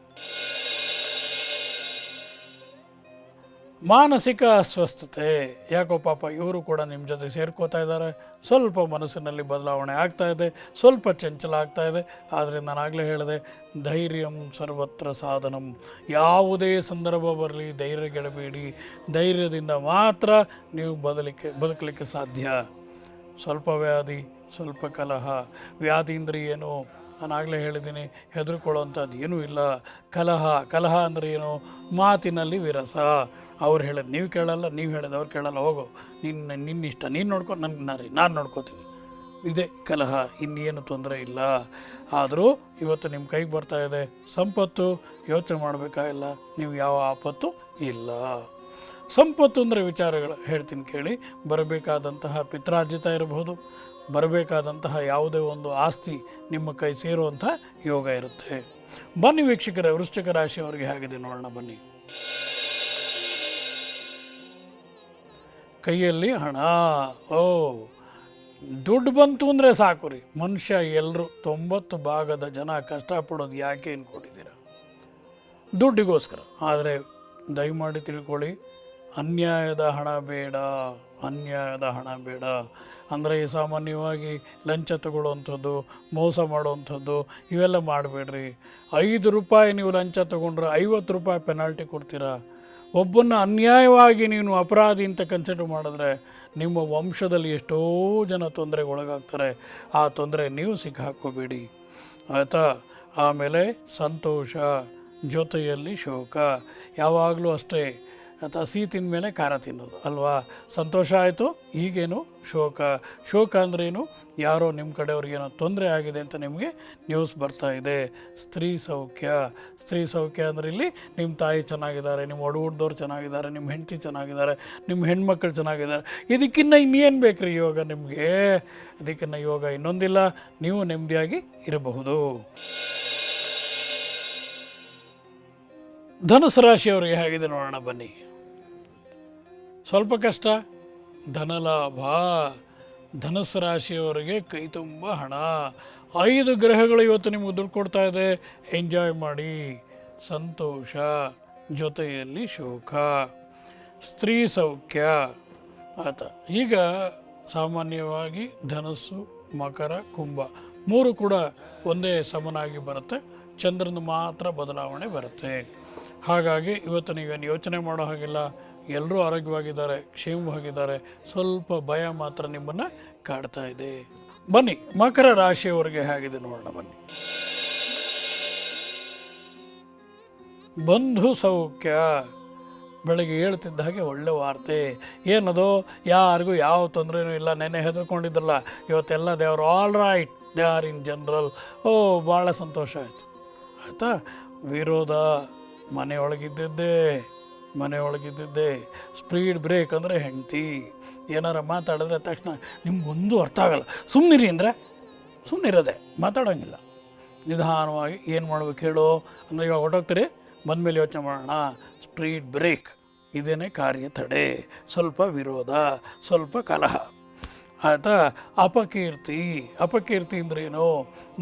ಮಾನಸಿಕ ಅಸ್ವಸ್ಥತೆ, ಯಾಕೋ ಪಾಪ ಇವರು ಕೂಡ ನಿಮ್ಮ ಜೊತೆ ಸೇರ್ಕೋತಾ ಇದ್ದಾರೆ. ಸ್ವಲ್ಪ ಮನಸ್ಸಿನಲ್ಲಿ ಬದಲಾವಣೆ ಆಗ್ತಾ ಇದೆ, ಸ್ವಲ್ಪ ಚಂಚಲ ಆಗ್ತಾ ಇದೆ. ಆದರೆ ನಾನಾಗಲೇ ಹೇಳಿದೆ, ಧೈರ್ಯಂ ಸರ್ವತ್ರ ಸಾಧನಂ. ಯಾವುದೇ ಸಂದರ್ಭ ಬರಲಿ ಧೈರ್ಯಗೆಡಬೇಡಿ. ಧೈರ್ಯದಿಂದ ಮಾತ್ರ ನೀವು ಬದುಕಲಿಕ್ಕೆ ಸಾಧ್ಯ. ಸ್ವಲ್ಪ ವ್ಯಾಧಿ, ಸ್ವಲ್ಪ ಕಲಹ. ವ್ಯಾಧಿ ಅಂದರೆ ಏನು? ನಾನಾಗಲೇ ಹೇಳಿದ್ದೀನಿ, ಹೆದರ್ಕೊಳ್ಳೋವಂಥದ್ದು ಏನೂ ಇಲ್ಲ. ಕಲಹ, ಕಲಹ ಅಂದರೆ ಏನು? ಮಾತಿನಲ್ಲಿ ವಿರಸ. ಅವ್ರು ಹೇಳೋದು ನೀವು ಕೇಳಲ್ಲ, ನೀವು ಹೇಳೋದು ಅವ್ರು ಕೇಳಲ್ಲ. ಹೋಗೋ, ನಿನ್ನಿಷ್ಟ, ನೀನು ನೋಡ್ಕೊ, ನಾನು ನೋಡ್ಕೋತೀನಿ. ಇದೇ ಕಲಹ, ಇನ್ನೇನು ತೊಂದರೆ ಇಲ್ಲ. ಆದರೂ ಇವತ್ತು ನಿಮ್ಮ ಕೈಗೆ ಬರ್ತಾ ಇದೆ ಸಂಪತ್ತು. ಯೋಚನೆ ಮಾಡಬೇಕಾಗಿಲ್ಲ, ನೀವು ಯಾವ ಆಪತ್ತು ಇಲ್ಲ. ಸಂಪತ್ತು ಅಂದರೆ ವಿಚಾರಗಳು ಹೇಳ್ತೀನಿ ಕೇಳಿ. ಬರಬೇಕಾದಂತಹ ಪಿತ್ರಾರ್ಜಿತ ಇರಬಹುದು, ಬರಬೇಕಾದಂತಹ ಯಾವುದೇ ಒಂದು ಆಸ್ತಿ ನಿಮ್ಮ ಕೈ ಸೇರುವಂಥ ಯೋಗ ಇರುತ್ತೆ. ಬನ್ನಿ ವೀಕ್ಷಕರೇ, ವೃಶ್ಚಿಕ ರಾಶಿಯವರಿಗೆ ಹೇಗಿದೆ ನೋಡೋಣ ಬನ್ನಿ. ಕೈಯಲ್ಲಿ ಹಣ, ದುಡ್ಡು ಬಂತು ಅಂದರೆ ಸಾಕು ರೀ. ಮನುಷ್ಯ ಎಲ್ಲರೂ 90% ಜನ ಕಷ್ಟಪಡೋದು ಯಾಕೆ ಅಂದ್ಕೊಂಡಿದ್ದೀರ? ದುಡ್ಡಿಗೋಸ್ಕರ. ಆದರೆ ದಯಮಾಡಿ ತಿಳ್ಕೊಳ್ಳಿ, ಅನ್ಯಾಯದ ಹಣ ಬೇಡ, ಅನ್ಯಾಯದ ಹಣ ಬೇಡ. ಅಂದರೆ ಸಾಮಾನ್ಯವಾಗಿ ಲಂಚ ತಗೊಳ್ಳೋವಂಥದ್ದು, ಮೋಸ ಮಾಡುವಂಥದ್ದು ಇವೆಲ್ಲ ಮಾಡಬೇಡ್ರಿ. 5 ರೂಪಾಯಿ ನೀವು ಲಂಚ ತಗೊಂಡ್ರೆ 50 ರೂಪಾಯಿ ಪೆನಾಲ್ಟಿ ಕೊಡ್ತೀರಾ. ಒಬ್ಬನ್ನ ಅನ್ಯಾಯವಾಗಿ ನೀನು ಅಪರಾಧಿ ಅಂತ ಕನ್ಸಿಡರ್ ಮಾಡಿದ್ರೆ ನಿಮ್ಮ ವಂಶದಲ್ಲಿ ಎಷ್ಟೋ ಜನ ತೊಂದರೆಗೆ ಒಳಗಾಗ್ತಾರೆ. ಆ ತೊಂದರೆ ನೀವು ಸಿಕ್ಕಾಕ್ಕೋಬೇಡಿ, ಆಯಿತಾ? ಆಮೇಲೆ ಸಂತೋಷ, ಜೊತೆಯಲ್ಲಿ ಶೋಕ. ಯಾವಾಗಲೂ ಅಷ್ಟೇ, ಅಥವಾ ಸಿಹಿ ತಿಂದ ಮೇಲೆ ಖಾರ ತಿನ್ನೋದು ಅಲ್ವಾ? ಸಂತೋಷ ಆಯಿತು, ಈಗೇನು ಶೋಕ. ಶೋಕ ಅಂದ್ರೇನು? ಯಾರೋ ನಿಮ್ಮ ಕಡೆಯವ್ರಿಗೇನೋ ತೊಂದರೆ ಆಗಿದೆ ಅಂತ ನಿಮಗೆ ನ್ಯೂಸ್ ಬರ್ತಾ ಇದೆ. ಸ್ತ್ರೀ ಸೌಖ್ಯ, ಸ್ತ್ರೀ ಸೌಖ್ಯ ಅಂದರೆ ಇಲ್ಲಿ ನಿಮ್ಮ ತಾಯಿ ಚೆನ್ನಾಗಿದ್ದಾರೆ, ನಿಮ್ಮ ಒಡಹುಟ್ಟಿದವ್ರು ಚೆನ್ನಾಗಿದ್ದಾರೆ, ನಿಮ್ಮ ಹೆಂಡತಿ ಚೆನ್ನಾಗಿದ್ದಾರೆ, ನಿಮ್ಮ ಹೆಣ್ಮಕ್ಳು ಚೆನ್ನಾಗಿದ್ದಾರೆ. ಇದಕ್ಕಿನ್ನ ಇನ್ನೇನು ಬೇಕ್ರಿ ಯೋಗ ನಿಮಗೆ? ಅದಕ್ಕಿನ್ನ ಯೋಗ ಇನ್ನೊಂದಿಲ್ಲ. ನೀವು ನೆಮ್ಮದಿಯಾಗಿ ಇರಬಹುದು. ಧನುಸು ರಾಶಿಯವರಿಗೆ ಹೇಗಿದೆ ನೋಡೋಣ ಬನ್ನಿ. ಸ್ವಲ್ಪ ಕಷ್ಟ, ಧನಲಾಭ. ಧನುಸು ರಾಶಿಯವರಿಗೆ ಕೈ ತುಂಬ ಹಣ. 5 ಗ್ರಹಗಳು ಇವತ್ತು ನಿಮಗೆ ದುಡ್ಡು ಕೊಡ್ತಾ ಇದೆ. ಎಂಜಾಯ್ ಮಾಡಿ. ಸಂತೋಷ, ಜೊತೆಯಲ್ಲಿ ಶೋಕ. ಸ್ತ್ರೀ ಸೌಖ್ಯ, ಆಯಿತಾ? ಈಗ ಸಾಮಾನ್ಯವಾಗಿ ಧನಸ್ಸು, ಮಕರ, ಕುಂಭ 3 ಕೂಡ ಒಂದೇ ಸಮನಾಗಿ ಬರುತ್ತೆ. ಚಂದ್ರನ ಮಾತ್ರ ಬದಲಾವಣೆ ಬರುತ್ತೆ. ಹಾಗಾಗಿ ಇವತ್ತು ನೀವೇನು ಯೋಚನೆ ಮಾಡೋ ಹಾಗಿಲ್ಲ. ಎಲ್ಲರೂ ಆರೋಗ್ಯವಾಗಿದ್ದಾರೆ, ಕ್ಷೇಮವಾಗಿದ್ದಾರೆ. ಸ್ವಲ್ಪ ಭಯ ಮಾತ್ರ ನಿಮ್ಮನ್ನು ಕಾಡ್ತಾ ಇದೆ. ಬನ್ನಿ ಮಕರ ರಾಶಿಯವರಿಗೆ ಹೇಗಿದೆ ನೋಡೋಣ ಬನ್ನಿ. ಬಂಧು ಸೌಖ್ಯ. ಬೆಳಗ್ಗೆ ಹೇಳ್ತಿದ್ದ ಹಾಗೆ ಒಳ್ಳೆ ವಾರ್ತೆ. ಏನದು? ಯಾರಿಗೂ ಯಾವ ತೊಂದರೆನೂ ಇಲ್ಲ. ನೆನ್ನೆ ಹೆದರ್ಕೊಂಡಿದ್ರಲ್ಲ, ಇವತ್ತೆಲ್ಲ they are all right, they are in general. ಭಾಳ ಸಂತೋಷ ಆಯಿತು, ಆಯಿತಾ? ವಿರೋಧ, ಮನೆಯೊಳಗಿದ್ದಿದ್ದೆ. ಸ್ಪೀಡ್ ಬ್ರೇಕ್ ಅಂದರೆ ಹೆಂಡತಿ. ಏನಾರ ಮಾತಾಡಿದ್ರೆ ತಕ್ಷಣ ನಿಮ್ಗೊಂದು ಅರ್ಥ ಆಗಲ್ಲ, ಸುಮ್ಮನಿರಿ ಅಂದರೆ ಸುಮ್ಮನಿರೋದೆ, ಮಾತಾಡೋಂಗಿಲ್ಲ. ನಿಧಾನವಾಗಿ ಏನು ಮಾಡ್ಬೇಕು ಹೇಳು ಅಂದರೆ, ಇವಾಗ ಹೊರಟೋಗ್ತೀರಿ, ಬಂದಮೇಲೆ ಯೋಚನೆ ಮಾಡೋಣ. ಸ್ಪೀಡ್ ಬ್ರೇಕ್, ಇದೇನೇ ಕಾರ್ಯ ತಡೆ. ಸ್ವಲ್ಪ ವಿರೋಧ, ಸ್ವಲ್ಪ ಕಲಹ. ಆಯಿತಾ. ಅಪಕೀರ್ತಿ, ಅಪಕೀರ್ತಿ ಅಂದ್ರೇನು?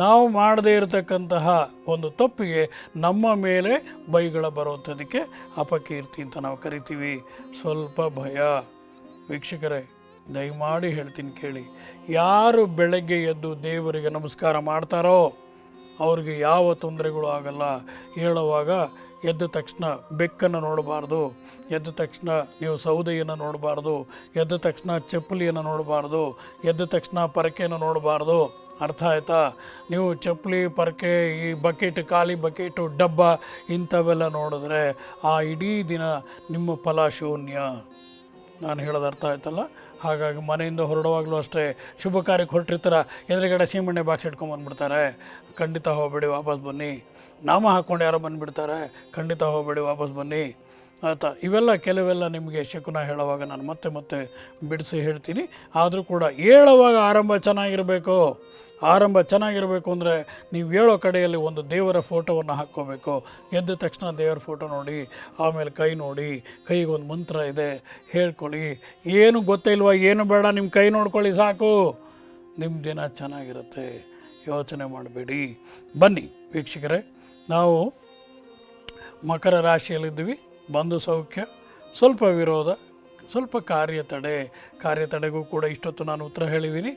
ನಾವು ಮಾಡದೇ ಇರತಕ್ಕಂತಹ ಒಂದು ತಪ್ಪಿಗೆ ನಮ್ಮ ಮೇಲೆ ಬೈಗಳ ಬರೋಂಥದಕ್ಕೆ ಅಪಕೀರ್ತಿ ಅಂತ ನಾವು ಕರಿತೀವಿ. ಸ್ವಲ್ಪ ಭಯ. ವೀಕ್ಷಕರೇ, ದಯಮಾಡಿ ಹೇಳ್ತೀನಿ ಕೇಳಿ, ಯಾರು ಬೆಳಗ್ಗೆ ಎದ್ದು ದೇವರಿಗೆ ನಮಸ್ಕಾರ ಮಾಡ್ತಾರೋ ಅವ್ರಿಗೆ ಯಾವ ತೊಂದರೆಗಳು ಆಗಲ್ಲ. ಹೇಳುವಾಗ ಎದ್ದ ತಕ್ಷಣ ಬೆಕ್ಕನ್ನು ನೋಡಬಾರ್ದು, ಎದ್ದ ತಕ್ಷಣ ನೀವು ಸೌದೆಯನ್ನು ನೋಡಬಾರ್ದು, ಎದ್ದ ತಕ್ಷಣ ಚಪ್ಪಲಿಯನ್ನು ನೋಡಬಾರ್ದು, ಎದ್ದ ತಕ್ಷಣ ಪರಕೆಯನ್ನು ನೋಡಬಾರ್ದು. ಅರ್ಥ ಆಯ್ತಾ? ನೀವು ಚಪ್ಪಲಿ, ಪರಕೆ, ಈ ಬಕೆಟ್, ಖಾಲಿ ಬಕೆಟು, ಡಬ್ಬ ಇಂಥವೆಲ್ಲ ನೋಡಿದ್ರೆ ಆ ಇಡೀ ದಿನ ನಿಮ್ಮ ಫಲ ಶೂನ್ಯ. ನಾನು ಹೇಳೋದು ಅರ್ಥ ಆಯ್ತಲ್ಲ? ಹಾಗಾಗಿ ಮನೆಯಿಂದ ಹೊರಡುವಾಗಲೂ ಅಷ್ಟೇ, ಶುಭ ಕಾರ್ಯಕ್ಕೆ ಹೊರಟಿರ್ತಾರ, ಎದುರುಗಡೆ ಸೀಮೆಣ್ಣೆ ಬಾಕ್ಸ್ ಇಟ್ಕೊಂಬಂದ್ಬಿಡ್ತಾರೆ. ಖಂಡಿತ ಹೋಗಬೇಡಿ, ವಾಪಸ್ ಬನ್ನಿ. ನಾಮ ಹಾಕ್ಕೊಂಡು ಯಾರೋ ಬಂದುಬಿಡ್ತಾರೆ, ಖಂಡಿತ ಹೋಗಬೇಡಿ, ವಾಪಸ್ ಬನ್ನಿ. ಆಯಿತಾ? ಇವೆಲ್ಲ ಕೆಲವೆಲ್ಲ ನಿಮಗೆ ಶಕುನ ಹೇಳುವಾಗ ನಾನು ಮತ್ತೆ ಮತ್ತೆ ಬಿಡಿಸಿ ಹೇಳ್ತೀನಿ. ಆದರೂ ಕೂಡ ಹೇಳುವಾಗ ಆರಂಭ ಚೆನ್ನಾಗಿರಬೇಕು. ಆರಂಭ ಚೆನ್ನಾಗಿರಬೇಕು ಅಂದರೆ ನೀವು ಹೇಳೋ ಕಡೆಯಲ್ಲಿ ಒಂದು ದೇವರ ಫೋಟೋವನ್ನು ಹಾಕ್ಕೋಬೇಕು. ಎದ್ದ ತಕ್ಷಣ ದೇವರ ಫೋಟೋ ನೋಡಿ, ಆಮೇಲೆ ಕೈ ನೋಡಿ, ಕೈಗೆ ಒಂದು ಮಂತ್ರ ಇದೆ, ಹೇಳ್ಕೊಳ್ಳಿ. ಏನು ಗೊತ್ತಿಲ್ವ, ಏನು ಬೇಡ, ನಿಮ್ಮ ಕೈ ನೋಡ್ಕೊಳ್ಳಿ ಸಾಕು, ನಿಮ್ಮ ದಿನ ಚೆನ್ನಾಗಿರುತ್ತೆ. ಯೋಚನೆ ಮಾಡಬೇಡಿ. ಬನ್ನಿ ವೀಕ್ಷಕರೇ, ನಾವು ಮಕರ ರಾಶಿಯಲ್ಲಿದ್ದೀವಿ. ಬಂಧು ಸೌಖ್ಯ, ಸ್ವಲ್ಪ ವಿರೋಧ, ಸ್ವಲ್ಪ ಕಾರ್ಯತಡೆಗೂ ಕೂಡ ಇಷ್ಟೊತ್ತು ನಾನು ಉತ್ತರ ಹೇಳಿದ್ದೀನಿ.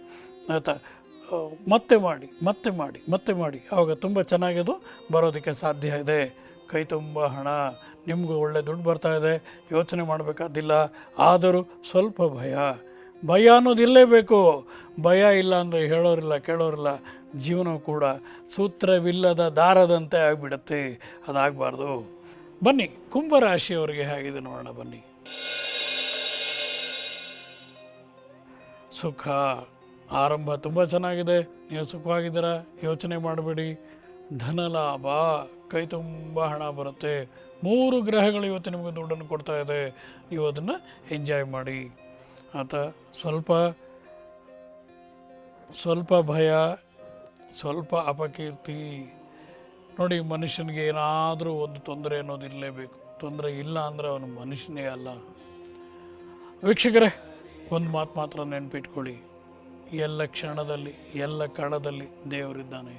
ಆಯಿತಾ? ಮತ್ತೆ ಮಾಡಿ ಆವಾಗ ತುಂಬ ಚೆನ್ನಾಗಿದು ಬರೋದಕ್ಕೆ ಸಾಧ್ಯ ಇದೆ. ಕೈ ತುಂಬ ಹಣ, ನಿಮಗೂ ಒಳ್ಳೆ ದುಡ್ಡು ಬರ್ತಾ ಇದೆ, ಯೋಚನೆ ಮಾಡಬೇಕಾದಿಲ್ಲ. ಆದರೂ ಸ್ವಲ್ಪ ಭಯ ಅನ್ನೋದಿರಲೇಬೇಕು. ಭಯ ಇಲ್ಲ ಅಂದರೆ ಹೇಳೋರಿಲ್ಲ, ಕೇಳೋರಿಲ್ಲ. ಜೀವನ ಕೂಡ ಸೂತ್ರವಿಲ್ಲದ ದಾರದಂತೆ ಆಗಿಬಿಡುತ್ತೆ. ಅದಾಗಬಾರ್ದು. ಬನ್ನಿ ಕುಂಭರಾಶಿಯವರಿಗೆ ಹೇಗಿದೆ ನೋಡೋಣ. ಬನ್ನಿ. ಸುಖ ಆರಂಭ ತುಂಬ ಚೆನ್ನಾಗಿದೆ, ನೀವು ಸುಖವಾಗಿದ್ದೀರಾ, ಯೋಚನೆ ಮಾಡಬೇಡಿ. ಧನಲಾಭ, ಕೈ ತುಂಬ ಹಣ ಬರುತ್ತೆ. 3 ಗ್ರಹಗಳು ಇವತ್ತು ನಿಮಗೆ ದುಡ್ಡನ್ನು ಕೊಡ್ತಾ ಇದೆ, ನೀವು ಅದನ್ನು ಎಂಜಾಯ್ ಮಾಡಿ. ಆಯಿತಾ? ಸ್ವಲ್ಪ ಭಯ, ಸ್ವಲ್ಪ ಅಪಕೀರ್ತಿ. ನೋಡಿ, ಮನುಷ್ಯನಿಗೆ ಏನಾದರೂ ಒಂದು ತೊಂದರೆ ಅನ್ನೋದು ಇರಲೇಬೇಕು. ತೊಂದರೆ ಇಲ್ಲ ಅಂದರೆ ಅವನು ಮನುಷ್ಯನೇ ಅಲ್ಲ. ವೀಕ್ಷಕರೇ, ಒಂದು ಮಾತು ಮಾತ್ರ ನೆನಪಿಟ್ಕೊಳ್ಳಿ, ಎಲ್ಲ ಕ್ಷಣದಲ್ಲಿ, ಎಲ್ಲ ಕಣದಲ್ಲಿ ದೇವರಿದ್ದಾನೆ.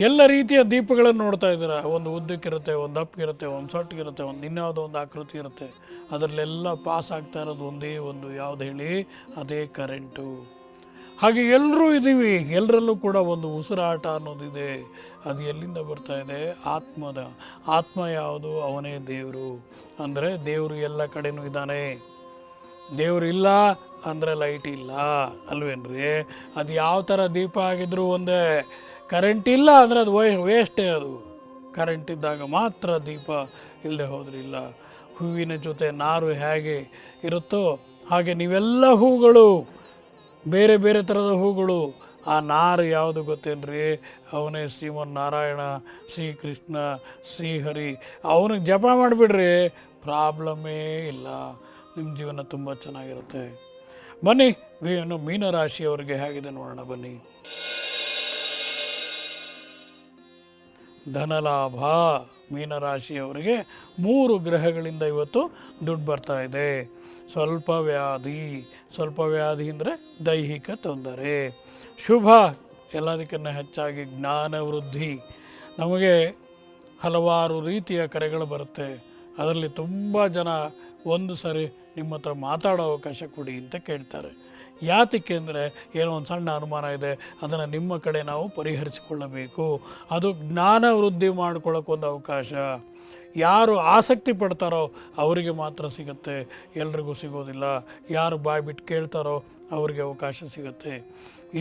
ಎಲ್ಲ ರೀತಿಯ ದೀಪಗಳನ್ನು ನೋಡ್ತಾ ಇದ್ದೀರಾ. ಒಂದು ಉದ್ದಕ್ಕಿರುತ್ತೆ, ಒಂದು ದಪ್ಪಗಿರುತ್ತೆ, ಒಂದು ಸೊಟ್ಟಿಗಿರುತ್ತೆ, ಒಂದು ಇನ್ಯಾವುದೋ ಒಂದು ಆಕೃತಿ ಇರುತ್ತೆ. ಅದರಲ್ಲೆಲ್ಲ ಪಾಸ್ ಆಗ್ತಾ ಇರೋದು ಒಂದೇ ಒಂದು, ಯಾವುದು ಹೇಳಿ? ಅದೇ ಕರೆಂಟು. ಹಾಗೆ ಎಲ್ಲರೂ ಇದ್ದೀವಿ, ಎಲ್ಲರಲ್ಲೂ ಕೂಡ ಒಂದು ಉಸಿರಾಟ ಅನ್ನೋದಿದೆ. ಅದು ಎಲ್ಲಿಂದ ಬರ್ತಾ ಇದೆ? ಆತ್ಮ ಯಾವುದು? ಅವನೇ ದೇವರು. ಅಂದರೆ ದೇವರು ಎಲ್ಲ ಕಡೆನೂ ಇದ್ದಾನೆ. ದೇವರು ಇಲ್ಲ ಅಂದರೆ ಲೈಟ್ ಇಲ್ಲ, ಅಲ್ವೇನ್ರಿ? ಅದು ಯಾವ ಥರ ದೀಪ ಆಗಿದ್ರೂ ಒಂದೇ. ಕರೆಂಟ್ ಇಲ್ಲ ಅಂದರೆ ಅದು ವೇಸ್ಟೇ. ಅದು ಕರೆಂಟ್ ಇದ್ದಾಗ ಮಾತ್ರ ದೀಪ, ಇಲ್ಲದೆ ಹೋದ್ರೆ ಇಲ್ಲ. ಹೂವಿನ ಜೊತೆ ನಾರು ಹೇಗೆ ಇರುತ್ತೋ ಹಾಗೆ ನೀವೆಲ್ಲ ಹೂಗಳು, ಬೇರೆ ಬೇರೆ ಥರದ ಹೂಗಳು. ಆ ನಾರು ಯಾವುದು ಗೊತ್ತೇನ್ರಿ? ಅವನೇ ಶ್ರೀಮನ್ನಾರಾಯಣ, ಶ್ರೀಕೃಷ್ಣ, ಶ್ರೀಹರಿ. ಅವನಿಗೆ ಜಪ ಮಾಡಿಬಿಡ್ರಿ, ಪ್ರಾಬ್ಲಮ್ಮೇ ಇಲ್ಲ. ನಿಮ್ಮ ಜೀವನ ತುಂಬ ಚೆನ್ನಾಗಿರುತ್ತೆ. ಬನ್ನಿ ಮೀನರಾಶಿಯವರಿಗೆ ಹೇಗಿದೆ ನೋಡೋಣ. ಬನ್ನಿ. ಧನಲಾಭ, ಮೀನರಾಶಿಯವರಿಗೆ 3 ಗ್ರಹಗಳಿಂದ ಇವತ್ತು ದುಡ್ಡು ಬರ್ತಾ ಇದೆ. ಸ್ವಲ್ಪ ವ್ಯಾಧಿ ಅಂದರೆ ದೈಹಿಕ ತೊಂದರೆ. ಶುಭ, ಎಲ್ಲದಕ್ಕಿಂತ ಹೆಚ್ಚಾಗಿ ಜ್ಞಾನ ವೃದ್ಧಿ. ನಮಗೆ ಹಲವಾರು ರೀತಿಯ ಕರೆಗಳು ಬರುತ್ತೆ. ಅದರಲ್ಲಿ ತುಂಬ ಜನ ಒಂದು ಸರಿ ನಿಮ್ಮ ಹತ್ರ ಮಾತಾಡೋ ಅವಕಾಶ ಕೊಡಿ ಅಂತ ಕೇಳ್ತಾರೆ. ಯಾತಕ್ಕೆ ಅಂದರೆ ಏನೋ ಒಂದು ಸಣ್ಣ ಅನುಮಾನ ಇದೆ, ಅದನ್ನು ನಿಮ್ಮ ಕಡೆ ನಾವು ಪರಿಹರಿಸಿಕೊಳ್ಳಬೇಕು. ಅದು ಜ್ಞಾನ ವೃದ್ಧಿ ಮಾಡ್ಕೊಳ್ಳೋಕ್ಕೊಂದು ಅವಕಾಶ. ಯಾರು ಆಸಕ್ತಿ ಪಡ್ತಾರೋ ಅವರಿಗೆ ಮಾತ್ರ ಸಿಗುತ್ತೆ, ಎಲ್ರಿಗೂ ಸಿಗೋದಿಲ್ಲ. ಯಾರು ಬಾಯ್ಬಿಟ್ಟು ಕೇಳ್ತಾರೋ ಅವರಿಗೆ ಅವಕಾಶ ಸಿಗುತ್ತೆ.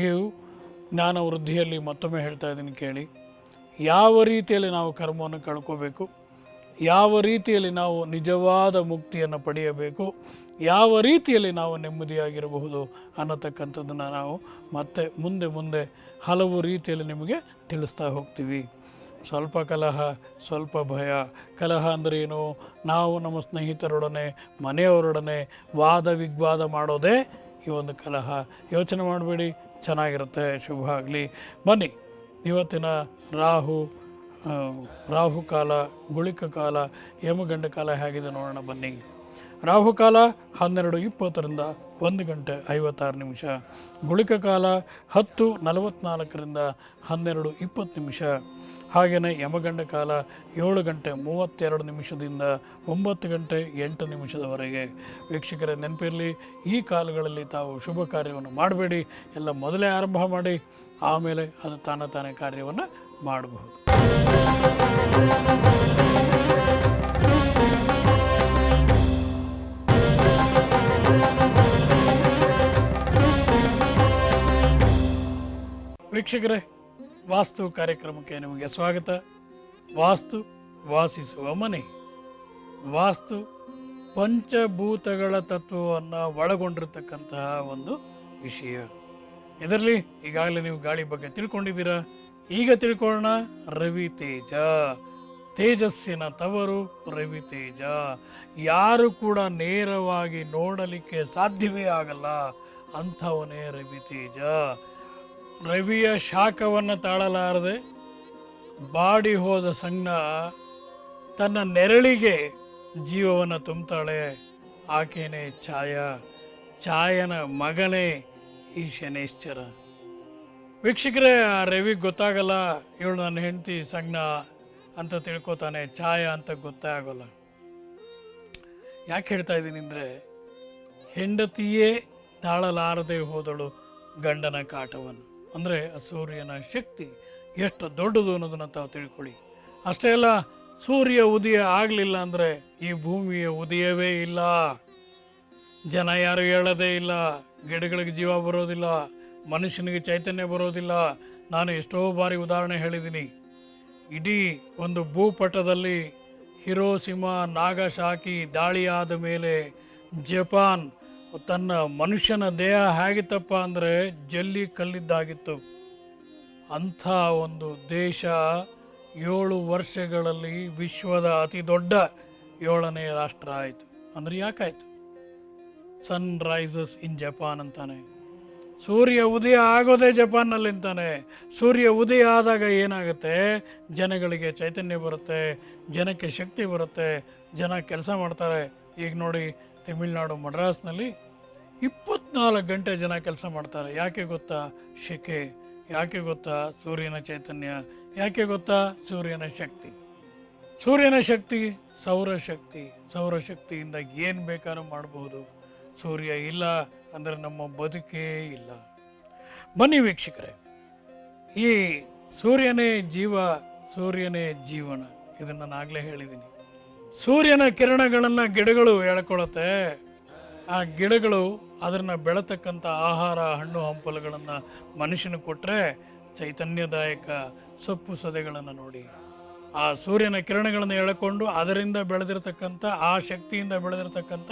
ಇವು ಜ್ಞಾನ ವೃದ್ಧಿಯಲ್ಲಿ ಮತ್ತೊಮ್ಮೆ ಹೇಳ್ತಾ ಇದ್ದೀನಿ ಕೇಳಿ. ಯಾವ ರೀತಿಯಲ್ಲಿ ನಾವು ಕರ್ಮವನ್ನು ಕಳ್ಕೋಬೇಕು, ಯಾವ ರೀತಿಯಲ್ಲಿ ನಾವು ನಿಜವಾದ ಮುಕ್ತಿಯನ್ನು ಪಡೆಯಬೇಕು, ಯಾವ ರೀತಿಯಲ್ಲಿ ನಾವು ನೆಮ್ಮದಿಯಾಗಿರಬಹುದು ಅನ್ನತಕ್ಕಂಥದ್ದನ್ನು ನಾವು ಮತ್ತೆ ಮುಂದೆ ಹಲವು ರೀತಿಯಲ್ಲಿ ನಿಮಗೆ ತಿಳಿಸ್ತಾ ಹೋಗ್ತೀವಿ. ಸ್ವಲ್ಪ ಕಲಹ, ಸ್ವಲ್ಪ ಭಯ. ಕಲಹ ಅಂದರೆ ಏನು? ನಾವು ನಮ್ಮ ಸ್ನೇಹಿತರೊಡನೆ, ಮನೆಯವರೊಡನೆ ವಾದ ವಿವಾದ ಮಾಡೋದೇ ಈ ಒಂದು ಕಲಹ. ಯೋಚನೆ ಮಾಡಬೇಡಿ, ಚೆನ್ನಾಗಿರುತ್ತೆ. ಶುಭ ಆಗಲಿ. ಬನ್ನಿ, ಇವತ್ತಿನ ರಾಹು ಕಾಲ, ಗುಳಿಕ ಕಾಲ, ಯಮಗಂಡ ಕಾಲ ಹೇಗಿದೆ ನೋಡೋಣ. ಬನ್ನಿ. ರಾಹುಕಾಲ 12:20ರಿಂದ 1:56, ಗುಳಿಕ ಕಾಲ 10:44ರಿಂದ 12:20, ಹಾಗೆಯೇ ಯಮಗಂಡ ಕಾಲ 7:32ದಿಂದ 9:08 ವೀಕ್ಷಕರೇ, ನೆನಪಿರಲಿ, ಈ ಕಾಲಗಳಲ್ಲಿ ತಾವು ಶುಭ ಕಾರ್ಯವನ್ನು ಮಾಡಬೇಡಿ. ಎಲ್ಲ ಮೊದಲೇ ಆರಂಭ ಮಾಡಿ ಆಮೇಲೆ ಅದು ತಾನೇ ಕಾರ್ಯವನ್ನು ಮಾಡಬಹುದು. ವೀಕ್ಷಕರೇ, ವಾಸ್ತು ಕಾರ್ಯಕ್ರಮಕ್ಕೆ ನಿಮಗೆ ಸ್ವಾಗತ. ವಾಸ್ತು ವಾಸಿಸುವ ಮನೆ. ವಾಸ್ತು ಪಂಚಭೂತಗಳ ತತ್ವವನ್ನು ಒಳಗೊಂಡಿರ್ತಕ್ಕಂತಹ ಒಂದು ವಿಷಯ. ಇದರಲ್ಲಿ ಈಗಾಗಲೇ ನೀವು ಗಾಳಿ ಬಗ್ಗೆ ತಿಳ್ಕೊಂಡಿದ್ದೀರಾ. ಈಗ ತಿಳ್ಕೊಳ್ಳೋಣ ರವಿ ತೇಜ. ತೇಜಸ್ಸಿನ ತವರು ರವಿ ತೇಜ. ಯಾರು ಕೂಡ ನೇರವಾಗಿ ನೋಡಲಿಕ್ಕೆ ಸಾಧ್ಯವೇ ಆಗಲ್ಲ ಅಂಥವನೇ ರವಿ ತೇಜ. ರವಿಯ ಶಾಖವನ್ನು ತಾಳಲಾರದೆ ಬಾಡಿ ಹೋದ ಸಂಜ್ಞ ತನ್ನ ನೆರಳಿಗೆ ಜೀವವನ್ನು ತುಂಬುತ್ತಾಳೆ. ಆಕೆನೇ ಛಾಯ. ಛಾಯನ ಮಗನೇ ಈ ಶನೈಶ್ಚರ. ವೀಕ್ಷಕರೇ, ಆ ರವಿಗೆ ಗೊತ್ತಾಗಲ್ಲ ಇವಳು ನನ್ನ ಹೆಂಡತಿ ಸಂಜ್ಞ ಅಂತ ತಿಳ್ಕೊತಾನೆ, ಛಾಯ ಅಂತ ಗೊತ್ತೇ ಆಗೋಲ್ಲ. ಯಾಕೆ ಹೇಳ್ತಾ ಇದ್ದೀನಿ ಅಂದರೆ, ಹೆಂಡತಿಯೇ ತಾಳಲಾರದೆ ಹೋದಳು ಗಂಡನ ಕಾಟವನ್ನು. ಅಂದರೆ ಸೂರ್ಯನ ಶಕ್ತಿ ಎಷ್ಟು ದೊಡ್ಡದು ಅನ್ನೋದನ್ನು ತಾವು ತಿಳ್ಕೊಳ್ಳಿ. ಅಷ್ಟೇ ಅಲ್ಲ, ಸೂರ್ಯ ಉದಯ ಆಗಲಿಲ್ಲ ಅಂದರೆ ಈ ಭೂಮಿಯ ಉದಯವೇ ಇಲ್ಲ. ಜನ ಯಾರು ಹೇಳೋದೇ ಇಲ್ಲ, ಗಿಡಗಳಿಗೆ ಜೀವ ಬರೋದಿಲ್ಲ, ಮನುಷ್ಯನಿಗೆ ಚೈತನ್ಯ ಬರೋದಿಲ್ಲ. ನಾನು ಎಷ್ಟೋ ಬಾರಿ ಉದಾಹರಣೆ ಹೇಳಿದ್ದೀನಿ. ಇಡೀ ಒಂದು ಭೂಪಟದಲ್ಲಿ ಹಿರೋಶಿಮಾ ನಾಗಸಾಕಿ ದಾಳಿಯಾದ ಮೇಲೆ ಜಪಾನ್ ತನ್ನ ಮನುಷ್ಯನ ದೇಹ ಹೇಗಿತ್ತಪ್ಪ ಅಂದರೆ ಜಲ್ಲಿ ಕಲ್ಲಿದ್ದಾಗಿತ್ತು. ಅಂಥ ಒಂದು ದೇಶ 7 ವರ್ಷಗಳಲ್ಲಿ ವಿಶ್ವದ ಅತಿ ದೊಡ್ಡ 7ನೇ ರಾಷ್ಟ್ರ ಆಯಿತು. ಅಂದರೆ ಯಾಕಾಯಿತು? ಸನ್ ರೈಸಸ್ ಇನ್ ಜಪಾನ್ ಅಂತಾನೆ. ಸೂರ್ಯ ಉದಯ ಆಗೋದೇ ಜಪಾನ್ನಲ್ಲಿ ಅಂತಾನೆ. ಸೂರ್ಯ ಉದಯ ಆದಾಗ ಏನಾಗುತ್ತೆ? ಜನಗಳಿಗೆ ಚೈತನ್ಯ ಬರುತ್ತೆ, ಜನಕ್ಕೆ ಶಕ್ತಿ ಬರುತ್ತೆ, ಜನ ಕೆಲಸ ಮಾಡ್ತಾರೆ. ಈಗ ನೋಡಿ, ತಮಿಳುನಾಡು ಮಡ್ರಾಸ್ನಲ್ಲಿ 24 ಗಂಟೆ ಜನ ಕೆಲಸ ಮಾಡ್ತಾರೆ. ಯಾಕೆ ಗೊತ್ತಾ? ಶೆಕೆ. ಯಾಕೆ ಗೊತ್ತಾ? ಸೂರ್ಯನ ಚೈತನ್ಯ. ಯಾಕೆ ಗೊತ್ತಾ? ಸೂರ್ಯನ ಶಕ್ತಿ. ಸೂರ್ಯನ ಶಕ್ತಿ ಸೌರಶಕ್ತಿ. ಸೌರಶಕ್ತಿಯಿಂದ ಏನು ಬೇಕಾದ್ರೂ ಮಾಡಬಹುದು. ಸೂರ್ಯ ಇಲ್ಲ ಅಂದರೆ ನಮ್ಮ ಬದುಕೇ ಇಲ್ಲ. ಬನ್ನಿ ವೀಕ್ಷಕರೇ, ಈ ಸೂರ್ಯನೇ ಜೀವ, ಸೂರ್ಯನೇ ಜೀವನ. ಇದನ್ನು ನಾನು ಆಗಲೇ ಹೇಳಿದ್ದೀನಿ. ಸೂರ್ಯನ ಕಿರಣಗಳನ್ನು ಗಿಡಗಳು ಎಳ್ಕೊಳ್ಳುತ್ತೆ. ಆ ಗಿಡಗಳು ಅದನ್ನು ಬೆಳತಕ್ಕಂಥ ಆಹಾರ, ಹಣ್ಣು ಹಂಪಲುಗಳನ್ನು ಮನುಷ್ಯನ ಕೊಟ್ಟರೆ ಚೈತನ್ಯದಾಯಕ ಸೊಪ್ಪು ಸದೆಗಳನ್ನು ನೋಡಿ. ಆ ಸೂರ್ಯನ ಕಿರಣಗಳನ್ನು ಎಳ್ಕೊಂಡು ಅದರಿಂದ ಬೆಳೆದಿರ್ತಕ್ಕಂಥ, ಆ ಶಕ್ತಿಯಿಂದ ಬೆಳೆದಿರ್ತಕ್ಕಂಥ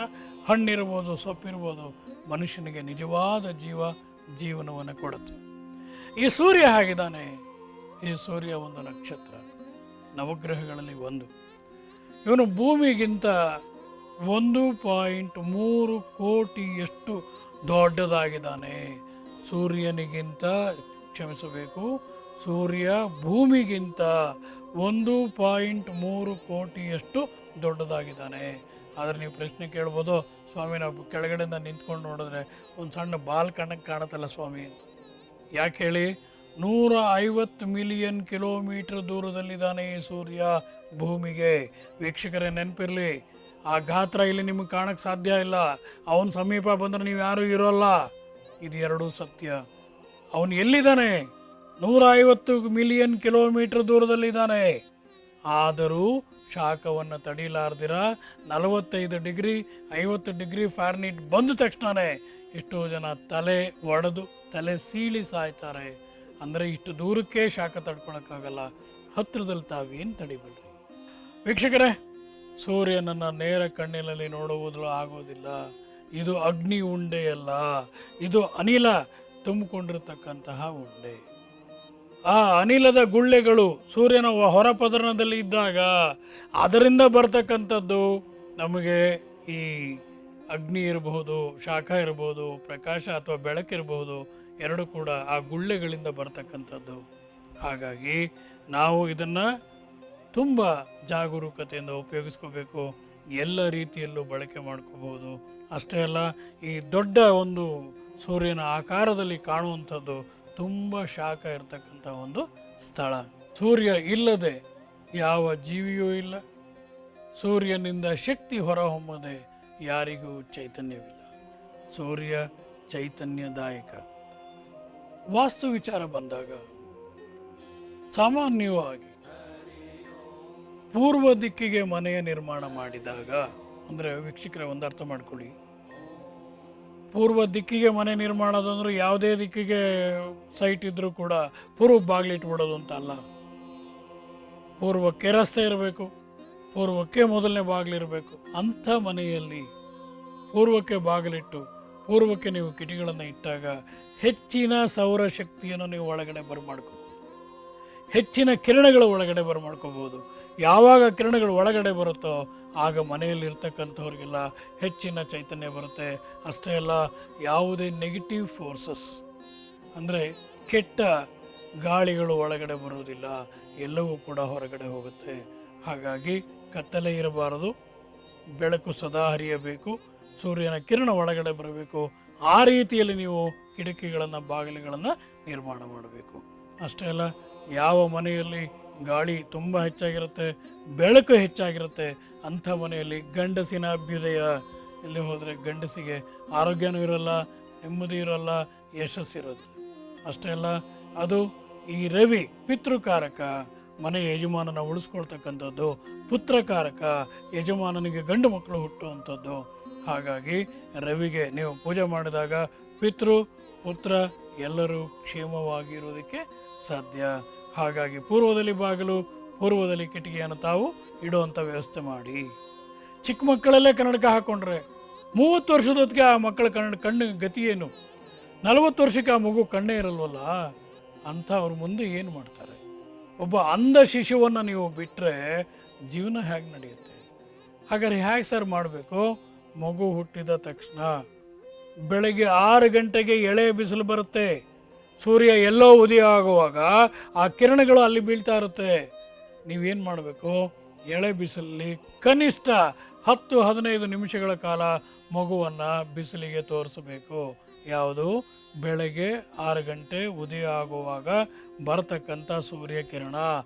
ಹಣ್ಣಿರ್ಬೋದು, ಸೊಪ್ಪಿರ್ಬೋದು, ಮನುಷ್ಯನಿಗೆ ನಿಜವಾದ ಜೀವನವನ್ನು ಕೊಡುತ್ತೆ. ಈ ಸೂರ್ಯ ಹಾಗಿದ್ದಾನೆ. ಈ ಸೂರ್ಯ ಒಂದು ನಕ್ಷತ್ರ, ನವಗ್ರಹಗಳಲ್ಲಿ ಒಂದು. ಇವನು ಭೂಮಿಗಿಂತ 1.3 ಕೋಟಿಯಷ್ಟು ದೊಡ್ಡದಾಗಿದ್ದಾನೆ. ಸೂರ್ಯನಿಗಿಂತ, ಕ್ಷಮಿಸಬೇಕು, ಸೂರ್ಯ ಭೂಮಿಗಿಂತ 1.3 ಕೋಟಿಯಷ್ಟು ದೊಡ್ಡದಾಗಿದ್ದಾನೆ. ಆದರೆ ನೀವು ಪ್ರಶ್ನೆ ಕೇಳ್ಬೋದು, ಸ್ವಾಮಿ ನಾವು ಕೆಳಗಡೆಯಿಂದ ನಿಂತ್ಕೊಂಡು ನೋಡಿದ್ರೆ ಒಂದು ಸಣ್ಣ ಬಾಲ್ ಕಣ್ಣಕ್ಕೆ ಕಾಣುತ್ತಲ್ಲ ಸ್ವಾಮಿ ಅಂತ. ಯಾಕೆ ಹೇಳಿ? 150 ಮಿಲಿಯನ್ ಕಿಲೋಮೀಟರ್ ದೂರದಲ್ಲಿದ್ದಾನೆ ಈ ಸೂರ್ಯ ಭೂಮಿಗೆ. ವೀಕ್ಷಕರೇ, ನೆನಪಿರಲಿ, ಆ ಗಾತ್ರ ಇಲ್ಲಿ ನಿಮಗೆ ಕಾಣಕ್ಕೆ ಸಾಧ್ಯ ಇಲ್ಲ. ಅವನ ಸಮೀಪ ಬಂದರೆ ನೀವು ಯಾರೂ ಇರೋಲ್ಲ. ಇದು ಎರಡೂ ಸತ್ಯ. ಅವನು ಎಲ್ಲಿದ್ದಾನೆ? 150 ಮಿಲಿಯನ್ ಕಿಲೋಮೀಟರ್ ದೂರದಲ್ಲಿದ್ದಾನೆ. ಆದರೂ ಶಾಖವನ್ನು ತಡೀಲಾರ್ದಿರ 45 ಡಿಗ್ರಿ 50 ಡಿಗ್ರಿ ಫ್ಯಾರನೀಟ್ ಬಂದ ತಕ್ಷಣವೇ ಎಷ್ಟೋ ಜನ ತಲೆ ಒಡೆದು ತಲೆ ಸೀಳಿ ಸಾಯ್ತಾರೆ. ಅಂದರೆ ಇಷ್ಟು ದೂರಕ್ಕೆ ಶಾಖ ತಡ್ಕೊಳಕ್ಕಾಗಲ್ಲ. ಹತ್ತಿರದಲ್ಲಿ ತಾವೇನು ತಡಿಬೇಡ್ರಿ. ವೀಕ್ಷಕರೇ, ಸೂರ್ಯನನ್ನು ನೇರ ಕಣ್ಣಿನಲ್ಲಿ ನೋಡುವುದು ಆಗೋದಿಲ್ಲ. ಇದು ಅಗ್ನಿ ಉಂಡೆಯಲ್ಲ, ಇದು ಅನಿಲ ತುಂಬಿಕೊಂಡಿರ್ತಕ್ಕಂತಹ ಉಂಡೆ. ಆ ಅನಿಲದ ಗುಳ್ಳೆಗಳು ಸೂರ್ಯನ ಹೊರಪದರದಲ್ಲಿ ಇದ್ದಾಗ ಅದರಿಂದ ಬರ್ತಕ್ಕಂಥದ್ದು ನಮಗೆ ಈ ಅಗ್ನಿ ಇರಬಹುದು, ಶಾಖ ಇರಬಹುದು, ಪ್ರಕಾಶ ಅಥವಾ ಬೆಳಕಿರಬಹುದು, ಎರಡು ಕೂಡ ಆ ಗುಳ್ಳೆಗಳಿಂದ ಬರ್ತಕ್ಕಂಥದ್ದು. ಹಾಗಾಗಿ ನಾವು ಇದನ್ನು ತುಂಬ ಜಾಗರೂಕತೆಯಿಂದ ಉಪಯೋಗಿಸ್ಕೋಬೇಕು. ಎಲ್ಲ ರೀತಿಯಲ್ಲೂ ಬಳಕೆ ಮಾಡ್ಕೋಬಹುದು. ಅಷ್ಟೇ ಅಲ್ಲ, ಈ ದೊಡ್ಡ ಒಂದು ಸೂರ್ಯನ ಆಕಾರದಲ್ಲಿ ಕಾಣುವಂಥದ್ದು ತುಂಬ ಶಾಖ ಇರತಕ್ಕಂಥ ಒಂದು ಸ್ಥಳ. ಸೂರ್ಯ ಇಲ್ಲದೆ ಯಾವ ಜೀವಿಯೂ ಇಲ್ಲ. ಸೂರ್ಯನಿಂದ ಶಕ್ತಿ ಹೊರಹೊಮ್ಮದೆ ಯಾರಿಗೂ ಚೈತನ್ಯವಿಲ್ಲ. ಸೂರ್ಯ ಚೈತನ್ಯದಾಯಕ. ವಾಸ್ತು ವಿಚಾರ ಬಂದಾಗ ಸಾಮಾನ್ಯವಾಗಿ ಪೂರ್ವ ದಿಕ್ಕಿಗೆ ಮನೆಯ ನಿರ್ಮಾಣ ಮಾಡಿದಾಗ, ಅಂದರೆ ವೀಕ್ಷಕರೇ ಒಂದು ಅರ್ಥ ಮಾಡ್ಕೊಳ್ಳಿ, ಪೂರ್ವ ದಿಕ್ಕಿಗೆ ಮನೆ ನಿರ್ಮಾಣದಂದ್ರೆ ಯಾವುದೇ ದಿಕ್ಕಿಗೆ ಸೈಟ್ ಇದ್ರೂ ಕೂಡ ಪೂರ್ವ ಬಾಗಿಲಿಟ್ಬಿಡೋದು ಅಂತ ಅಲ್ಲ. ಪೂರ್ವಕ್ಕೆ ರಸ್ತೆ ಇರಬೇಕು, ಪೂರ್ವಕ್ಕೆ ಮೊದಲನೇ ಬಾಗಿಲಿರಬೇಕು. ಅಂಥ ಮನೆಯಲ್ಲಿ ಪೂರ್ವಕ್ಕೆ ಬಾಗಿಲಿಟ್ಟು ಪೂರ್ವಕ್ಕೆ ನೀವು ಕಿಟಿಗಳನ್ನು ಇಟ್ಟಾಗ ಹೆಚ್ಚಿನ ಸೌರಶಕ್ತಿಯನ್ನು ನೀವು ಒಳಗಡೆ ಬರಮಾಡ್ಕೋಬೋದು, ಹೆಚ್ಚಿನ ಕಿರಣಗಳು ಒಳಗಡೆ ಬರಮಾಡ್ಕೋಬೋದು. ಯಾವಾಗ ಕಿರಣಗಳು ಒಳಗಡೆ ಬರುತ್ತೋ ಆಗ ಮನೆಯಲ್ಲಿ ಇರ್ತಕ್ಕಂಥವ್ರಿಗೆಲ್ಲ ಹೆಚ್ಚಿನ ಚೈತನ್ಯ ಬರುತ್ತೆ. ಅಷ್ಟೇ ಅಲ್ಲ, ಯಾವುದೇ ನೆಗೆಟಿವ್ ಫೋರ್ಸಸ್ ಅಂದರೆ ಕೆಟ್ಟ ಗಾಳಿಗಳು ಒಳಗಡೆ ಬರುವುದಿಲ್ಲ, ಎಲ್ಲವೂ ಕೂಡ ಹೊರಗಡೆ ಹೋಗುತ್ತೆ. ಹಾಗಾಗಿ ಕತ್ತಲೆ ಇರಬಾರದು, ಬೆಳಕು ಸದಾ ಹರಿಯಬೇಕು, ಸೂರ್ಯನ ಕಿರಣ ಒಳಗಡೆ ಬರಬೇಕು. ಆ ರೀತಿಯಲ್ಲಿ ನೀವು ಕಿಟಕಿಗಳನ್ನು ಬಾಗಿಲುಗಳನ್ನು ನಿರ್ಮಾಣ ಮಾಡಬೇಕು. ಅಷ್ಟೇ ಅಲ್ಲ, ಯಾವ ಮನೆಯಲ್ಲಿ ಗಾಳಿ ತುಂಬ ಹೆಚ್ಚಾಗಿರುತ್ತೆ, ಬೆಳಕು ಹೆಚ್ಚಾಗಿರುತ್ತೆ, ಅಂಥ ಮನೆಯಲ್ಲಿ ಗಂಡಸಿನ ಅಭ್ಯುದಯ. ಇಲ್ಲಿ ಹೋದರೆ ಗಂಡಸಿಗೆ ಆರೋಗ್ಯನೂ ಇರೋಲ್ಲ, ನೆಮ್ಮದಿ ಇರೋಲ್ಲ, ಯಶಸ್ಸಿರೋದಿಲ್ಲ. ಅಷ್ಟೇ ಅಲ್ಲ, ಅದು ಈ ರವಿ ಪಿತೃಕಾರಕ, ಮನೆಯ ಯಜಮಾನನ ಉಳಿಸ್ಕೊಳ್ತಕ್ಕಂಥದ್ದು, ಪುತ್ರಕಾರಕ, ಯಜಮಾನನಿಗೆ ಗಂಡು ಮಕ್ಕಳು ಹುಟ್ಟುವಂಥದ್ದು. ಹಾಗಾಗಿ ರವಿಗೆ ನೀವು ಪೂಜೆ ಮಾಡಿದಾಗ ಪಿತೃ ಪುತ್ರ ಎಲ್ಲರೂ ಕ್ಷೇಮವಾಗಿರೋದಕ್ಕೆ ಸಾಧ್ಯ. ಹಾಗಾಗಿ ಪೂರ್ವದಲ್ಲಿ ಬಾಗಿಲು, ಪೂರ್ವದಲ್ಲಿ ಕಿಟಕಿಯನ್ನು ತಾವು ಇಡುವಂಥ ವ್ಯವಸ್ಥೆ ಮಾಡಿ. ಚಿಕ್ಕ ಮಕ್ಕಳಲ್ಲೇ ಕನ್ನಡಕ ಹಾಕ್ಕೊಂಡ್ರೆ 30 ವರ್ಷದ ಹೊತ್ತಿಗೆ ಆ ಮಕ್ಕಳ ಕಣ್ಣು ಗತಿ ಏನು? 40 ವರ್ಷಕ್ಕೆ ಆ ಮಗು ಕಣ್ಣೇ ಇರಲ್ವಲ್ಲ, ಅಂತ ಅವ್ರ ಮುಂದೆ ಏನು ಮಾಡ್ತಾರೆ? ಒಬ್ಬ ಅಂಧ ಶಿಶುವನ್ನು ನೀವು ಬಿಟ್ಟರೆ ಜೀವನ ಹೇಗೆ ನಡೆಯುತ್ತೆ? ಹಾಗಾದ್ರೆ ಹೇಗೆ ಸರ್ ಮಾಡಬೇಕು? ಮಗು ಹುಟ್ಟಿದ ತಕ್ಷಣ ಬೆಳಗ್ಗೆ 6 ಗಂಟೆಗೆ ಎಳೆ ಬಿಸಿಲು ಬರುತ್ತೆ. ಸೂರ್ಯ ಎಲ್ಲೋ ಉದಯ ಆಗುವಾಗ ಆ ಕಿರಣಗಳು ಅಲ್ಲಿ ಬೀಳ್ತಾ ಇರುತ್ತೆ. ನೀವೇನು ಮಾಡಬೇಕು? ಎಳೆ ಬಿಸಿಲಲ್ಲಿ ಕನಿಷ್ಠ 10-15 ನಿಮಿಷಗಳ ಕಾಲ ಮಗುವನ್ನು ಬಿಸಿಲಿಗೆ ತೋರಿಸಬೇಕು. ಯಾವುದು? ಬೆಳಗ್ಗೆ 6 ಗಂಟೆ ಉದಯ ಆಗುವಾಗ ಬರತಕ್ಕಂಥ ಸೂರ್ಯ ಕಿರಣ.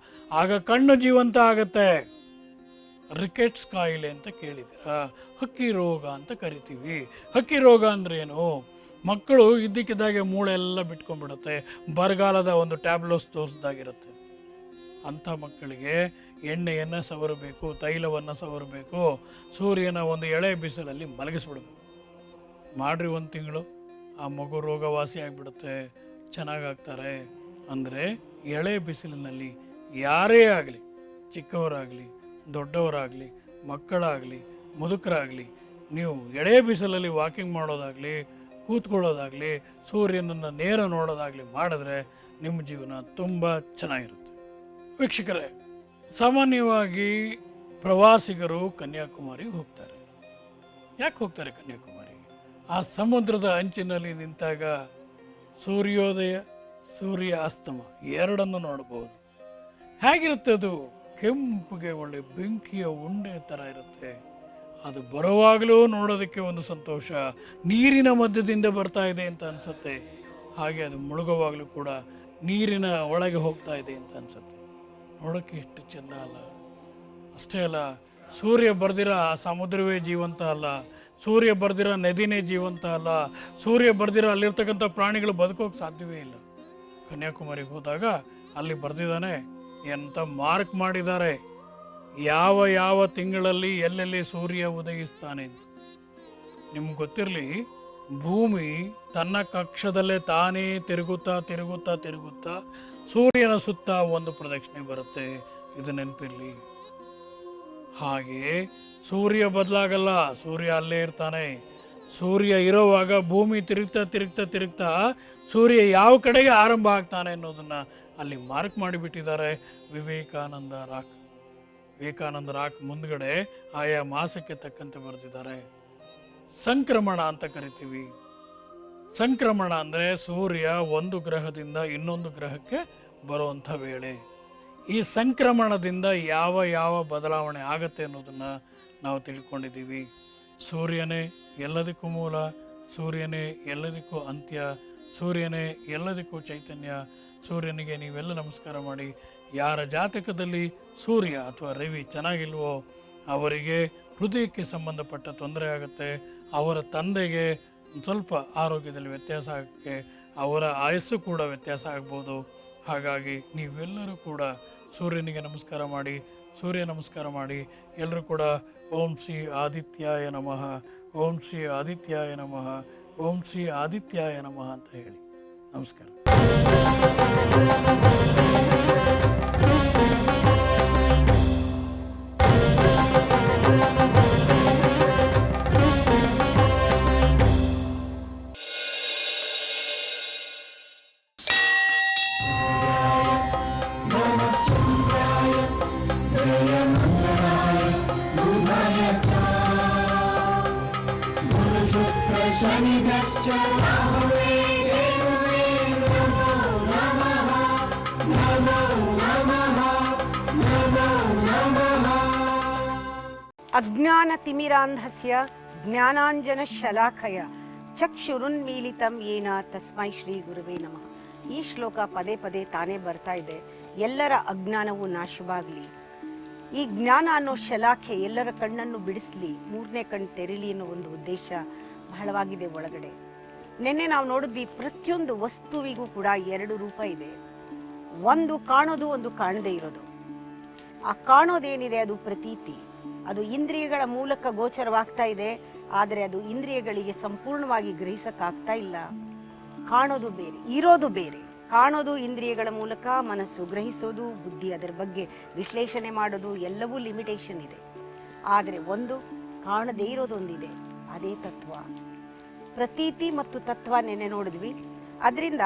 ಆಗ ಕಣ್ಣು ಜೀವಂತ ಆಗತ್ತೆ. ರಿಕೆಟ್ಸ್ ಕಾಯಿಲೆ ಅಂತ ಕೇಳಿದ್ದೀರಾ? ಹಕ್ಕಿ ರೋಗ ಅಂತ ಕರಿತೀವಿ. ಹಕ್ಕಿ ರೋಗ ಅಂದ್ರೆ ಏನು? ಮಕ್ಕಳು ಇದ್ದಕ್ಕಿದ್ದಾಗೆ ಮೂಳೆ ಎಲ್ಲ ಬಿಟ್ಕೊಂಡ್ಬಿಡುತ್ತೆ, ಬರಗಾಲದ ಒಂದು ಟ್ಯಾಬ್ಲೋಸ್ ತೋರಿಸ್ದಾಗಿರುತ್ತೆ. ಅಂಥ ಮಕ್ಕಳಿಗೆ ಎಣ್ಣೆಯನ್ನು ಸವರಬೇಕು, ತೈಲವನ್ನು ಸವರಬೇಕು, ಸೂರ್ಯನ ಒಂದು ಎಳೆ ಬಿಸಿಲಲ್ಲಿ ಮಲಗಿಸ್ಬಿಡ್ಬೇಕು. ಮಾಡ್ರಿ 1 ತಿಂಗಳು, ಆ ಮಗು ರೋಗವಾಸಿ ಆಗಿಬಿಡುತ್ತೆ, ಚೆನ್ನಾಗಾಗ್ತಾರೆ. ಅಂದರೆ ಎಳೆ ಬಿಸಿಲಿನಲ್ಲಿ ಯಾರೇ ಆಗಲಿ, ಚಿಕ್ಕವರಾಗಲಿ ದೊಡ್ಡವರಾಗಲಿ, ಮಕ್ಕಳಾಗಲಿ ಮುದುಕರಾಗಲಿ, ನೀವು ಎಳೆ ಬಿಸಿಲಲ್ಲಿ ವಾಕಿಂಗ್ ಮಾಡೋದಾಗಲಿ, ಕೂತ್ಕೊಳ್ಳೋದಾಗಲಿ, ಸೂರ್ಯನನ್ನು ನೇರ ನೋಡೋದಾಗಲಿ ಮಾಡಿದ್ರೆ ನಿಮ್ಮ ಜೀವನ ತುಂಬ ಚೆನ್ನಾಗಿರುತ್ತೆ. ವೀಕ್ಷಕರೇ, ಸಾಮಾನ್ಯವಾಗಿ ಪ್ರವಾಸಿಗರು ಕನ್ಯಾಕುಮಾರಿಗೆ ಹೋಗ್ತಾರೆ. ಯಾಕೆ ಹೋಗ್ತಾರೆ ಕನ್ಯಾಕುಮಾರಿ? ಆ ಸಮುದ್ರದ ಅಂಚಿನಲ್ಲಿ ನಿಂತಾಗ ಸೂರ್ಯೋದಯ, ಸೂರ್ಯ ಅಸ್ತಮ ಎರಡನ್ನು ನೋಡ್ಬೋದು. ಹೇಗಿರುತ್ತೆ ಅದು? ಕೆಂಪುಗೆ ಒಳ್ಳೆ ಬೆಂಕಿಯ ಉಂಡೆ ಥರ ಇರುತ್ತೆ. ಅದು ಬರುವಾಗಲೂ ನೋಡೋದಕ್ಕೆ ಒಂದು ಸಂತೋಷ, ನೀರಿನ ಮಧ್ಯದಿಂದ ಬರ್ತಾ ಇದೆ ಅಂತ ಅನಿಸುತ್ತೆ. ಹಾಗೆ ಅದು ಮುಳುಗುವಾಗಲೂ ಕೂಡ ನೀರಿನ ಒಳಗೆ ಹೋಗ್ತಾ ಇದೆ ಅಂತ ಅನಿಸುತ್ತೆ. ನೋಡೋಕ್ಕೆ ಎಷ್ಟು ಚೆಂದ ಅಲ್ಲ? ಅಷ್ಟೇ ಅಲ್ಲ, ಸೂರ್ಯ ಬರ್ದಿರ ಆ ಸಮುದ್ರವೇ ಜೀವಂತ ಅಲ್ಲ, ಸೂರ್ಯ ಬರ್ದಿರ ನದಿನೇ ಜೀವಂತ ಅಲ್ಲ, ಸೂರ್ಯ ಬರ್ದಿರ ಅಲ್ಲಿರ್ತಕ್ಕಂಥ ಪ್ರಾಣಿಗಳು ಬದುಕೋಕೆ ಸಾಧ್ಯವೇ ಇಲ್ಲ. ಕನ್ಯಾಕುಮಾರಿಗೆ ಹೋದಾಗ ಅಲ್ಲಿ ಬರ್ದಿದ್ದಾನೆ, ಎಂಥ ಮಾರ್ಕ್ ಮಾಡಿದ್ದಾರೆ, ಯಾವ ಯಾವ ತಿಂಗಳಲ್ಲಿ ಎಲ್ಲೆಲ್ಲಿ ಸೂರ್ಯ ಉದಯಿಸ್ತಾನೆ ಅಂತ. ನಿಮ್ಗೆ ಗೊತ್ತಿರಲಿ, ಭೂಮಿ ತನ್ನ ಕಕ್ಷದಲ್ಲೇ ತಾನೇ ತಿರುಗುತ್ತಾ ತಿರುಗುತ್ತಾ ತಿರುಗುತ್ತಾ ಸೂರ್ಯನ ಸುತ್ತ ಒಂದು ಪ್ರದಕ್ಷಿಣೆ ಬರುತ್ತೆ. ಇದು ನೆನಪಿರಲಿ. ಹಾಗೆ ಸೂರ್ಯ ಬದಲಾಗಲ್ಲ, ಸೂರ್ಯ ಅಲ್ಲೇ ಇರ್ತಾನೆ. ಸೂರ್ಯ ಇರೋವಾಗ ಭೂಮಿ ತಿರುಗ್ತಾ ತಿರುಗ್ತಾ ತಿರುಗ್ತಾ ಸೂರ್ಯ ಯಾವ ಕಡೆಗೆ ಆರಂಭ ಆಗ್ತಾನೆ ಅನ್ನೋದನ್ನು ಅಲ್ಲಿ ಮಾರ್ಕ್ ಮಾಡಿಬಿಟ್ಟಿದ್ದಾರೆ ವಿವೇಕಾನಂದ ರಾಕ್. ವಿವೇಕಾನಂದ ರಾಕ್ ಮುಂದ್ಗಡೆ ಆಯಾ ಮಾಸಕ್ಕೆ ತಕ್ಕಂತೆ ಬರೆದಿದ್ದಾರೆ. ಸಂಕ್ರಮಣ ಅಂತ ಕರಿತೀವಿ. ಸಂಕ್ರಮಣ ಅಂದರೆ ಸೂರ್ಯ ಒಂದು ಗ್ರಹದಿಂದ ಇನ್ನೊಂದು ಗ್ರಹಕ್ಕೆ ಬರುವಂಥ ವೇಳೆ. ಈ ಸಂಕ್ರಮಣದಿಂದ ಯಾವ ಯಾವ ಬದಲಾವಣೆ ಆಗತ್ತೆ ಅನ್ನೋದನ್ನು ನಾವು ತಿಳ್ಕೊಂಡಿದ್ದೀವಿ. ಸೂರ್ಯನೇ ಎಲ್ಲದಕ್ಕೂ ಮೂಲ, ಸೂರ್ಯನೇ ಎಲ್ಲದಕ್ಕೂ ಅಂತ್ಯ, ಸೂರ್ಯನೇ ಎಲ್ಲದಕ್ಕೂ ಚೈತನ್ಯ. ಸೂರ್ಯನಿಗೆ ನೀವೆಲ್ಲ ನಮಸ್ಕಾರ ಮಾಡಿ. ಯಾರ ಜಾತಕದಲ್ಲಿ ಸೂರ್ಯ ಅಥವಾ ರವಿ ಚೆನ್ನಾಗಿಲ್ವೋ ಅವರಿಗೆ ಹೃದಯಕ್ಕೆ ಸಂಬಂಧಪಟ್ಟ ತೊಂದರೆ ಆಗುತ್ತೆ. ಅವರ ತಂದೆಗೆ ಸ್ವಲ್ಪ ಆರೋಗ್ಯದಲ್ಲಿ ವ್ಯತ್ಯಾಸ ಆಗೋಕ್ಕೆ, ಅವರ ಆಯಸ್ಸು ಕೂಡ ವ್ಯತ್ಯಾಸ ಆಗ್ಬೋದು. ಹಾಗಾಗಿ ನೀವೆಲ್ಲರೂ ಕೂಡ ಸೂರ್ಯನಿಗೆ ನಮಸ್ಕಾರ ಮಾಡಿ, ಸೂರ್ಯ ನಮಸ್ಕಾರ ಮಾಡಿ. ಎಲ್ಲರೂ ಕೂಡ ಓಂ ಶ್ರೀ ಆದಿತ್ಯಾಯ ನಮಃ, ಓಂ ಶ್ರೀ ಆದಿತ್ಯಾಯ ನಮಃ, ಓಂ ಶ್ರೀ ಆದಿತ್ಯಾಯ ನಮಃ ಅಂತ ಹೇಳಿ ನಮಸ್ಕಾರ. ಅಜ್ಞಾನತಿಮಿರಾಂಧಸ್ಯ ಜ್ಞಾನಾಂಜನಶಲಾಖಯ ಚಕ್ಷುರುನ್ಮೀಲಿತಂ ಯೇನ ತಸ್ಮೈ ಶ್ರೀ ಗುರುವೇ ನಮಃ. ಈ ಶ್ಲೋಕ ಪದೇ ಪದೇ ತಾನೇ ಬರ್ತಾ ಇದೆ. ಎಲ್ಲರ ಅಜ್ಞಾನವು ನಾಶವಾಗಲಿ, ಈ ಜ್ಞಾನ ಅನ್ನೋ ಶಲಾಖೆ ಎಲ್ಲರ ಕಣ್ಣನ್ನು ಬಿಡಿಸ್ಲಿ, ಮೂರನೇ ಕಣ್ಣು ತೆರೀಲಿ ಅನ್ನೋ ಒಂದು ಉದ್ದೇಶ ಬಹಳವಾಗಿದೆ ಒಳಗಡೆ. ನಿನ್ನೆ ನಾವು ನೋಡಿದ್ವಿ, ಪ್ರತಿಯೊಂದು ವಸ್ತುವಿಗೂ ಕೂಡ ಎರಡು ರೂಪ ಇದೆ. ಒಂದು ಕಾಣೋದು, ಒಂದು ಕಾಣದೇ ಇರೋದು. ಆ ಕಾಣೋದೇನಿದೆ ಅದು ಪ್ರತೀತಿ, ಅದು ಇಂದ್ರಿಯಗಳ ಮೂಲಕ ಗೋಚರವಾಗ್ತಾ ಇದೆ, ಆದರೆ ಅದು ಇಂದ್ರಿಯಗಳಿಗೆ ಸಂಪೂರ್ಣವಾಗಿ ಗ್ರಹಿಸಕ್ಕಾಗ್ತಾ ಇಲ್ಲ. ಕಾಣೋದು ಬೇರೆ, ಇರೋದು ಬೇರೆ. ಕಾಣೋದು ಇಂದ್ರಿಯಗಳ ಮೂಲಕ ಮನಸ್ಸು ಗ್ರಹಿಸೋದು, ಬುದ್ಧಿ ಅದರ ಬಗ್ಗೆ ವಿಶ್ಲೇಷಣೆ ಮಾಡೋದು, ಎಲ್ಲವೂ ಲಿಮಿಟೇಷನ್ ಇದೆ. ಆದರೆ ಒಂದು ಕಾಣದೇ ಇರೋದೊಂದಿದೆ, ಅದೇ ತತ್ವ. ಪ್ರತೀತಿ ಮತ್ತು ತತ್ವ ನೆನೆ ನೋಡಿದ್ವಿ. ಅದರಿಂದ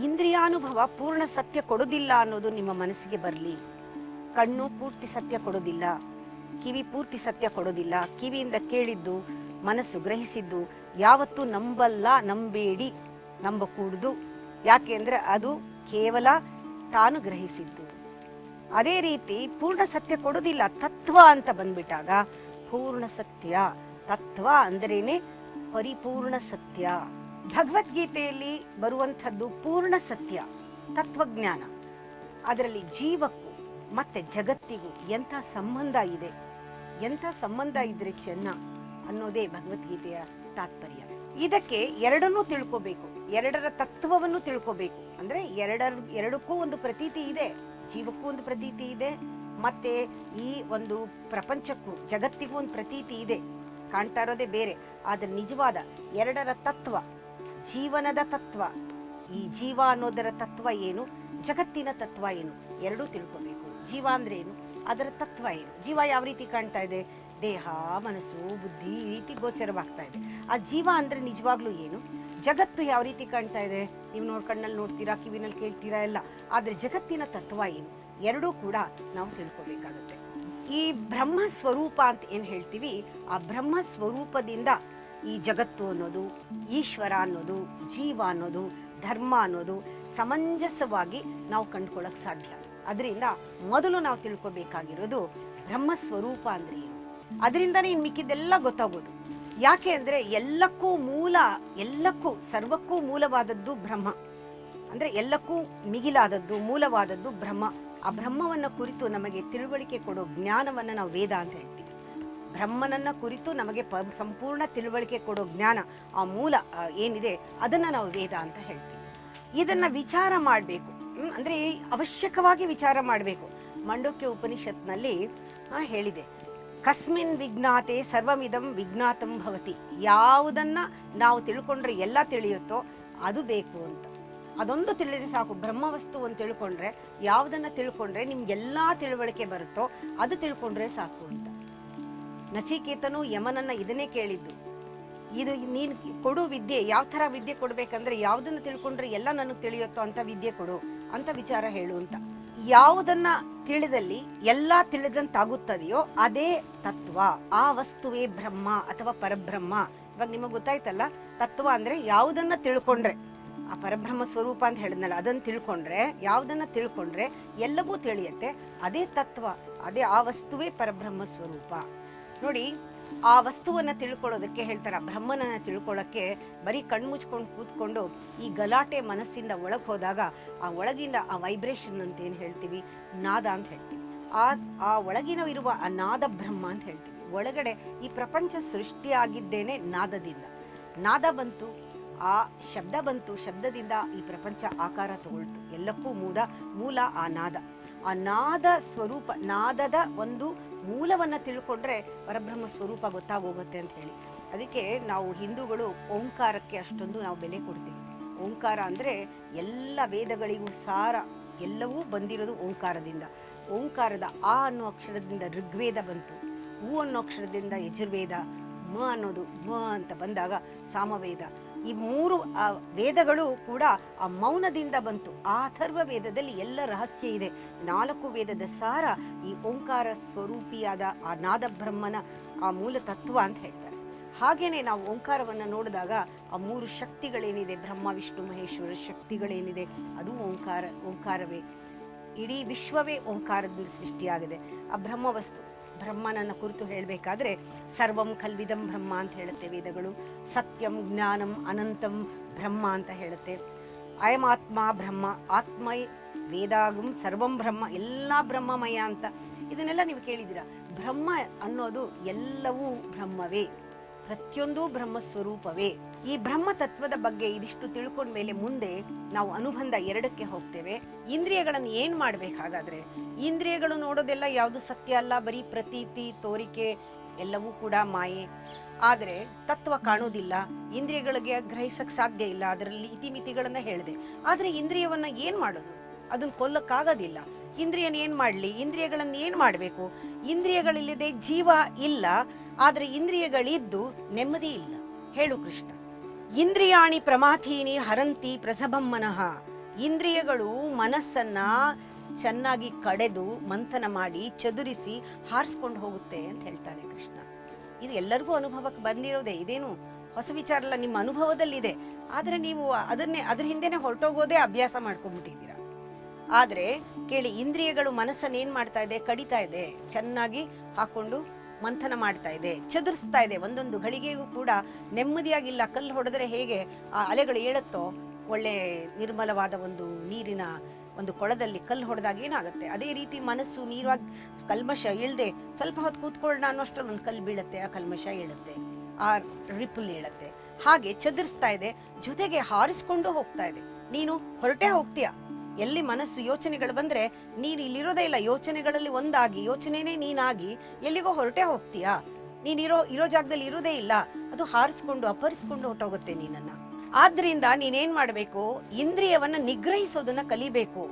ಇಂದ್ರಿಯಾನುಭವ ಪೂರ್ಣ ಸತ್ಯ ಕೊಡೋದಿಲ್ಲ ಅನ್ನೋದು ನಿಮ್ಮ ಮನಸ್ಸಿಗೆ ಬರಲಿ. ಕಣ್ಣು ಪೂರ್ತಿ ಸತ್ಯ ಕೊಡೋದಿಲ್ಲ, ಕಿವಿ ಪೂರ್ತಿ ಸತ್ಯ ಕೊಡೋದಿಲ್ಲ. ಕಿವಿಯಿಂದ ಕೇಳಿದ್ದು, ಮನಸ್ಸು ಗ್ರಹಿಸಿದ್ದು ಯಾವತ್ತೂ ನಂಬಲ್ಲ, ನಂಬೇಡಿ, ನಂಬಕೂಡದು. ಯಾಕೆಂದ್ರೆ ಅದು ಕೇವಲ ತಾನು ಗ್ರಹಿಸಿದ್ದು. ಅದೇ ರೀತಿ ಪೂರ್ಣ ಸತ್ಯ ಕೊಡೋದಿಲ್ಲ. ತತ್ವ ಅಂತ ಬಂದ್ಬಿಟ್ಟಾಗ ಪೂರ್ಣ ಸತ್ಯ, ತತ್ವ ಅಂದ್ರೇನೆ ಪರಿಪೂರ್ಣ ಸತ್ಯ. ಭಗವದ್ಗೀತೆಯಲ್ಲಿ ಬರುವಂಥದ್ದು ಪೂರ್ಣ ಸತ್ಯ, ತತ್ವಜ್ಞಾನ. ಅದರಲ್ಲಿ ಜೀವಕ್ಕೂ ಮತ್ತೆ ಜಗತ್ತಿಗೂ ಎಂಥ ಸಂಬಂಧ ಇದೆ, ಎಂಥ ಸಂಬಂಧ ಇದ್ರೆ ಚೆನ್ನ ಅನ್ನೋದೇ ಭಗವದ್ಗೀತೆಯ ತಾತ್ಪರ್ಯ. ಇದಕ್ಕೆ ಎರಡನ್ನೂ ತಿಳ್ಕೋಬೇಕು, ಎರಡರ ತತ್ವವನ್ನು ತಿಳ್ಕೋಬೇಕು. ಅಂದ್ರೆ ಎರಡಕ್ಕೂ ಒಂದು ಪ್ರತೀತಿ ಇದೆ, ಜೀವಕ್ಕೂ ಒಂದು ಪ್ರತೀತಿ ಇದೆ, ಮತ್ತೆ ಈ ಒಂದು ಪ್ರಪಂಚಕ್ಕೂ ಜಗತ್ತಿಗೂ ಒಂದು ಪ್ರತೀತಿ ಇದೆ. ಕಾಣ್ತಾ ಇರೋದೇ ಬೇರೆ, ಆದ್ರೆ ನಿಜವಾದ ಎರಡರ ತತ್ವ, ಜೀವನದ ತತ್ವ, ಈ ಜೀವ ಅನ್ನೋದರ ತತ್ವ ಏನು, ಜಗತ್ತಿನ ತತ್ವ ಏನು, ಎರಡೂ ತಿಳ್ಕೋಬೇಕು. ಜೀವ ಅಂದ್ರೆ ಏನು, ಅದರ ತತ್ವ ಏನು. ಜೀವ ಯಾವ ರೀತಿ ಕಾಣ್ತಾ ಇದೆ, ದೇಹ, ಮನಸ್ಸು, ಬುದ್ಧಿ ಈ ರೀತಿ ಗೋಚರವಾಗ್ತಾ ಇದೆ. ಆ ಜೀವ ಅಂದ್ರೆ ನಿಜವಾಗ್ಲೂ ಏನು, ಜಗತ್ತು ಯಾವ ರೀತಿ ಕಾಣ್ತಾ ಇದೆ, ನೀವು ಕಣ್ಣಲ್ಲಿ ನೋಡ್ತೀರಾ, ಕಿವಿನಲ್ಲಿ ಕೇಳ್ತೀರಾ ಎಲ್ಲ, ಆದ್ರೆ ಜಗತ್ತಿನ ತತ್ವ ಏನು, ಎರಡೂ ಕೂಡ ನಾವು ತಿಳ್ಕೊಬೇಕಾಗುತ್ತೆ. ಈ ಬ್ರಹ್ಮ ಸ್ವರೂಪ ಅಂತ ಏನ್ ಹೇಳ್ತೀವಿ, ಆ ಬ್ರಹ್ಮ ಸ್ವರೂಪದಿಂದ ಈ ಜಗತ್ತು ಅನ್ನೋದು, ಈಶ್ವರ ಅನ್ನೋದು, ಜೀವ ಅನ್ನೋದು, ಧರ್ಮ ಅನ್ನೋದು ಸಮಂಜಸವಾಗಿ ನಾವು ಕಂಡುಕೊಳ್ಳಕ್ ಸಾಧ್ಯ. ಅದರಿಂದ ಮೊದಲು ನಾವು ತಿಳ್ಕೊಬೇಕಾಗಿರೋದು ಬ್ರಹ್ಮ ಸ್ವರೂಪ ಅಂದ್ರೆ ಏನು. ಅದರಿಂದನೇ ಇನ್ ಮಿಕ್ಕಿದ್ದೆಲ್ಲ ಗೊತ್ತಾಗೋದು. ಯಾಕೆ ಅಂದ್ರೆ ಎಲ್ಲಕ್ಕೂ ಮೂಲ, ಎಲ್ಲಕ್ಕೂ ಸರ್ವಕ್ಕೂ ಮೂಲವಾದದ್ದು ಬ್ರಹ್ಮ. ಅಂದ್ರೆ ಎಲ್ಲಕ್ಕೂ ಮಿಗಿಲಾದದ್ದು, ಮೂಲವಾದದ್ದು ಬ್ರಹ್ಮ. ಆ ಬ್ರಹ್ಮವನ್ನ ಕುರಿತು ನಮಗೆ ತಿಳುವಳಿಕೆ ಕೊಡೋ ಜ್ಞಾನವನ್ನ ನಾವು ವೇದ ಅಂತ ಹೇಳ್ತೀವಿ. ಬ್ರಹ್ಮನನ್ನ ಕುರಿತು ನಮಗೆ ಸಂಪೂರ್ಣ ತಿಳುವಳಿಕೆ ಕೊಡೋ ಜ್ಞಾನ, ಆ ಮೂಲ ಏನಿದೆ ಅದನ್ನ ನಾವು ವೇದ ಅಂತ ಹೇಳ್ತೀವಿ. ಇದನ್ನ ವಿಚಾರ ಮಾಡಬೇಕು, ಅಂದ್ರೆ ಅವಶ್ಯಕವಾಗಿ ವಿಚಾರ ಮಾಡಬೇಕು. ಮಾಂಡವ್ಯ ಉಪನಿಷತ್ನಲ್ಲಿ ಹೇಳಿದೆ, ಕಸ್ಮಿನ್ ವಿಜ್ಞಾತೆ ಸರ್ವಮಿದಂ ವಿಜ್ಞಾತಂ ಭವತಿ. ಯಾವುದನ್ನ ನಾವು ತಿಳ್ಕೊಂಡ್ರೆ ಎಲ್ಲ ತಿಳಿಯುತ್ತೋ ಅದು ಬೇಕು ಅಂತ. ಅದೊಂದು ತಿಳಿದ್ರೆ ಸಾಕು. ಬ್ರಹ್ಮವಸ್ತು ಅಂತ ತಿಳ್ಕೊಂಡ್ರೆ, ಯಾವುದನ್ನ ತಿಳ್ಕೊಂಡ್ರೆ ನಿಮ್ಗೆಲ್ಲಾ ತಿಳುವಳಿಕೆ ಬರುತ್ತೋ ಅದು ತಿಳ್ಕೊಂಡ್ರೆ ಸಾಕು ಅಂತ. ನಚಿಕೇತನು ಯಮನನ್ನ ಇದನ್ನೇ ಕೇಳಿದ್ದು, ಇದು ನೀನು ಕೊಡು ವಿದ್ಯೆ, ಯಾವ ತರ ವಿದ್ಯೆ ಕೊಡ್ಬೇಕಂದ್ರೆ ಯಾವುದನ್ನ ತಿಳ್ಕೊಂಡ್ರೆ ಎಲ್ಲ ನನಗೆ ತಿಳಿಯುತ್ತೋ ಅಂತ ವಿದ್ಯೆ ಕೊಡು ಅಂತ ವಿಚಾರ ಹೇಳು ಅಂತ. ಯಾವುದನ್ನ ತಿಳಿದಲ್ಲಿ ಎಲ್ಲ ತಿಳಿದಂತಾಗುತ್ತದೆಯೋ ಅದೇ ತತ್ವ, ಆ ವಸ್ತುವೇ ಬ್ರಹ್ಮ ಅಥವಾ ಪರಬ್ರಹ್ಮ. ಇವಾಗ ನಿಮಗೆ ಗೊತ್ತಾಯ್ತಲ್ಲ, ತತ್ವ ಅಂದ್ರೆ ಯಾವುದನ್ನ ತಿಳ್ಕೊಂಡ್ರೆ, ಆ ಪರಬ್ರಹ್ಮ ಸ್ವರೂಪ ಅಂತ ಹೇಳಿದ್ನಲ್ಲ, ಅದನ್ನ ತಿಳ್ಕೊಂಡ್ರೆ, ಯಾವುದನ್ನ ತಿಳ್ಕೊಂಡ್ರೆ ಎಲ್ಲವೂ ತಿಳಿಯುತ್ತೆ, ಅದೇ ತತ್ವ, ಅದೇ ಆ ವಸ್ತುವೇ ಪರಬ್ರಹ್ಮ ಸ್ವರೂಪ. ನೋಡಿ, ಆ ವಸ್ತುವನ್ನು ತಿಳ್ಕೊಳ್ಳೋದಕ್ಕೆ ಹೇಳ್ತಾರೆ, ಬ್ರಹ್ಮನನ್ನ ತಿಳ್ಕೊಳ್ಳೋಕ್ಕೆ ಬರೀ ಕಣ್ಮುಚ್ಕೊಂಡು ಕೂತ್ಕೊಂಡು ಈ ಗಲಾಟೆ ಮನಸ್ಸಿಂದ ಒಳಗೆ ಹೋದಾಗ ಆ ಒಳಗಿಂದ ಆ ವೈಬ್ರೇಷನ್ ಅಂತ ಏನು ಹೇಳ್ತೀವಿ, ನಾದ ಅಂತ ಹೇಳ್ತೀವಿ. ಆ ಒಳಗಿನ ಇರುವ ಆ ನಾದ ಬ್ರಹ್ಮ ಅಂತ ಹೇಳ್ತೀವಿ. ಒಳಗಡೆ ಈ ಪ್ರಪಂಚ ಸೃಷ್ಟಿಯಾಗಿದ್ದೇನೆ ನಾದದಿಂದ. ನಾದ ಬಂತು, ಆ ಶಬ್ದ ಬಂತು, ಶಬ್ದದಿಂದ ಈ ಪ್ರಪಂಚ ಆಕಾರ ತಗೊಳ್ತು. ಎಲ್ಲಕ್ಕೂ ಮೂಲ ಆ ನಾದ. ಆ ನಾದ ಸ್ವರೂಪ, ನಾದದ ಒಂದು ಮೂಲವನ್ನು ತಿಳ್ಕೊಂಡ್ರೆ ಪರಬ್ರಹ್ಮ ಸ್ವರೂಪ ಗೊತ್ತಾಗೋಗುತ್ತೆ ಅಂತ ಹೇಳಿ. ಅದಕ್ಕೆ ನಾವು ಹಿಂದೂಗಳು ಓಂಕಾರಕ್ಕೆ ಅಷ್ಟೊಂದು ನಾವು ಬೆಲೆ ಕೊಡ್ತೀವಿ. ಓಂಕಾರ ಅಂದರೆ ಎಲ್ಲ ವೇದಗಳಿಗೂ ಸಾರ, ಎಲ್ಲವೂ ಬಂದಿರೋದು ಓಂಕಾರದಿಂದ. ಓಂಕಾರದ ಆ ಅನ್ನೋ ಅಕ್ಷರದಿಂದ ಋಗ್ವೇದ ಬಂತು, ಉ ಅನ್ನೋ ಅಕ್ಷರದಿಂದ ಯಜುರ್ವೇದ, ಮ ಅನ್ನೋದು ಮ ಅಂತ ಬಂದಾಗ ಸಾಮವೇದ. ಈ 3 ವೇದಗಳು ಕೂಡ ಆ ಮೌನದಿಂದ ಬಂತು. ಆ ಅಥರ್ವ ವೇದದಲ್ಲಿ ಎಲ್ಲ ರಹಸ್ಯ ಇದೆ. 4 ವೇದದ ಸಾರ ಈ ಓಂಕಾರ ಸ್ವರೂಪಿಯಾದ ಆ ನಾದ ಬ್ರಹ್ಮನ ಆ ಮೂಲ ತತ್ವ ಅಂತ ಹೇಳ್ತಾರೆ. ಹಾಗೇನೆ ನಾವು ಓಂಕಾರವನ್ನು ನೋಡಿದಾಗ ಆ 3 ಶಕ್ತಿಗಳೇನಿದೆ, ಬ್ರಹ್ಮ ವಿಷ್ಣು ಮಹೇಶ್ವರ ಶಕ್ತಿಗಳೇನಿದೆ, ಅದು ಓಂಕಾರವೇ. ಇಡೀ ವಿಶ್ವವೇ ಓಂಕಾರದಿಂದ ಸೃಷ್ಟಿಯಾಗಿದೆ. ಆ ಬ್ರಹ್ಮವಸ್ತು, ಬ್ರಹ್ಮನನ್ನ ಕುರಿತು ಹೇಳಬೇಕಾದ್ರೆ ಸರ್ವಂ ಕಲ್ವಿದಂ ಬ್ರಹ್ಮ ಅಂತ ಹೇಳುತ್ತೆ ವೇದಗಳು. ಸತ್ಯಂ ಜ್ಞಾನಂ ಅನಂತಂ ಬ್ರಹ್ಮ ಅಂತ ಹೇಳುತ್ತೆ. ಅಯಮಾತ್ಮ ಬ್ರಹ್ಮ, ಆತ್ಮೈ ವೇದಾಗಂ ಸರ್ವಂ ಬ್ರಹ್ಮ, ಎಲ್ಲ ಬ್ರಹ್ಮಮಯ ಅಂತ. ಇದನ್ನೆಲ್ಲ ನೀವು ಕೇಳಿದ್ದೀರಾ. ಬ್ರಹ್ಮ ಅನ್ನೋದು ಎಲ್ಲವೂ ಬ್ರಹ್ಮವೇ, ಪ್ರತಿಯೊಂದು ಬ್ರಹ್ಮ ಸ್ವರೂಪವೇ. ಈ ಬ್ರಹ್ಮ ತತ್ವದ ಬಗ್ಗೆ ಇದಿಷ್ಟು ತಿಳ್ಕೊಂಡ ಮೇಲೆ ಮುಂದೆ ನಾವು ಅನುಬಂಧ 2ಕ್ಕೆ ಹೋಗ್ತೇವೆ. ಇಂದ್ರಿಯಗಳನ್ನು ಏನ್ ಮಾಡ್ಬೇಕಾಗಾದ್ರೆ, ಇಂದ್ರಿಯಗಳು ನೋಡೋದೆಲ್ಲ ಯಾವುದು ಸತ್ಯ ಅಲ್ಲ, ಬರೀ ಪ್ರತೀತಿ ತೋರಿಕೆ, ಎಲ್ಲವೂ ಕೂಡ ಮಾಯೆ. ಆದರೆ ತತ್ವ ಕಾಣೋದಿಲ್ಲ, ಇಂದ್ರಿಯಗಳಿಗೆ ಗ್ರಹಿಸಕ್ ಸಾಧ್ಯ ಇಲ್ಲ, ಅದರಲ್ಲಿ ಇತಿಮಿತಿಗಳನ್ನ ಹೇಳಿದೆ. ಆದ್ರೆ ಇಂದ್ರಿಯವನ್ನ ಏನ್ ಮಾಡೋದು? ಅದನ್ನ ಕೊಲ್ಲಕ್ಕಾಗೋದಿಲ್ಲ. ಇಂದ್ರಿಯನ ಏನ್ ಮಾಡ್ಲಿ? ಇಂದ್ರಿಯಗಳನ್ನ ಏನ್ ಮಾಡ್ಬೇಕು? ಇಂದ್ರಿಯಗಳಿಲ್ಲದೆ ಜೀವ ಇಲ್ಲ, ಆದ್ರೆ ಇಂದ್ರಿಯಗಳಿದ್ದು ನೆಮ್ಮದಿ ಇಲ್ಲ. ಹೇಳು ಕೃಷ್ಣ. ಇಂದ್ರಿಯಾಣಿ ಪ್ರಮಾಥೀನಿ ಹರಂತಿ ಪ್ರಸಭಂ ಮನಃ. ಇಂದ್ರಿಯಗಳು ಮನಸ್ಸನ್ನ ಚೆನ್ನಾಗಿ ಕಡೆದು ಮಂಥನ ಮಾಡಿ ಚದುರಿಸಿ ಹಾರಿಸ್ಕೊಂಡು ಹೋಗುತ್ತೆ ಅಂತ ಹೇಳ್ತಾನೆ ಕೃಷ್ಣ. ಇದು ಎಲ್ಲರಿಗೂ ಅನುಭವಕ್ಕೆ ಬಂದಿರೋದೆ, ಇದೇನು ಹೊಸ ವಿಚಾರ ಅಲ್ಲ, ನಿಮ್ಮ ಅನುಭವದಲ್ಲಿದೆ. ಆದ್ರೆ ನೀವು ಅದ್ರ ಹಿಂದೆನೆ ಹೊರಟೋಗೋದೇ ಅಭ್ಯಾಸ ಮಾಡ್ಕೊಂಡ್ಬಿಟ್ಟಿದ್ದೀರಾ. ಆದ್ರೆ ಕೇಳಿ, ಇಂದ್ರಿಯಗಳು ಮನಸ್ಸನ್ನು ಏನ್ ಮಾಡ್ತಾ ಇದೆ? ಕಡಿತಾ ಇದೆ, ಚೆನ್ನಾಗಿ ಹಾಕೊಂಡು ಮಂಥನ ಮಾಡ್ತಾ ಇದೆ, ಚದುರಿಸ್ತಾ ಇದೆ. ಒಂದೊಂದು ಘಳಿಗೆಯೂ ಕೂಡ ನೆಮ್ಮದಿಯಾಗಿಲ್ಲ. ಕಲ್ಲು ಹೊಡೆದ್ರೆ ಹೇಗೆ ಆ ಅಲೆಗಳು ಏಳುತ್ತೋ, ಒಳ್ಳೆ ನಿರ್ಮಲವಾದ ಒಂದು ನೀರಿನ ಒಂದು ಕೊಳದಲ್ಲಿ ಕಲ್ಲು ಹೊಡೆದಾಗ ಏನಾಗುತ್ತೆ, ಅದೇ ರೀತಿ ಮನಸ್ಸು ನೀರಾಗಿ ಕಲ್ಮಶ ಇಳ್ದೆ ಸ್ವಲ್ಪ ಹೊತ್ತು ಕೂತ್ಕೊಳ್ಳೋಣ ಅನ್ನೋಷ್ಟರಲ್ಲಿ ಒಂದು ಕಲ್ಲು ಬೀಳುತ್ತೆ, ಆ ಕಲ್ಮಶ ಏಳುತ್ತೆ, ಆ ರಿಪಲ್ ಏಳುತ್ತೆ. ಹಾಗೆ ಚದುರಿಸ್ತಾ ಇದೆ, ಜೊತೆಗೆ ಹಾರಿಸ್ಕೊಂಡು ಹೋಗ್ತಾ ಇದೆ. ನೀನು ಹೊರಟೆ ಹೋಗ್ತೀಯ. ಎಲ್ಲಿ ಮನಸ್ಸು ಯೋಚನೆಗಳು ಬಂದ್ರೆ ನೀನು ಇಲ್ಲಿರೋದೇ ಇಲ್ಲ, ಯೋಚನೆಗಳಲ್ಲಿ ಒಂದಾಗಿ ಯೋಚನೆನೇ ನೀನಾಗಿ ಎಲ್ಲಿಗೋ ಹೊರಟೆ ಹೋಗ್ತೀಯಾ. ನೀನಿರೋ ಜಾಗದಲ್ಲಿ ಇರೋದೇ ಇಲ್ಲ, ಅದು ಹಾರಿಸ್ಕೊಂಡು ಅಪಹರಿಸ್ಕೊಂಡು ಹೊರಟೋಗುತ್ತೆ ನಿನ್ನನ್ನ. ಆದ್ರಿಂದ ನೀನೇನ್ ಮಾಡ್ಬೇಕು? ಇಂದ್ರಿಯವನ್ನ ನಿಗ್ರಹಿಸೋದನ್ನ ಕಲಿಬೇಕು.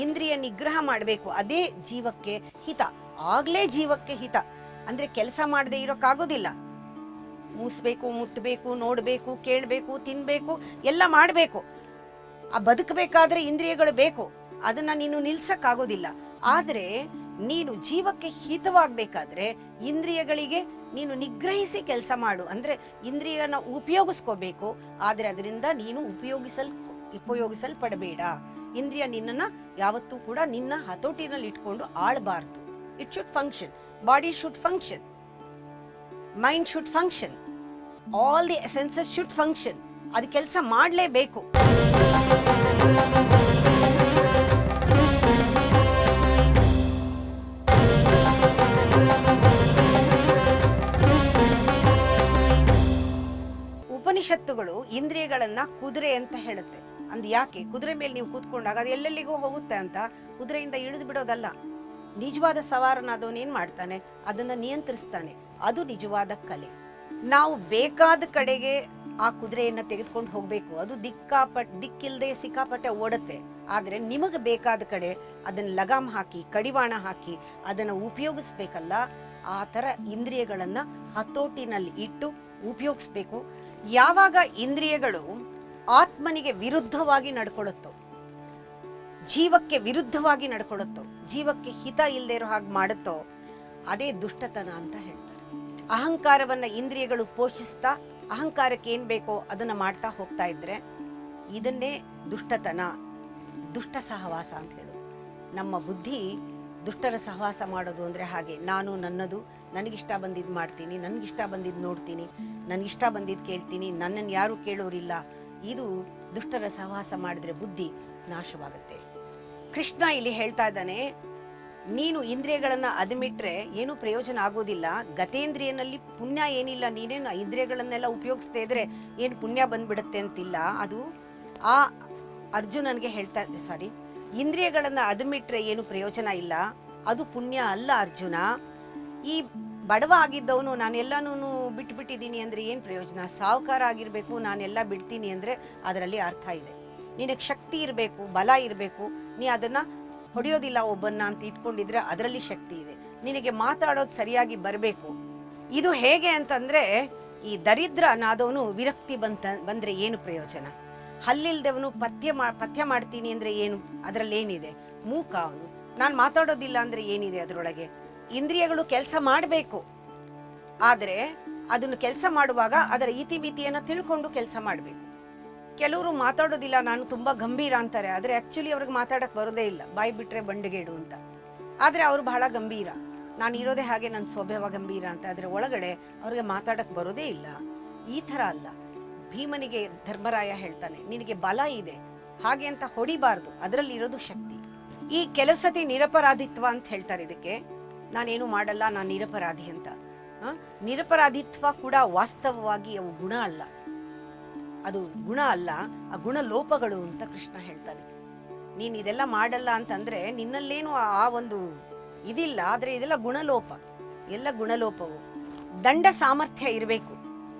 ಇಂದ್ರಿಯ ನಿಗ್ರಹ ಮಾಡ್ಬೇಕು. ಅದೇ ಜೀವಕ್ಕೆ ಹಿತ. ಆಗ್ಲೇ ಜೀವಕ್ಕೆ ಹಿತ. ಅಂದ್ರೆ ಕೆಲಸ ಮಾಡದೆ ಇರೋಕ್ಕಾಗೋದಿಲ್ಲ. ಮೂಸ್ಬೇಕು, ಮುಟ್ಟಬೇಕು, ನೋಡ್ಬೇಕು, ಕೇಳ್ಬೇಕು, ತಿನ್ಬೇಕು, ಎಲ್ಲ ಮಾಡ್ಬೇಕು. ಆ ಬದುಕಬೇಕಾದ್ರೆ ಇಂದ್ರಿಯಗಳು ಬೇಕು, ಅದನ್ನ ನೀನು ನಿಲ್ಸಕ್ಕಾಗೋದಿಲ್ಲ. ಆದ್ರೆ ನೀನು ಜೀವಕ್ಕೆ ಹಿತವಾಗಬೇಕಾದ್ರೆ ಇಂದ್ರಿಯಗಳಿಗೆ ನೀನು ನಿಗ್ರಹಿಸಿ ಕೆಲಸ ಮಾಡು. ಅಂದ್ರೆ ಇಂದ್ರಿಯನ ಉಪಯೋಗಿಸ್ಕೋಬೇಕು, ಆದ್ರೆ ಅದರಿಂದ ನೀನು ಉಪಯೋಗಿಸಲ್ಪಡಬೇಡ. ಇಂದ್ರಿಯ ನಿನ್ನನ್ನ ಯಾವತ್ತೂ ಕೂಡ ನಿನ್ನ ಹತೋಟಿನಲ್ಲಿ ಇಟ್ಕೊಂಡು ಆಳಬಾರ್ದು. It should function, body should function, mind should function, all the senses should function. ಅದು ಕೆಲಸ ಮಾಡಲೇಬೇಕು. ಉಪನಿಷತ್ತುಗಳು ಇಂದ್ರಿಯಗಳನ್ನ ಕುದುರೆ ಅಂತ ಹೇಳುತ್ತೆ. ಅಂದ್ ಯಾಕೆ? ಕುದುರೆ ಮೇಲೆ ನೀವು ಕೂತ್ಕೊಂಡಾಗ ಅದು ಎಲ್ಲೆಲ್ಲಿಗೂ ಹೋಗುತ್ತೆ ಅಂತ. ಕುದುರೆಯಿಂದ ಇಳಿದು ಬಿಡೋದಲ್ಲ. ನಿಜವಾದ ಸವಾರನಾದವನು ಏನ್ ಮಾಡ್ತಾನೆ? ಅದನ್ನ ನಿಯಂತ್ರಿಸ್ತಾನೆ. ಅದು ನಿಜವಾದ ಕಲೆ. ನಾವು ಬೇಕಾದ ಕಡೆಗೆ ಆ ಕುದುರೆಯನ್ನ ತೆಗೆದುಕೊಂಡು ಹೋಗ್ಬೇಕು. ಅದು ದಿಕ್ಕಿಲ್ದೆ ಸಿಕ್ಕಾಪಟ್ಟೆ ಓಡುತ್ತೆ. ಆದ್ರೆ ನಿಮಗೆ ಬೇಕಾದ ಕಡೆ ಅದನ್ನ ಲಗಾಮ್ ಹಾಕಿ, ಕಡಿವಾಣ ಹಾಕಿ ಅದನ್ನ ಉಪಯೋಗಿಸ್ಬೇಕಲ್ಲ. ಆ ತರ ಇಂದ್ರಿಯಗಳನ್ನ ಹತೋಟಿನಲ್ಲಿ ಇಟ್ಟು ಉಪಯೋಗಿಸ್ಬೇಕು. ಯಾವಾಗ ಇಂದ್ರಿಯಗಳು ಆತ್ಮನಿಗೆ ವಿರುದ್ಧವಾಗಿ ನಡ್ಕೊಳ್ಳುತ್ತೋ, ಜೀವಕ್ಕೆ ವಿರುದ್ಧವಾಗಿ ನಡ್ಕೊಳ್ಳುತ್ತೋ, ಜೀವಕ್ಕೆ ಹಿತ ಇಲ್ಲದೆ ಇರೋ ಹಾಗೆ ಮಾಡುತ್ತೋ, ಅದೇ ದುಷ್ಟತನ ಅಂತ ಹೇಳ್ತಾರೆ. ಅಹಂಕಾರವನ್ನ ಇಂದ್ರಿಯಗಳು ಪೋಷಿಸ್ತಾ ಅಹಂಕಾರಕ್ಕೆ ಏನ್ ಬೇಕೋ ಅದನ್ನ ಮಾಡ್ತಾ ಹೋಗ್ತಾ ಇದ್ರೆ ಇದನ್ನೇ ದುಷ್ಟತನ, ದುಷ್ಟ ಸಹವಾಸ ಅಂತ ಹೇಳೋದು. ನಮ್ಮ ಬುದ್ಧಿ ದುಷ್ಟರ ಸಹವಾಸ ಮಾಡೋದು ಅಂದರೆ ಹಾಗೆ, ನಾನು ನನ್ನದು, ನನಗಿಷ್ಟ ಬಂದಿದ್ದು ಮಾಡ್ತೀನಿ, ನನಗಿಷ್ಟ ಬಂದಿದ್ದು ನೋಡ್ತೀನಿ, ನನಗಿಷ್ಟ ಬಂದಿದ್ದು ಕೇಳ್ತೀನಿ, ನನ್ನನ್ನು ಯಾರೂ ಕೇಳೋರಿಲ್ಲ. ಇದು ದುಷ್ಟರ ಸಹವಾಸ ಮಾಡಿದ್ರೆ ಬುದ್ಧಿ ನಾಶವಾಗುತ್ತೆ. ಕೃಷ್ಣ ಇಲ್ಲಿ ಹೇಳ್ತಾ ಇದ್ದಾನೆ, ನೀನು ಇಂದ್ರಿಯಗಳನ್ನು ಅದುಮಿಟ್ರೆ ಏನೂ ಪ್ರಯೋಜನ ಆಗೋದಿಲ್ಲ. ಗತೇಂದ್ರಿಯನಲ್ಲಿ ಪುಣ್ಯ ಏನಿಲ್ಲ, ನೀನೇನು ಇಂದ್ರಿಯಗಳನ್ನೆಲ್ಲ ಉಪಯೋಗಿಸ್ತಾ ಇದ್ರೆ ಏನು ಪುಣ್ಯ ಬಂದ್ಬಿಡುತ್ತೆ ಅಂತಿಲ್ಲ. ಅದು ಆ ಅರ್ಜುನನಿಗೆ ಹೇಳ್ತಾ ಸಾರಿ ಇಂದ್ರಿಯಗಳನ್ನು ಅದುಮಿಟ್ರೆ ಏನು ಪ್ರಯೋಜನ ಇಲ್ಲ, ಅದು ಪುಣ್ಯ ಅಲ್ಲ ಅರ್ಜುನ. ಈ ಬಡವ ಆಗಿದ್ದವನು ನಾನೆಲ್ಲನೂ ಬಿಟ್ಬಿಟ್ಟಿದ್ದೀನಿ ಅಂದರೆ ಏನು ಪ್ರಯೋಜನ? ಸಾಹುಕಾರ ಆಗಿರಬೇಕು, ನಾನೆಲ್ಲ ಬಿಡ್ತೀನಿ ಅಂದರೆ ಅದರಲ್ಲಿ ಅರ್ಥ ಇದೆ. ನಿನಗೆ ಶಕ್ತಿ ಇರಬೇಕು, ಬಲ ಇರಬೇಕು, ನೀ ಅದನ್ನು ಹೊಡೆಯೋದಿಲ್ಲ ಒಬ್ಬನ್ನ ಅಂತ ಇಟ್ಕೊಂಡಿದ್ರೆ ಅದರಲ್ಲಿ ಶಕ್ತಿ ಇದೆ. ನಿನಗೆ ಮಾತಾಡೋದು ಸರಿಯಾಗಿ ಬರಬೇಕು. ಇದು ಹೇಗೆ ಅಂತಂದರೆ, ಈ ದರಿದ್ರ ನಾದವನು ವಿರಕ್ತಿ ಬಂದರೆ ಏನು ಪ್ರಯೋಜನ? ಹಲ್ಲಿಲ್ದವನು ಪಥ್ಯ ಮಾಡ್ತೀನಿ ಅಂದರೆ ಏನು? ಅದರಲ್ಲಿ ಏನಿದೆ? ಮೂಕ ಅವನು. ನಾನು ಮಾತಾಡೋದಿಲ್ಲ ಅಂದರೆ ಏನಿದೆ ಅದರೊಳಗೆ? ಇಂದ್ರಿಯಗಳು ಕೆಲಸ ಮಾಡಬೇಕು, ಆದರೆ ಅದನ್ನು ಕೆಲಸ ಮಾಡುವಾಗ ಅದರ ಇತಿಮಿತಿಯನ್ನು ತಿಳ್ಕೊಂಡು ಕೆಲಸ ಮಾಡಬೇಕು. ಕೆಲವರು ಮಾತಾಡೋದಿಲ್ಲ, ನಾನು ತುಂಬ ಗಂಭೀರ ಅಂತಾರೆ, ಆದರೆ ಆ್ಯಕ್ಚುಲಿ ಅವ್ರಿಗೆ ಮಾತಾಡೋಕ್ಕೆ ಬರೋದೇ ಇಲ್ಲ, ಬಾಯಿ ಬಿಟ್ಟರೆ ಬಂಡುಗೇಡು ಅಂತ. ಆದರೆ ಅವರು ಬಹಳ ಗಂಭೀರ, ನಾನು ಇರೋದೇ ಹಾಗೆ, ನನ್ನ ಸ್ವಭಾವ ಗಂಭೀರ ಅಂತ. ಆದರೆ ಒಳಗಡೆ ಅವ್ರಿಗೆ ಮಾತಾಡೋಕ್ಕೆ ಬರೋದೇ ಇಲ್ಲ. ಈ ಥರ ಅಲ್ಲ. ಭೀಮನಿಗೆ ಧರ್ಮರಾಯ ಹೇಳ್ತಾನೆ, ನಿನಗೆ ಬಲ ಇದೆ, ಹಾಗೆ ಅಂತ ಹೊಡಿಬಾರ್ದು, ಅದರಲ್ಲಿ ಇರೋದು ಶಕ್ತಿ. ಈ ಕೆಲವು ಸತಿ ನಿರಪರಾಧಿತ್ವ ಅಂತ ಹೇಳ್ತಾರೆ ಇದಕ್ಕೆ. ನಾನೇನು ಮಾಡಲ್ಲ, ನಾನು ನಿರಪರಾಧಿ ಅಂತ. ನಿರಪರಾಧಿತ್ವ ಕೂಡ ವಾಸ್ತವವಾಗಿ ಅವು ಗುಣ ಅಲ್ಲ, ಅದು ಗುಣ ಅಲ್ಲ, ಆ ಗುಣ ಲೋಪಗಳು ಅಂತ ಕೃಷ್ಣ ಹೇಳ್ತಾನೆ. ನೀನು ಇದೆಲ್ಲ ಮಾಡಲ್ಲ ಅಂತಂದ್ರೆ ನಿನ್ನಲ್ಲೇನು ಆ ಒಂದು ಇದಿಲ್ಲ, ಆದರೆ ಇದೆಲ್ಲ ಗುಣಲೋಪ, ಎಲ್ಲ ಗುಣಲೋಪವು. ದಂಡ ಸಾಮರ್ಥ್ಯ ಇರಬೇಕು,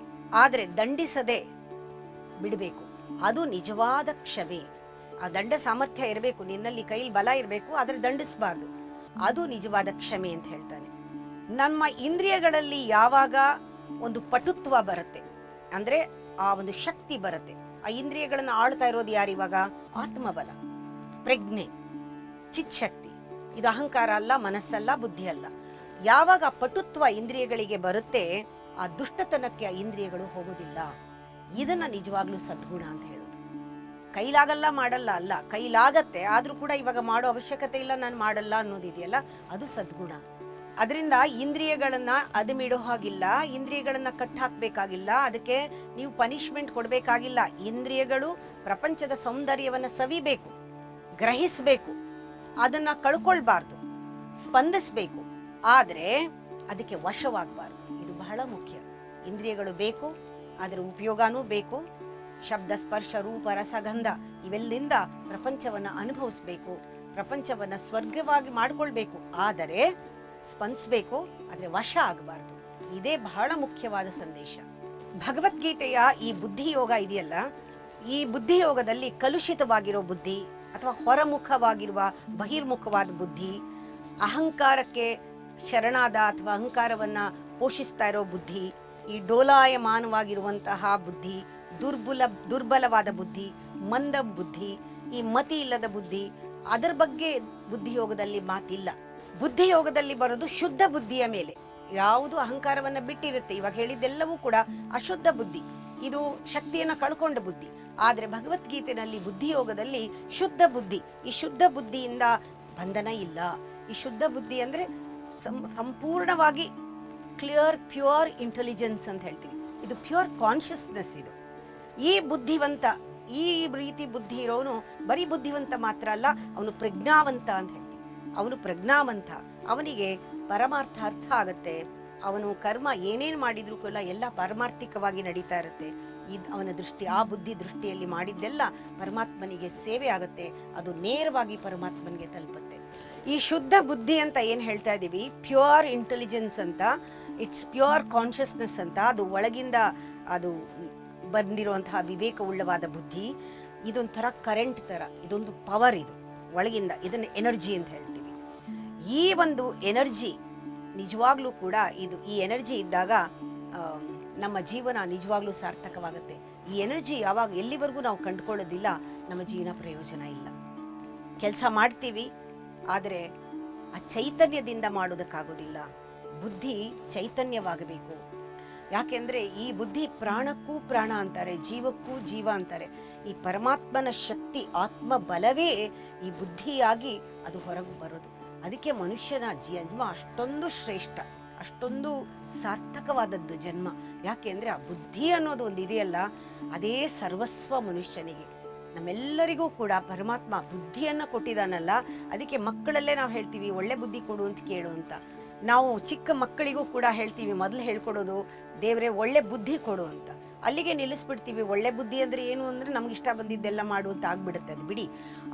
ಆದರೆ ದಂಡಿಸದೆ ಬಿಡಬೇಕು, ಅದು ನಿಜವಾದ ಕ್ಷಮೆ. ಆ ದಂಡ ಸಾಮರ್ಥ್ಯ ಇರಬೇಕು, ನಿನ್ನಲ್ಲಿ ಕೈಲಿ ಬಲ ಇರಬೇಕು, ಆದರೆ ದಂಡಿಸಬಾರ್ದು, ಅದು ನಿಜವಾದ ಕ್ಷಮೆ ಅಂತ ಹೇಳ್ತಾನೆ. ನಮ್ಮ ಇಂದ್ರಿಯಗಳಲ್ಲಿ ಯಾವಾಗ ಒಂದು ಪಟುತ್ವ ಬರುತ್ತೆ, ಅಂದರೆ ಆ ಒಂದು ಶಕ್ತಿ ಬರುತ್ತೆ. ಆ ಇಂದ್ರಿಯಗಳನ್ನು ಆಳ್ತಾ ಇರೋದು ಯಾರಿವಾಗ? ಆತ್ಮಬಲ, ಪ್ರಜ್ಞೆ, ಚಿತ್ಶಕ್ತಿ. ಇದು ಅಹಂಕಾರ ಅಲ್ಲ, ಮನಸ್ಸಲ್ಲ, ಬುದ್ಧಿ ಅಲ್ಲ. ಯಾವಾಗ ಆ ಪಟುತ್ವ ಇಂದ್ರಿಯಗಳಿಗೆ ಬರುತ್ತೆ, ಆ ದುಷ್ಟತನಕ್ಕೆ ಆ ಇಂದ್ರಿಯಗಳು ಹೋಗೋದಿಲ್ಲ. ಇದನ್ನ ನಿಜವಾಗ್ಲೂ ಸದ್ಗುಣ ಅಂತ ಹೇಳೋದು. ಕೈಲಾಗಲ್ಲ, ಮಾಡಲ್ಲ ಅಲ್ಲ, ಕೈಲಾಗತ್ತೆ, ಆದ್ರೂ ಕೂಡ ಇವಾಗ ಮಾಡೋ ಅವಶ್ಯಕತೆ ಇಲ್ಲ, ನಾನು ಮಾಡಲ್ಲ ಅನ್ನೋದಿದೆಯಲ್ಲ, ಅದು ಸದ್ಗುಣ. ಅದರಿಂದ ಇಂದ್ರಿಯಗಳನ್ನ ಅದುಮಿಡೋ ಹಾಗಿಲ್ಲ, ಇಂದ್ರಿಯಗಳನ್ನ ಕಟ್ ಹಾಕ್ಬೇಕಾಗಿಲ್ಲ, ಅದಕ್ಕೆ ನೀವು ಪನಿಷ್ಮೆಂಟ್ ಕೊಡಬೇಕಾಗಿಲ್ಲ. ಇಂದ್ರಿಯಗಳು ಪ್ರಪಂಚದ ಸೌಂದರ್ಯವನ್ನ ಸವಿಬೇಕು, ಗ್ರಹಿಸಬೇಕು, ಅದನ್ನ ಕಳ್ಕೊಳ್ಬಾರ್ದು, ಸ್ಪಂದಿಸಬೇಕು, ಆದರೆ ಅದಕ್ಕೆ ವಶವಾಗಬಾರ್ದು. ಇದು ಬಹಳ ಮುಖ್ಯ. ಇಂದ್ರಿಯಗಳು ಬೇಕು, ಅದರ ಉಪಯೋಗನೂ ಬೇಕು. ಶಬ್ದ, ಸ್ಪರ್ಶ, ರೂಪ, ರಸಗಂಧ ಇವೆಲ್ಲಿಂದ ಪ್ರಪಂಚವನ್ನು ಅನುಭವಿಸ್ಬೇಕು, ಪ್ರಪಂಚವನ್ನು ಸ್ವರ್ಗವಾಗಿ ಮಾಡ್ಕೊಳ್ಬೇಕು, ಆದರೆ ಸ್ಪಂದಿಸಬೇಕು, ಆದರೆ ವಶ ಆಗಬಾರ್ದು. ಇದೇ ಬಹಳ ಮುಖ್ಯವಾದ ಸಂದೇಶ. ಭಗವದ್ಗೀತೆಯ ಈ ಬುದ್ಧಿಯೋಗ ಇದೆಯಲ್ಲ, ಈ ಬುದ್ಧಿಯೋಗದಲ್ಲಿ ಕಲುಷಿತವಾಗಿರೋ ಬುದ್ಧಿ ಅಥವಾ ಹೊರಮುಖವಾಗಿರುವ ಬಹಿರ್ಮುಖವಾದ ಬುದ್ಧಿ, ಅಹಂಕಾರಕ್ಕೆ ಶರಣಾದ ಅಥವಾ ಅಹಂಕಾರವನ್ನು ಪೋಷಿಸ್ತಾ ಇರೋ ಬುದ್ಧಿ, ಈ ಡೋಲಾಯಮಾನವಾಗಿರುವಂತಹ ಬುದ್ಧಿ, ದುರ್ಬಲವಾದ ಬುದ್ಧಿ, ಮಂದ ಬುದ್ಧಿ, ಈ ಮತಿ ಇಲ್ಲದ ಬುದ್ಧಿ, ಅದರ ಬಗ್ಗೆ ಬುದ್ಧಿಯೋಗದಲ್ಲಿ ಮಾತಿಲ್ಲ. ಬುದ್ಧಿಯೋಗದಲ್ಲಿ ಬರೋದು ಶುದ್ಧ ಬುದ್ಧಿಯ ಮೇಲೆ. ಯಾವುದು ಅಹಂಕಾರವನ್ನು ಬಿಟ್ಟಿರುತ್ತೆ, ಇವಾಗ ಹೇಳಿದ್ದೆಲ್ಲವೂ ಕೂಡ ಅಶುದ್ಧ ಬುದ್ಧಿ, ಇದು ಶಕ್ತಿಯನ್ನು ಕಳ್ಕೊಂಡ ಬುದ್ಧಿ. ಆದರೆ ಭಗವದ್ಗೀತೆಯಲ್ಲಿ ಬುದ್ಧಿಯೋಗದಲ್ಲಿ ಶುದ್ಧ ಬುದ್ಧಿ, ಈ ಶುದ್ಧ ಬುದ್ಧಿಯಿಂದ ಬಂಧನ ಇಲ್ಲ. ಈ ಶುದ್ಧ ಬುದ್ಧಿ ಅಂದರೆ ಸಂಪೂರ್ಣವಾಗಿ ಕ್ಲಿಯರ್, ಪ್ಯೂರ್ ಇಂಟೆಲಿಜೆನ್ಸ್ ಅಂತ ಹೇಳ್ತೀವಿ. ಇದು ಪ್ಯೂರ್ ಕಾನ್ಷಿಯಸ್ನೆಸ್. ಇದು ಈ ಬುದ್ಧಿವಂತ, ಈ ರೀತಿ ಬುದ್ಧಿ ಇರೋನು ಬರೀ ಬುದ್ಧಿವಂತ ಮಾತ್ರ ಅಲ್ಲ, ಅವನು ಪ್ರಜ್ಞಾವಂತ ಅಂತ ಹೇಳ್ತೀವಿ. ಅವನು ಪ್ರಜ್ಞಾವಂತ, ಅವನಿಗೆ ಪರಮಾರ್ಥ ಅರ್ಥ ಆಗತ್ತೆ. ಅವನು ಕರ್ಮ ಏನೇನು ಮಾಡಿದ್ರು ಕೂಡ ಎಲ್ಲ ಪಾರಮಾರ್ಥಿಕವಾಗಿ ನಡೀತಾ ಇರುತ್ತೆ. ಅವನ ದೃಷ್ಟಿ, ಆ ಬುದ್ಧಿ ದೃಷ್ಟಿಯಲ್ಲಿ ಮಾಡಿದ್ದೆಲ್ಲ ಪರಮಾತ್ಮನಿಗೆ ಸೇವೆ ಆಗುತ್ತೆ, ಅದು ನೇರವಾಗಿ ಪರಮಾತ್ಮನಿಗೆ ತಲುಪುತ್ತೆ. ಈ ಶುದ್ಧ ಬುದ್ಧಿ ಅಂತ ಏನು ಹೇಳ್ತಾ ಇದ್ದೀವಿ, ಪ್ಯೂರ್ ಇಂಟೆಲಿಜೆನ್ಸ್ ಅಂತ, ಇಟ್ಸ್ ಪ್ಯೂರ್ ಕಾನ್ಷಿಯಸ್ನೆಸ್ ಅಂತ, ಅದು ಒಳಗಿಂದ ಅದು ಬಂದಿರುವಂತಹ ವಿವೇಕವುಳ್ಳವಾದ ಬುದ್ಧಿ. ಇದೊಂಥರ ಕರೆಂಟ್ ಥರ, ಇದೊಂದು ಪವರ್, ಇದು ಒಳಗಿಂದ, ಇದನ್ನು ಎನರ್ಜಿ ಅಂತ ಹೇಳ್ತೀವಿ. ಈ ಒಂದು ಎನರ್ಜಿ ನಿಜವಾಗ್ಲೂ ಕೂಡ ಈ ಎನರ್ಜಿ ಇದ್ದಾಗ ನಮ್ಮ ಜೀವನ ನಿಜವಾಗ್ಲೂ ಸಾರ್ಥಕವಾಗುತ್ತೆ. ಈ ಎನರ್ಜಿ ಯಾವಾಗ ಎಲ್ಲಿವರೆಗೂ ನಾವು ಕಂಡುಕೊಳ್ಳೋದಿಲ್ಲ, ನಮ್ಮ ಜೀವನ ಪ್ರಯೋಜನ ಇಲ್ಲ. ಕೆಲಸ ಮಾಡ್ತೀವಿ, ಆದರೆ ಆ ಚೈತನ್ಯದಿಂದ ಮಾಡೋದಕ್ಕಾಗೋದಿಲ್ಲ. ಬುದ್ಧಿ ಚೈತನ್ಯವಾಗಬೇಕು. ಯಾಕೆಂದರೆ ಈ ಬುದ್ಧಿ ಪ್ರಾಣಕ್ಕೂ ಪ್ರಾಣ ಅಂತಾರೆ, ಜೀವಕ್ಕೂ ಜೀವ ಅಂತಾರೆ. ಈ ಪರಮಾತ್ಮನ ಶಕ್ತಿ, ಆತ್ಮ ಬಲವೇ ಈ ಬುದ್ಧಿಯಾಗಿ ಅದು ಹೊರಗೆ ಬರೋದು. ಅದಕ್ಕೆ ಮನುಷ್ಯನ ಜನ್ಮ ಅಷ್ಟೊಂದು ಶ್ರೇಷ್ಠ, ಅಷ್ಟೊಂದು ಸಾರ್ಥಕವಾದದ್ದು ಜನ್ಮ. ಯಾಕೆ ಅಂದರೆ ಆ ಬುದ್ಧಿ ಅನ್ನೋದು ಒಂದು ಇದೆಯಲ್ಲ, ಅದೇ ಸರ್ವಸ್ವ ಮನುಷ್ಯನಿಗೆ. ನಮ್ಮೆಲ್ಲರಿಗೂ ಕೂಡ ಪರಮಾತ್ಮ ಬುದ್ಧಿಯನ್ನು ಕೊಟ್ಟಿದ್ದಾನಲ್ಲ, ಅದಕ್ಕೆ ಮಕ್ಕಳಲ್ಲೇ ನಾವು ಹೇಳ್ತೀವಿ ಒಳ್ಳೆ ಬುದ್ಧಿ ಕೊಡು ಅಂತ ಕೇಳು ಅಂತ. ನಾವು ಚಿಕ್ಕ ಮಕ್ಕಳಿಗೂ ಕೂಡ ಹೇಳ್ತೀವಿ, ಮೊದಲು ಹೇಳ್ಕೊಡೋದು ದೇವರೇ ಒಳ್ಳೆ ಬುದ್ಧಿ ಕೊಡು ಅಂತ. ಅಲ್ಲಿಗೆ ನಿಲ್ಲಿಸ್ಬಿಡ್ತೀವಿ. ಒಳ್ಳೆ ಬುದ್ಧಿ ಅಂದರೆ ಏನು ಅಂದರೆ ನಮ್ಗೆ ಇಷ್ಟ ಬಂದಿದ್ದೆಲ್ಲ ಮಾಡು ಅಂತ ಆಗ್ಬಿಡುತ್ತೆ, ಅದು ಬಿಡಿ.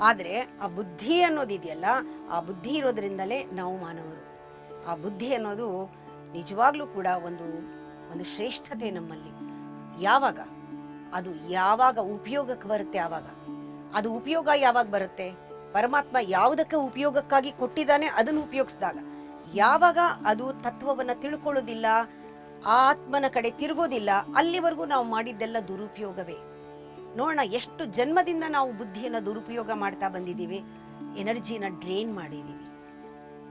ಆದರೆ ಆ ಬುದ್ಧಿ ಅನ್ನೋದಿದೆಯಲ್ಲ, ಆ ಬುದ್ಧಿ ಇರೋದ್ರಿಂದಲೇ ನಾವು ಮಾನವರು. ಆ ಬುದ್ಧಿ ಅನ್ನೋದು ನಿಜವಾಗ್ಲೂ ಕೂಡ ಒಂದು ಶ್ರೇಷ್ಠತೆ ನಮ್ಮಲ್ಲಿ. ಯಾವಾಗ ಉಪಯೋಗಕ್ಕೆ ಬರುತ್ತೆ ಆವಾಗ. ಅದು ಉಪಯೋಗ ಯಾವಾಗ ಬರುತ್ತೆ? ಪರಮಾತ್ಮ ಯಾವುದಕ್ಕೆ ಉಪಯೋಗಕ್ಕಾಗಿ ಕೊಟ್ಟಿದ್ದಾನೆ ಅದನ್ನು ಉಪಯೋಗಿಸಿದಾಗ. ಯಾವಾಗ ಅದು ತತ್ವವನ್ನು ತಿಳ್ಕೊಳ್ಳೋದಿಲ್ಲ, ಆತ್ಮನ ಕಡೆ ತಿರುಗೋದಿಲ್ಲ, ಅಲ್ಲಿವರೆಗೂ ನಾವು ಮಾಡಿದ್ದೆಲ್ಲ ದುರುಪಯೋಗವೇ. ನೋಡೋಣ, ಎಷ್ಟು ಜನ್ಮದಿಂದ ನಾವು ಬುದ್ಧಿಯನ್ನು ದುರುಪಯೋಗ ಮಾಡ್ತಾ ಬಂದಿದ್ದೀವಿ. ಎನರ್ಜಿನ ಡ್ರೈನ್ ಮಾಡಿದ್ದೀವಿ.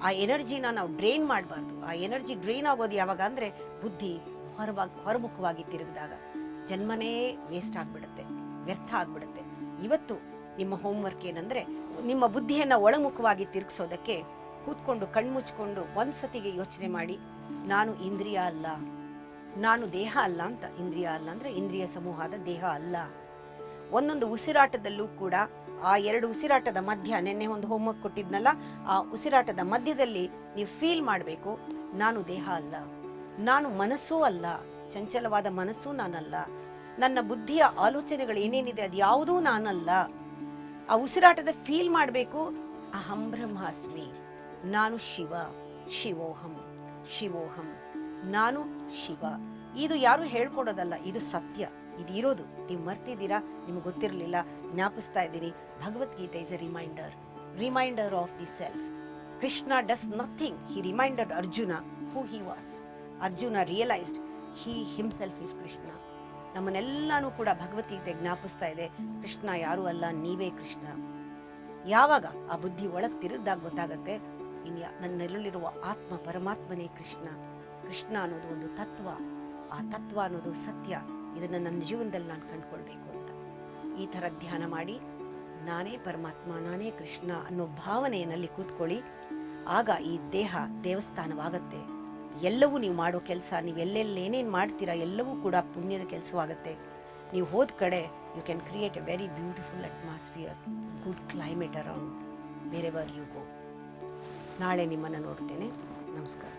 ಆ ಎನರ್ಜಿನ ನಾವು ಡ್ರೈನ್ ಮಾಡಬಾರ್ದು. ಆ ಎನರ್ಜಿ ಡ್ರೈನ್ ಆಗೋದು ಯಾವಾಗ ಅಂದರೆ ಬುದ್ಧಿ ಹೊರಮುಖವಾಗಿ ತಿರುಗಿದಾಗ. ಜನ್ಮನೇ ವೇಸ್ಟ್ ಆಗಿಬಿಡುತ್ತೆ, ವ್ಯರ್ಥ ಆಗಿಬಿಡುತ್ತೆ. ಇವತ್ತು ನಿಮ್ಮ ಹೋಮ್ವರ್ಕ್ ಏನಂದರೆ, ನಿಮ್ಮ ಬುದ್ಧಿಯನ್ನು ಒಳಮುಖವಾಗಿ ತಿರುಗಿಸೋದಕ್ಕೆ ಕೂತ್ಕೊಂಡು ಕಣ್ಮುಚ್ಕೊಂಡು ಒಂದ್ಸತಿಗೆ ಯೋಚನೆ ಮಾಡಿ, ನಾನು ಇಂದ್ರಿಯ ಅಲ್ಲ, ನಾನು ದೇಹ ಅಲ್ಲ ಅಂತ. ಇಂದ್ರಿಯ ಅಲ್ಲ ಅಂದರೆ ಇಂದ್ರಿಯ ಸಮೂಹದ ದೇಹ ಅಲ್ಲ. ಒಂದೊಂದು ಉಸಿರಾಟದಲ್ಲೂ ಕೂಡ ಆ ಎರಡು ಉಸಿರಾಟದ ಮಧ್ಯ, ನೆನ್ನೆ ಒಂದು ಹೋಮ್ವರ್ಕ್ ಕೊಟ್ಟಿದ್ನಲ್ಲ, ಆ ಉಸಿರಾಟದ ಮಧ್ಯದಲ್ಲಿ ನೀವು ಫೀಲ್ ಮಾಡಬೇಕು, ನಾನು ದೇಹ ಅಲ್ಲ, ನಾನು ಮನಸ್ಸೂ ಅಲ್ಲ, ಚಂಚಲವಾದ ಮನಸ್ಸೂ ನಾನಲ್ಲ, ನನ್ನ ಬುದ್ಧಿಯ ಆಲೋಚನೆಗಳು ಏನೇನಿದೆ ಅದು ಯಾವುದೂ ನಾನಲ್ಲ. ಆ ಉಸಿರಾಟದ ಫೀಲ್ ಮಾಡಬೇಕು, ಅಹಂ ಬ್ರಹ್ಮಾಸ್ಮಿ, ನಾನು ಶಿವ, ಶಿವೋಹಂ, ಶಿವೋಹಂ, ನಾನು ಶಿವ. ಇದು ಯಾರು ಹೇಳ್ಕೊಡೋದಲ್ಲ, ಇದು ಸತ್ಯ, ಇದು ಇರೋದು. ನೀವು ಮರ್ತಿದ್ದೀರಾ, ನಿಮ್ಗೆ ಗೊತ್ತಿರಲಿಲ್ಲ, ಜ್ಞಾಪಿಸ್ತಾ ಇದ್ದೀನಿ. Bhagavad Gita is a reminder of the self. Krishna does nothing, he reminder Arjuna who he was. Arjuna realised he himself is Krishna. ನಮ್ಮನ್ನೆಲ್ಲಾನು ಕೂಡ ಭಗವದ್ಗೀತೆ ಜ್ಞಾಪಿಸ್ತಾ ಇದೆ, ಕೃಷ್ಣ ಯಾರೂ ಅಲ್ಲ, ನೀವೇ ಕೃಷ್ಣ. ಯಾವಾಗ ಆ ಬುದ್ಧಿ ಒಳಗೆ ತಿರುಗಿದಾಗ ಗೊತ್ತಾಗತ್ತೆ, ನನ್ನಲ್ಲಿರುವ ಆತ್ಮ ಪರಮಾತ್ಮನೇ ಕೃಷ್ಣ. ಕೃಷ್ಣ ಅನ್ನೋದು ಒಂದು ತತ್ವ, ಆ ತತ್ವ ಅನ್ನೋದು ಸತ್ಯ. ಇದನ್ನು ನನ್ನ ಜೀವನದಲ್ಲಿ ನಾನು ಕಂಡುಕೊಳ್ಬೇಕು ಅಂತ ಈ ಥರ ಧ್ಯಾನ ಮಾಡಿ, ನಾನೇ ಪರಮಾತ್ಮ, ನಾನೇ ಕೃಷ್ಣ ಅನ್ನೋ ಭಾವನೆಯಲ್ಲಿ ಕೂತ್ಕೊಳ್ಳಿ. ಆಗ ಈ ದೇಹ ದೇವಸ್ಥಾನವಾಗತ್ತೆ. ಎಲ್ಲವೂ ನೀವು ಮಾಡೋ ಕೆಲಸ, ನೀವು ಏನೇನು ಮಾಡ್ತೀರಾ ಎಲ್ಲವೂ ಕೂಡ ಪುಣ್ಯದ ಕೆಲಸವಾಗುತ್ತೆ. ನೀವು ಹೋದ ಕಡೆ you can create a very beautiful atmosphere, good climate around wherever you go. ನಾಳೆ ನಿಮ್ಮನ್ನು ನೋಡ್ತೇನೆ. ನಮಸ್ಕಾರ.